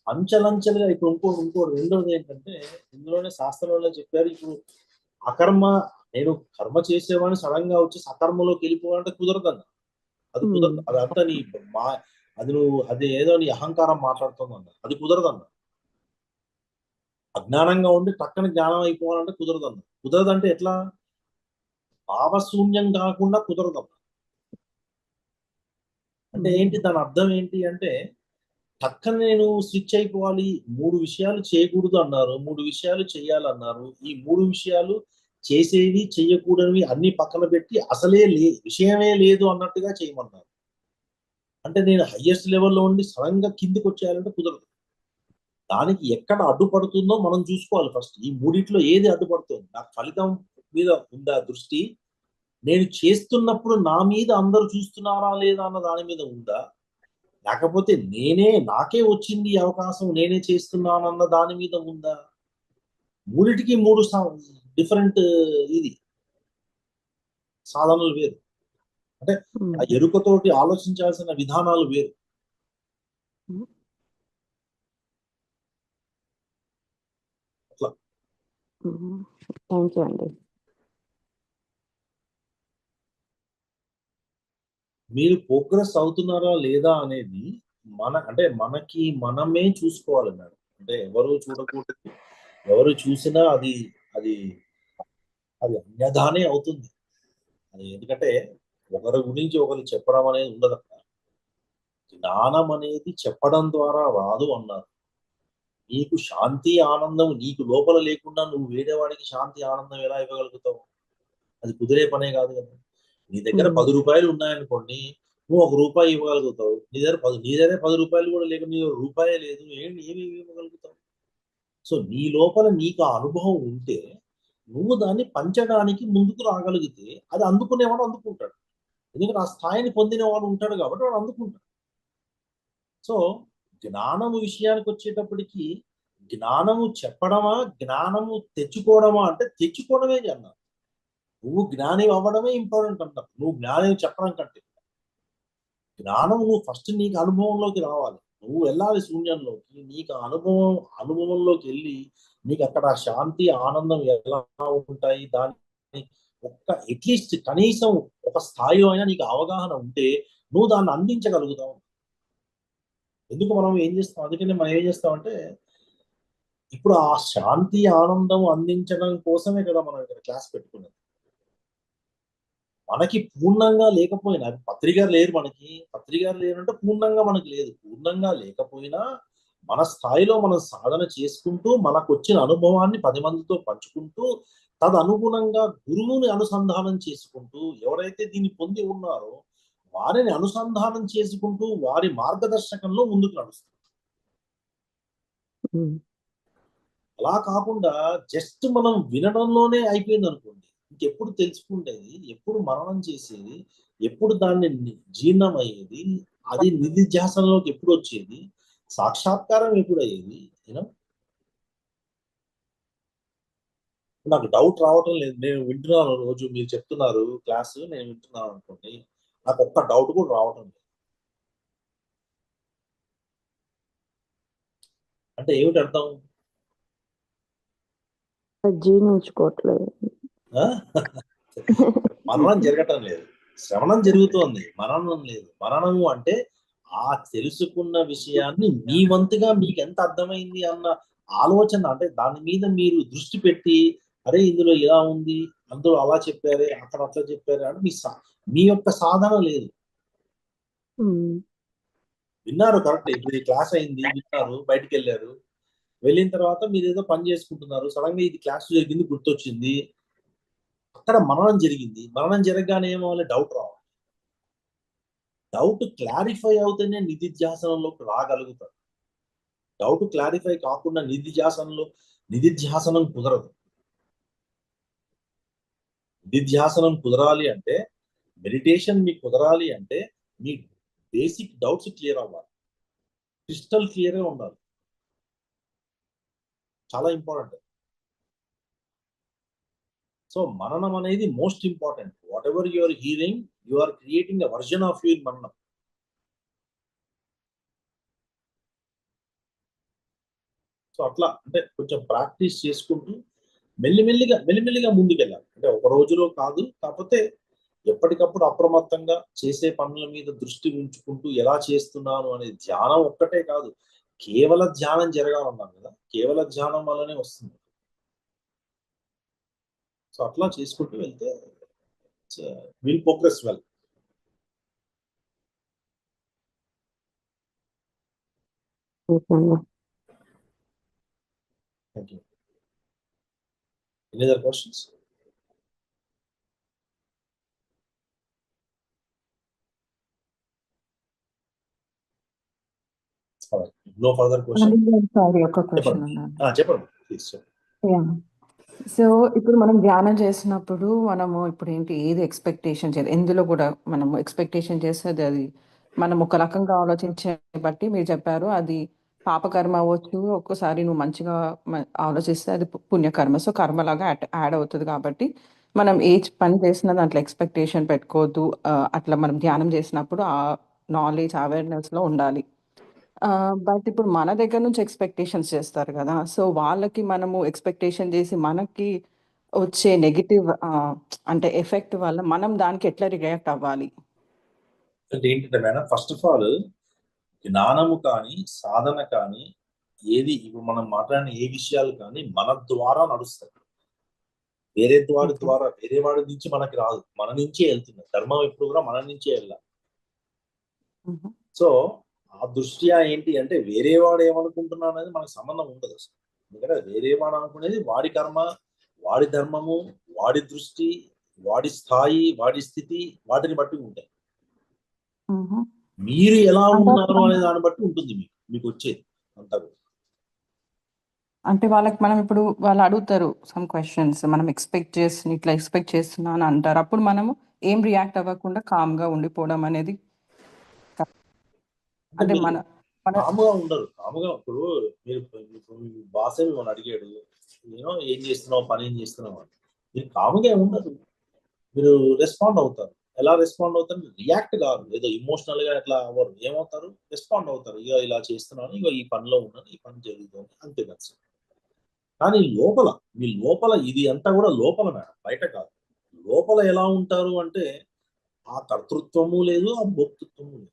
అంచెలంచెలుగా ఇప్పుడు ఇంకోటి రెండోది ఏంటంటే, ఇందులోనే శాస్త్రంలో చెప్పారు, ఇప్పుడు అకర్మ, నేను కర్మ చేసేవాడిని సడన్ గా వచ్చి సకర్మలోకి వెళ్ళిపోవాలంటే కుదరదన్న. అది కుదరదు. అదంతా అది ఏదో నీ అహంకారం మాట్లాడుతుందన్న, అది కుదరదన్న. అజ్ఞానంగా ఉండి పక్కన జ్ఞానం అయిపోవాలంటే కుదరదన్న. కుదరదంటే ఎట్లా, భావశూన్యం కాకుండా కుదరదన్న. అంటే ఏంటి, దాని అర్థం ఏంటి అంటే, పక్కన నేను స్విచ్ అయిపోవాలి, 3 విషయాలు చేయకూడదు అన్నారు, 3 విషయాలు చేయాలన్నారు. ఈ 3 విషయాలు చేసేవి చెయ్యకూడనివి అన్ని పక్కన పెట్టి అసలే విషయమే లేదు అన్నట్టుగా చేయమన్నారు. అంటే నేను హైయెస్ట్ లెవెల్లో ఉండి సడన్ గా కిందికి వచ్చేయాలంటే కుదరదు. దానికి ఎక్కడ అడ్డుపడుతుందో మనం చూసుకోవాలి ఫస్ట్. ఈ మూడిట్లో ఏది అడ్డుపడుతుంది, నాకు ఫలితం మీద ఉందా దృష్టి, నేను చేస్తున్నప్పుడు నా మీద అందరూ చూస్తున్నారా లేదా అన్న దాని మీద ఉందా, లేకపోతే నాకే వచ్చింది అవకాశం, నేనే చేస్తున్నానన్న దాని మీద ఉందా. మూడిటికి 3 డిఫరెంట్ ఇది సాధనలు వేరు. అంటే ఆ ఎరుకతోటి ఆలోచించాల్సిన విధానాలు వేరు. అట్లా. థ్యాంక్ యూ అండి. మీరు ప్రోగ్రెస్ అవుతున్నారా లేదా అనేది మనకి మనమే చూసుకోవాలి మేడం. అంటే ఎవరు చూడకూడదు, ఎవరు చూసినా అది అది అది అన్యదానే అవుతుంది. అది ఎందుకంటే ఒకరి గురించి ఒకరు చెప్పడం అనేది ఉండదు అక్కడ. జ్ఞానం అనేది చెప్పడం ద్వారా రాదు అన్నారు. నీకు శాంతి ఆనందం నీకు లోపల లేకుండా నువ్వు వేరేవాడికి శాంతి ఆనందం ఎలా ఇవ్వగలుగుతావు, అది కుదిరే పనే కాదు కదా. నీ దగ్గర 10 రూపాయలు ఉన్నాయనుకోండి, నువ్వు 1 రూపాయి ఇవ్వగలుగుతావు. నీ దగ్గర 10 రూపాయలు కూడా లేక నీ రూపాయే లేదు, ఏమి ఇవ్వగలుగుతావు. సో నీ లోపల నీకు ఆ అనుభవం ఉంటే నువ్వు దాన్ని పంచడానికి ముందుకు రాగలిగితే అది అందుకునేవాడు అందుకుంటాడు. ఎందుకంటే ఆ స్థాయిని పొందిన వాడు ఉంటాడు కాబట్టి వాడు అందుకుంటాడు. సో జ్ఞానము విషయానికి వచ్చేటప్పటికి, జ్ఞానము చెప్పడమా జ్ఞానము తెచ్చుకోవడమా అంటే తెచ్చుకోవడమే అన్నారు. నువ్వు జ్ఞాని అవ్వడమే ఇంపార్టెంట్ అంటారు, నువ్వు జ్ఞాని చెప్పడం కంటే. జ్ఞానం నువ్వు ఫస్ట్ నీకు అనుభవంలోకి రావాలి, నువ్వు వెళ్ళాలి శూన్యంలోకి, నీకు అనుభవంలోకి వెళ్ళి నీకు అక్కడ శాంతి ఆనందం ఎలా ఉంటాయి, దాన్ని అట్లీస్ట్ కనీసం ఒక స్థాయిలో అయినా నీకు అవగాహన ఉంటే నువ్వు దాన్ని అందించగలుగుతావు. ఎందుకు మనం ఏం చేస్తాం, అందుకనే మనం ఏం చేస్తామంటే, ఇప్పుడు ఆ శాంతి ఆనందం అందించడం కోసమే కదా మనం ఇక్కడ క్లాస్ పెట్టుకున్నది. మనకి పూర్ణంగా లేకపోయినా, పత్రికారు లేరు, పత్రికారు లేరంటే పూర్ణంగా మనకి లేదు. పూర్ణంగా లేకపోయినా మన స్థాయిలో మనం సాధన చేసుకుంటూ మనకు వచ్చిన అనుభవాన్ని 10 మందితో పంచుకుంటూ తదనుగుణంగా గురువుని అనుసంధానం చేసుకుంటూ, ఎవరైతే దీన్ని పొంది ఉన్నారో వారిని అనుసంధానం చేసుకుంటూ వారి మార్గదర్శకంలో ముందుకు నడుస్తారు. అలా కాకుండా జస్ట్ మనం వినడంలోనే అయిపోయింది అనుకోండి, ఇంకెప్పుడు తెలుసుకుంటేది, ఎప్పుడు మననం చేసేది, ఎప్పుడు దాన్ని జీర్ణం అయ్యేది, అది నిధిధ్యాసనలోకి ఎప్పుడు వచ్చేది, సాక్షాత్కారం ఎప్పుడు అయ్యేది, యూనో. నాకు డౌట్ రావటం లేదు. నేను వింటున్నాను, రోజు మీరు చెప్తున్నారు క్లాస్, నేను వింటున్నాను అనుకోండి, నాకు ఒక్క డౌట్ కూడా రావటం లేదు. అంటే ఏమిటి అర్థం? జీర్ణించుకోవట్లేదు. ఆ? మననం జరగటం లేదు, శ్రవణం జరుగుతోంది, మననం లేదు. మననము అంటే ఆ తెలుసుకున్న విషయాన్ని మీ వంతుగా మీకు ఎంత అర్థమైంది అన్న ఆలోచన, అంటే దాని మీద మీరు దృష్టి పెట్టి, అరే ఇందులో ఇలా ఉంది, అందులో అలా చెప్పారే, అక్కడ అట్లా చెప్పారే అంటే మీ యొక్క సాధన లేదు. విన్నారు కరెక్ట్, ఇప్పుడు ఈ క్లాస్ అయింది, విన్నారు, బయటికి వెళ్ళారు, వెళ్ళిన తర్వాత మీరు ఏదో పని చేసుకుంటున్నారు, సడన్ గా ఇది క్లాస్ జరిగింది గుర్తొచ్చింది, అక్కడ మననం జరిగింది. మననం జరగగానే ఏమవ్వాలి? డౌట్ రావాలి. డౌట్ క్లారిఫై అవుతేనే నిధిధ్యాసనంలోకి రాగలుగుతారు. డౌట్ క్లారిఫై కాకుండా నిధిధ్యాసనం కుదరదు. నిధిధ్యాసనం కుదరాలి అంటే, మెడిటేషన్ మీకు కుదరాలి అంటే, మీ బేసిక్ డౌట్స్ క్లియర్ అవ్వాలి, క్రిస్టల్ క్లియర్ గా ఉండాలి. చాలా ఇంపార్టెంట్. సో మననం అనేది most important. Whatever you are hearing, you are creating a version of your మననం. సో అట్లా అంటే కొంచెం ప్రాక్టీస్ చేసుకుంటూ మెల్లిమెల్లిగా ముందుకెళ్ళాలి. అంటే ఒక రోజులో కాదు, కాకపోతే ఎప్పటికప్పుడు అప్రమత్తంగా చేసే పనుల మీద దృష్టి ఉంచుకుంటూ ఎలా చేస్తున్నాను అనే ధ్యానం ఒక్కటే కాదు, కేవల ధ్యానం జరగాలన్నాను కదా, కేవల ధ్యానం వల్లనే వస్తుంది. సో అట్లా చేసుకుంటూ వెళ్తే will progress well. Thank you. Any other questions? All right. No further questions? Sorry, ఒక క్వశ్చన్ చెప్పండి ప్లీజ్. సో ఇప్పుడు మనం ధ్యానం చేసినప్పుడు మనము ఇప్పుడు ఏంటి ఏది ఎక్స్పెక్టేషన్ చేయాలి, ఎందులో కూడా మనము ఎక్స్పెక్టేషన్ చేసేది అది మనం ఒక రకంగా ఆలోచించే బట్టి మీరు చెప్పారు, అది పాపకర్మ అవ్వచ్చు, ఒక్కోసారి నువ్వు మంచిగా ఆలోచిస్తే అది పుణ్యకర్మ, సో కర్మలాగా యాడ్ అవుతుంది. కాబట్టి మనం ఏ పని చేసినా దాంట్లో ఎక్స్పెక్టేషన్ పెట్టుకోవద్దు. అట్లా మనం ధ్యానం చేసినప్పుడు ఆ నాలెడ్జ్ అవేర్నెస్లో ఉండాలి. బట్ ఇప్పుడు మన దగ్గర నుంచి ఎక్స్పెక్టేషన్స్ చేస్తారు కదా, సో వాళ్ళకి మనము ఎక్స్పెక్టేషన్ చేసి మనకి వచ్చే నెగిటివ్ అంటే ఎఫెక్ట్ వల్ల మనం దానికి ఎట్లా రియాక్ట్ అవ్వాలి? అంటే ఏంటంటే మేడం, ఫస్ట్ ఆఫ్ ఆల్ జ్ఞానము కానీ సాధన కానీ ఏది ఇప్పుడు మనం మాట్లాడిన ఏ విషయాలు కానీ మన ద్వారా నడుస్తాయి. వేరే వాడి నుంచి మనకి రాదు, మన నుంచే వెళ్తుంది. ధర్మం ఎప్పుడు కూడా మన నుంచే వెళ్ళాలి. సో ఆ దృష్ట్యా ఏంటి అంటే, వేరే వాడు ఏమనుకుంటున్నా అనేది మనకు సంబంధం ఉండదు అసలు. ఎందుకంటే వేరే వాడు అనుకునేది వాడి కర్మ, వాడి ధర్మము, వాడి దృష్టి, వాడి స్థాయి, వాడి స్థితి, వాటిని బట్టి ఉంటాయి. మీరు ఎలా ఉన్నారు అనే దాన్ని బట్టి ఉంటుంది మీకు వచ్చేది అంతా. అంటే వాళ్ళకి మనం ఇప్పుడు వాళ్ళు అడుగుతారు సమ్ క్వశ్చన్స్, మనం ఇట్లా ఎక్స్పెక్ట్ చేస్తున్నా అని అంటారు, అప్పుడు మనము ఏం రియాక్ట్ అవ్వకుండా కామ్గా ఉండిపోవడం అనేది అంటే కాముగా ఉండరు. కాముగా ఇప్పుడు మీరు బాసే మిమ్మల్ని అడిగాడు, నేను ఏం చేస్తున్నావు, పని ఏం చేస్తున్నావు అని, మీరు కాముగా ఉండరు, మీరు రెస్పాండ్ అవుతారు. ఎలా రెస్పాండ్ అవుతారు? రియాక్ట్ కాదు, ఏదో ఇమోషనల్ గా ఎట్లా అవ్వరు, ఏమవుతారు? రెస్పాండ్ అవుతారు. ఇక ఇలా చేస్తున్నాను, ఇక ఈ పనిలో ఉన్నాను, ఈ పని జరుగుతుంది, అంతే కదా. కానీ మీ లోపల ఇది అంతా కూడా లోపల మేడం, బయట కాదు. లోపల ఎలా ఉంటారు అంటే, ఆ కర్తృత్వము లేదు, ఆ భోక్తృత్వము లేదు.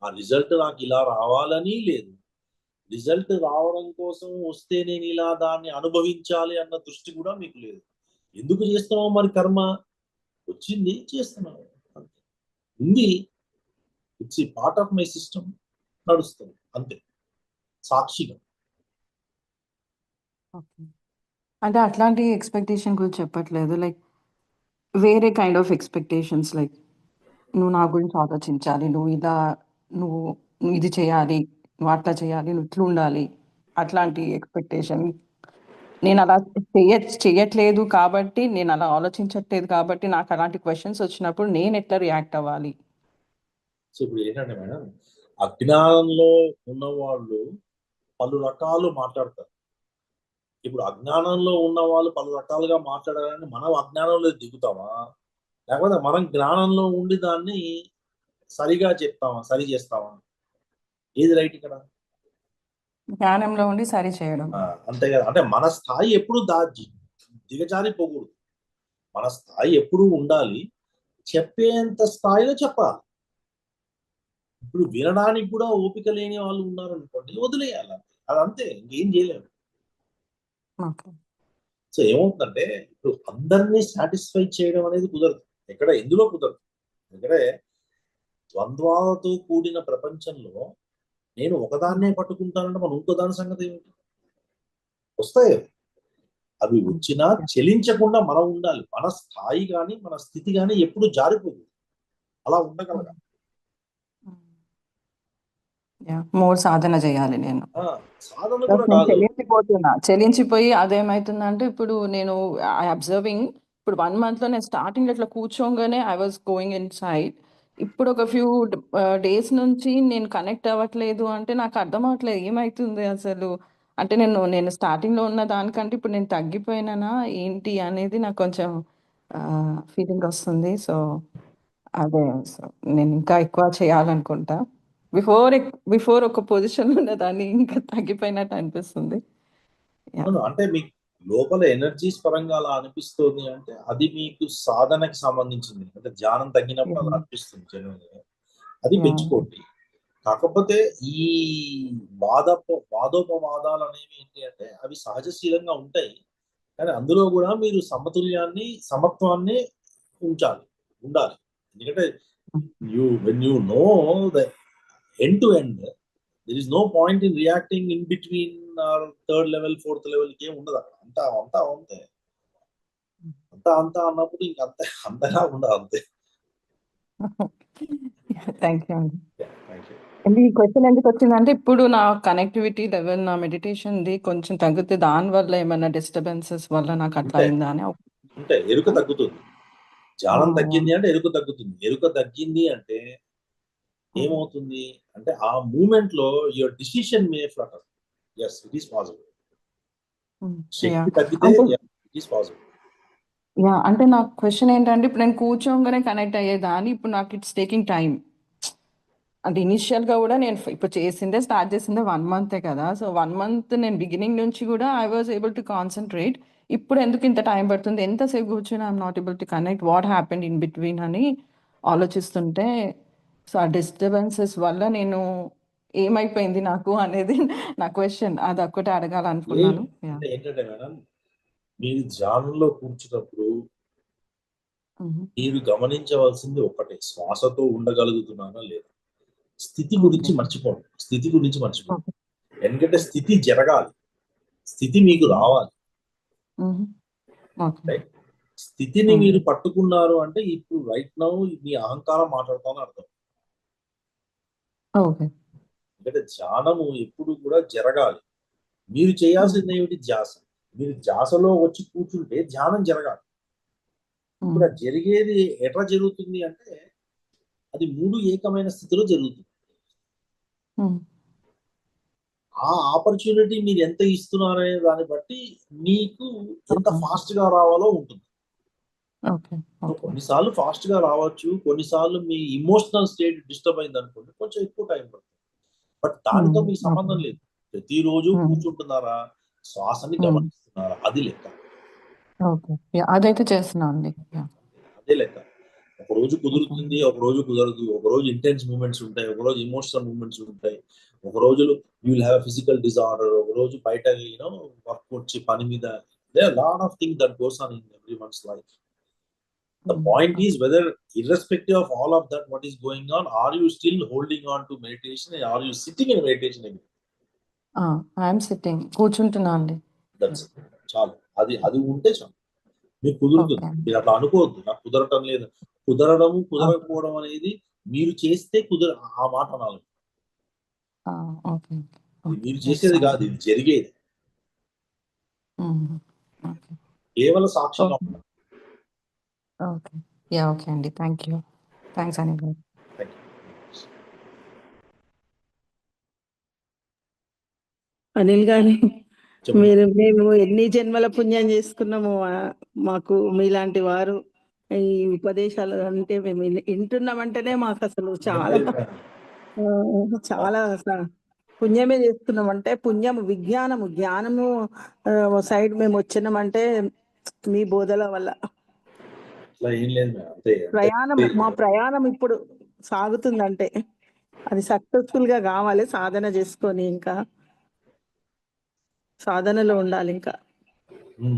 ఆ రిజల్ట్ నాకు ఇలా రావాలని లేదు, రిజల్ట్ రావడం కోసం వస్తే నేను ఇలా దాన్ని అనుభవించాలి అన్న దృష్టి కూడా మీకు లేదు. ఎందుకు చేస్తున్నావు మరి కర్మ? వచ్చింది చేస్తున్నావు, అంతే. ఉంది, it's part of my system, నడుస్తుంది అంతే, సాక్షిగా. అంటే అట్లాంటి ఎక్స్పెక్టేషన్ గురించి చెప్పట్లేదు, లైక్ వేరే కైండ్ ఆఫ్ ఎక్స్పెక్టేషన్స్, లైక్ నువ్వు నా గురించి ఆలోచించాలి, నువ్వు ఇది చేయాలి, నువ్వు అట్లా చేయాలి, నువ్వు ఇట్లా ఉండాలి, అట్లాంటి ఎక్స్పెక్టేషన్ నేను అలా చెయ్యట్లేదు కాబట్టి, నేను అలా ఆలోచించట్లేదు కాబట్టి, నాకు అలాంటి క్వెషన్స్ వచ్చినప్పుడు నేను ఎట్లా రియాక్ట్ అవ్వాలి? సో ఇప్పుడు ఏంటంటే మేడం, అజ్ఞానంలో ఉన్నవాళ్ళు పలు రకాలు మాట్లాడతారు. ఇప్పుడు అజ్ఞానంలో ఉన్న వాళ్ళు పలు రకాలుగా మాట్లాడాలని మనం అజ్ఞానంలో దిగుతామా, లేకపోతే మనం జ్ఞానంలో ఉండి దాన్ని సరిగా చెప్తామా, సరి చేస్తామా? ఏది రైట్ ఇక్కడ? జ్ఞానంలో ఉండి సరి చేయడం. అంతే కదా. అంటే మన స్థాయి ఎప్పుడు దిగజారిపోకూడదు. మన స్థాయి ఎప్పుడు ఉండాలి, చెప్పేంత స్థాయిలో చెప్పాలి. ఇప్పుడు వినడానికి కూడా ఓపిక లేని వాళ్ళు ఉన్నారు అనుకోండి, వదిలేయాలి. అదంతే, ఇంకేం చేయలేము. ఓకే. సో ఏమవుతుందంటే, ఇప్పుడు అందరినీ సాటిస్ఫై చేయడం అనేది కుదరదు. ఎందులో కుదరదు. ఎందుకంటే ద్వంద్వాలతో కూడిన ప్రపంచంలో నేను ఒకదాన్నే పట్టుకుంటానంటే మనం ఇంకో దాని సంగతి ఏమిటి? వస్తాయి అవి వచ్చినా చెలించకుండా మనం ఉండాలి. మన స్థాయి కానీ మన స్థితి కానీ ఎప్పుడు జారిపోదు. అలా ఉండగలగాలి. మోర్ సాధన చేయాలి నేను. సాధన ప్లస్ కూడా నేను కాదు. చెలించిపోయి అదేమైతుందంటే, ఇప్పుడు నేను అబ్జర్వింగ్ ఇప్పుడు 1 month లో నేను స్టార్టింగ్ ఇట్లా కూర్చోగానే I was going inside. ఇప్పుడు ఒక ఫ్యూ డేస్ నుంచి నేను కనెక్ట్ అవ్వట్లేదు అంటే నాకు అర్థం అవ్వట్లేదు ఏమైతుంది అసలు. అంటే నేను స్టార్టింగ్ లో ఉన్న దానికంటే ఇప్పుడు నేను తగ్గిపోయినానా ఏంటి అనేది నాకు కొంచెం ఫీలింగ్ వస్తుంది. సో అదే, సో నేను ఇంకా ఎక్కువ చేయాలనుకుంటా. బిఫోర్ ఒక పొజిషన్ ఉన్నదాన్ని ఇంకా తగ్గిపోయినట్టు అనిపిస్తుంది. అంటే మీకు లోపల ఎనర్జీస్ పరంగా అలా అనిపిస్తుంది అంటే అది మీకు సాధనకి సంబంధించింది. అంటే ధ్యానం తగ్గినప్పుడు అలా అనిపిస్తుంది జనరల్గా. అది పెంచుకోండి. కాకపోతే ఈ వాదోపవాదాలు అనేవి ఏంటి అంటే అవి సహజశీలంగా ఉంటాయి. కానీ అందులో కూడా మీరు సమత్వాన్ని ఉండాలి. ఎందుకంటే when you know the end to end, there is no point in reacting in between third level, fourth level. ఏం ఉండదు అక్కడ. అంతా అన్నప్పుడు ఇంక అంతగా ఉండదు. అంతే. థ్యాంక్ యూ అండి. ఈ క్వశ్చన్ ఎందుకు వచ్చిందంటే, ఇప్పుడు నా కనెక్టివిటీ లెవెల్, నా మెడిటేషన్ది కొంచెం తగ్గితే దానివల్ల ఏమైనా డిస్టర్బెన్సెస్ వల్ల నాకు అట్లా అయిందా అని. అంటే ఎరుక తగ్గుతుంది. ధ్యానం తగ్గింది అంటే ఎరుక తగ్గుతుంది. ఎరుక తగ్గింది అంటే ఏమవుతుంది అంటే ఆ మూమెంట్ లో your decision May Flutter. yes, it is possible. శక్తి తగ్గితే it is possible. అంటే నా క్వశ్చన్ ఏంటంటే, ఇప్పుడు నేను కూర్చోగానే కనెక్ట్ అయ్యేదాన్ని, ఇప్పుడు నాకు ఇట్స్ టేకింగ్ టైం. అంటే ఇనిషియల్ గా కూడా నేను ఇప్పుడు స్టార్ట్ చేసిందే 1 month కదా. సో 1 month నేను బిగినింగ్ నుంచి కూడా I was able to concentrate. ఇప్పుడు ఎందుకు ఇంత టైం పడుతుంది, ఎంతసేపు కూర్చొని I'm not able to connect, what happened in between అని ఆలోచిస్తుంటే, సో ఆ డిస్టర్బెన్సెస్ వల్ల నేను ఏమైపోయింది నాకు అనేది నా క్వశ్చన్. అది ఒక్కటే అడగాలనుకున్నాను. ఏంటంటే మేడం, మీరు ధ్యానంలో కూర్చున్నప్పుడు మీరు గమనించవలసింది ఒక్కటే, శ్వాసతో ఉండగలుగుతున్నానా లేదా. స్థితి గురించి మర్చిపోండి. ఎందుకంటే స్థితి జరగాలి, స్థితి మీకు రావాలి. స్థితిని మీరు పట్టుకున్నారు అంటే ఇప్పుడు రైట్ నౌ మీ అహంకారం మాట్లాడతామని అర్థం. ఎందుకంటే ధ్యానము ఎప్పుడు కూడా జరగాలి. మీరు చేయాల్సింది ఏమిటి? ధ్యాస. మీరు ధ్యాసలో వచ్చి కూర్చుంటే ధ్యానం జరగాలి. ఇప్పుడు జరిగేది ఎట్లా జరుగుతుంది అంటే అది 3 ఏకమైన స్థితిలో జరుగుతుంది. ఆ ఆపర్చునిటీ మీరు ఎంత ఇస్తున్నారనే దాన్ని బట్టి మీకు ఎంత ఫాస్ట్ గా రావాలో ఉంటుంది. కొన్నిసార్లు ఫాస్ట్ గా రావచ్చు, కొన్నిసార్లు మీ ఇమోషనల్ స్టేట్ డిస్టర్బ్ అయింది అనుకోండి, కొంచెం ఎక్కువ టైం పడుతుంది. బట్ దానితో మీకు సంబంధం లేదు. ప్రతిరోజు కూర్చుంటున్నారా, శ్వాసని గమనిస్తున్నారా, అది లెక్క. అదైతే చేస్తున్నాను. అదే లెక్క. ఒక రోజు కుదురుతుంది, ఒక రోజు కుదరదు. ఒక రోజు ఇంటెన్స్ మూమెంట్స్ ఉంటాయి, ఒక రోజు ఇమోషనల్ మూమెంట్స్ ఉంటాయి. ఒక రోజు you will have physical disorder, ఒక రోజు బయట వర్క్ వచ్చి పని మీద. there are a lot of things that goes on in everyone's life. The point is whether irrespective of all of that what is going on, are you still holding on to meditation and are you sitting in meditation again? I am sitting, కూర్చుంటున్నా అండి. That's చాలు. అది ఉంటే చాలు. మీకు కుదురుతుంది. మీరు అట్లా అనుకోవద్దు నాకు కుదరటం లేదు. కుదరకపోవడం అనేది మీరు చేస్తే ఆ మాట అనాలి. మీరు చేసేది కాదు, ఇది జరిగేది. ఓకే. కేవలం సాక్షిగా ఓకే. ఉండాలి. ఓకే. యాహ్! ఓకే అండి. Thank you. Thanks Anil garu. Thank you. Anil garu చెప్పండి. మేము ఎన్ని జన్మల పుణ్యం చేసుకున్నామో మాకు మీలాంటి వారు ఈ ఉపదేశాలు అంటే మేము వింటున్నామంటేనే మాకు అసలు చాలా చాలా పుణ్యమే చేస్తున్నాం. అంటే పుణ్యము జ్ఞానము సైడ్ మేము వచ్చినామంటే మీ బోధల వల్ల. అట్లా ఏం లేదు మేడం. అంతే మా ప్రయాణం ఇప్పుడు సాగుతుందంటే అది సక్సెస్ఫుల్ గా కావాలి. సాధన చేసుకొని ఇంకా సాధనలో ఉండాలి ఇంకా.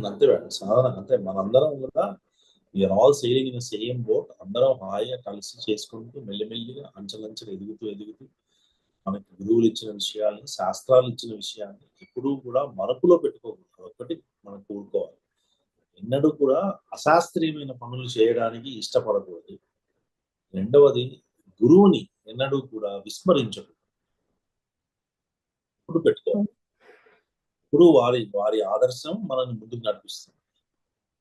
అంతే మేడం. సాధన అంతే. మనందరం కూడా we're all sailing in same boat. అందరం హాయిగా కలిసి చేసుకుంటూ మెల్లిమెల్లిగా అంచెలంచెలు ఎదుగుతూ మనకి గురువులు ఇచ్చిన విషయాల్ని, శాస్త్రాలు ఇచ్చిన విషయాన్ని ఎప్పుడూ కూడా మనపులో పెట్టుకోకూడదు. ఒకటి మనం కోరుకోవాలి. ఎన్నడూ కూడా అశాస్త్రీయమైన పనులు చేయడానికి ఇష్టపడకూడదు. రెండవది గురువుని ఎన్నడూ కూడా విస్మరించకూడదు. ఇప్పుడు పెట్టుకోవాలి. ఇప్పుడు వారి ఆదర్శం మనల్ని ముందుకు నడిపిస్తుంది.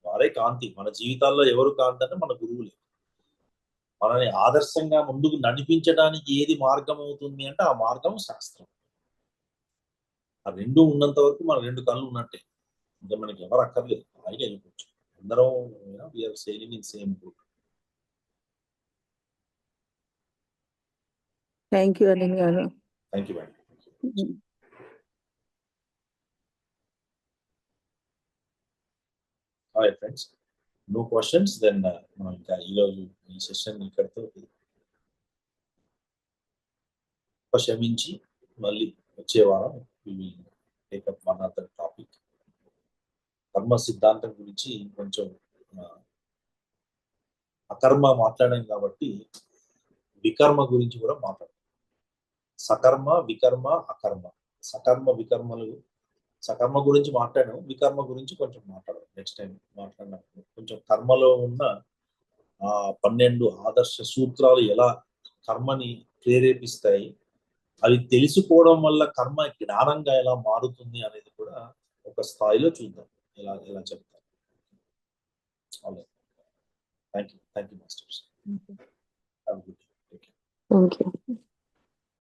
వారే కాంతి. మన జీవితాల్లో ఎవరు కాంతి అంటే మన గురువులే. మనని ఆదర్శంగా ముందుకు నడిపించడానికి ఏది మార్గం అవుతుంది అంటే ఆ మార్గం శాస్త్రం. ఆ రెండు ఉన్నంత వరకు మన రెండు కళ్ళు ఉన్నట్టే. ఇంకా మనకి ఎవరు అక్కర్లేదు. హాయిగా వెళ్ళిపోవచ్చు. అందరం we're sailing in same boat. Thank you Anil garu. Thank you madam. Hi friends. No questions. Then మనం ఇంకా ఈరోజు ఈ సెషన్ ఇక్కడితో క్షమించి మళ్ళీ వచ్చే వారం టేకప్ వన్ అదర్ టాపిక్. కర్మ సిద్ధాంతం గురించి కొంచెం అకర్మ మాట్లాడాం కాబట్టి వికర్మ గురించి కూడా మాట్లాడాం. సకర్మ, వికర్మ, అకర్మ. సకర్మ గురించి మాట్లాడాం. వికర్మ గురించి కొంచెం మాట్లాడాం. నెక్స్ట్ టైం మాట్లాడినప్పుడు కొంచెం కర్మలో ఉన్న 12 ఆదర్శ సూత్రాలు ఎలా కర్మని ప్రేరేపిస్తాయి, అవి తెలుసుకోవడం వల్ల కర్మ జ్ఞానంగా ఎలా మారుతుంది అనేది కూడా ఒక స్థాయిలో చూద్దాం. ఎలా చెప్తారు. Thank you masters. Thank you.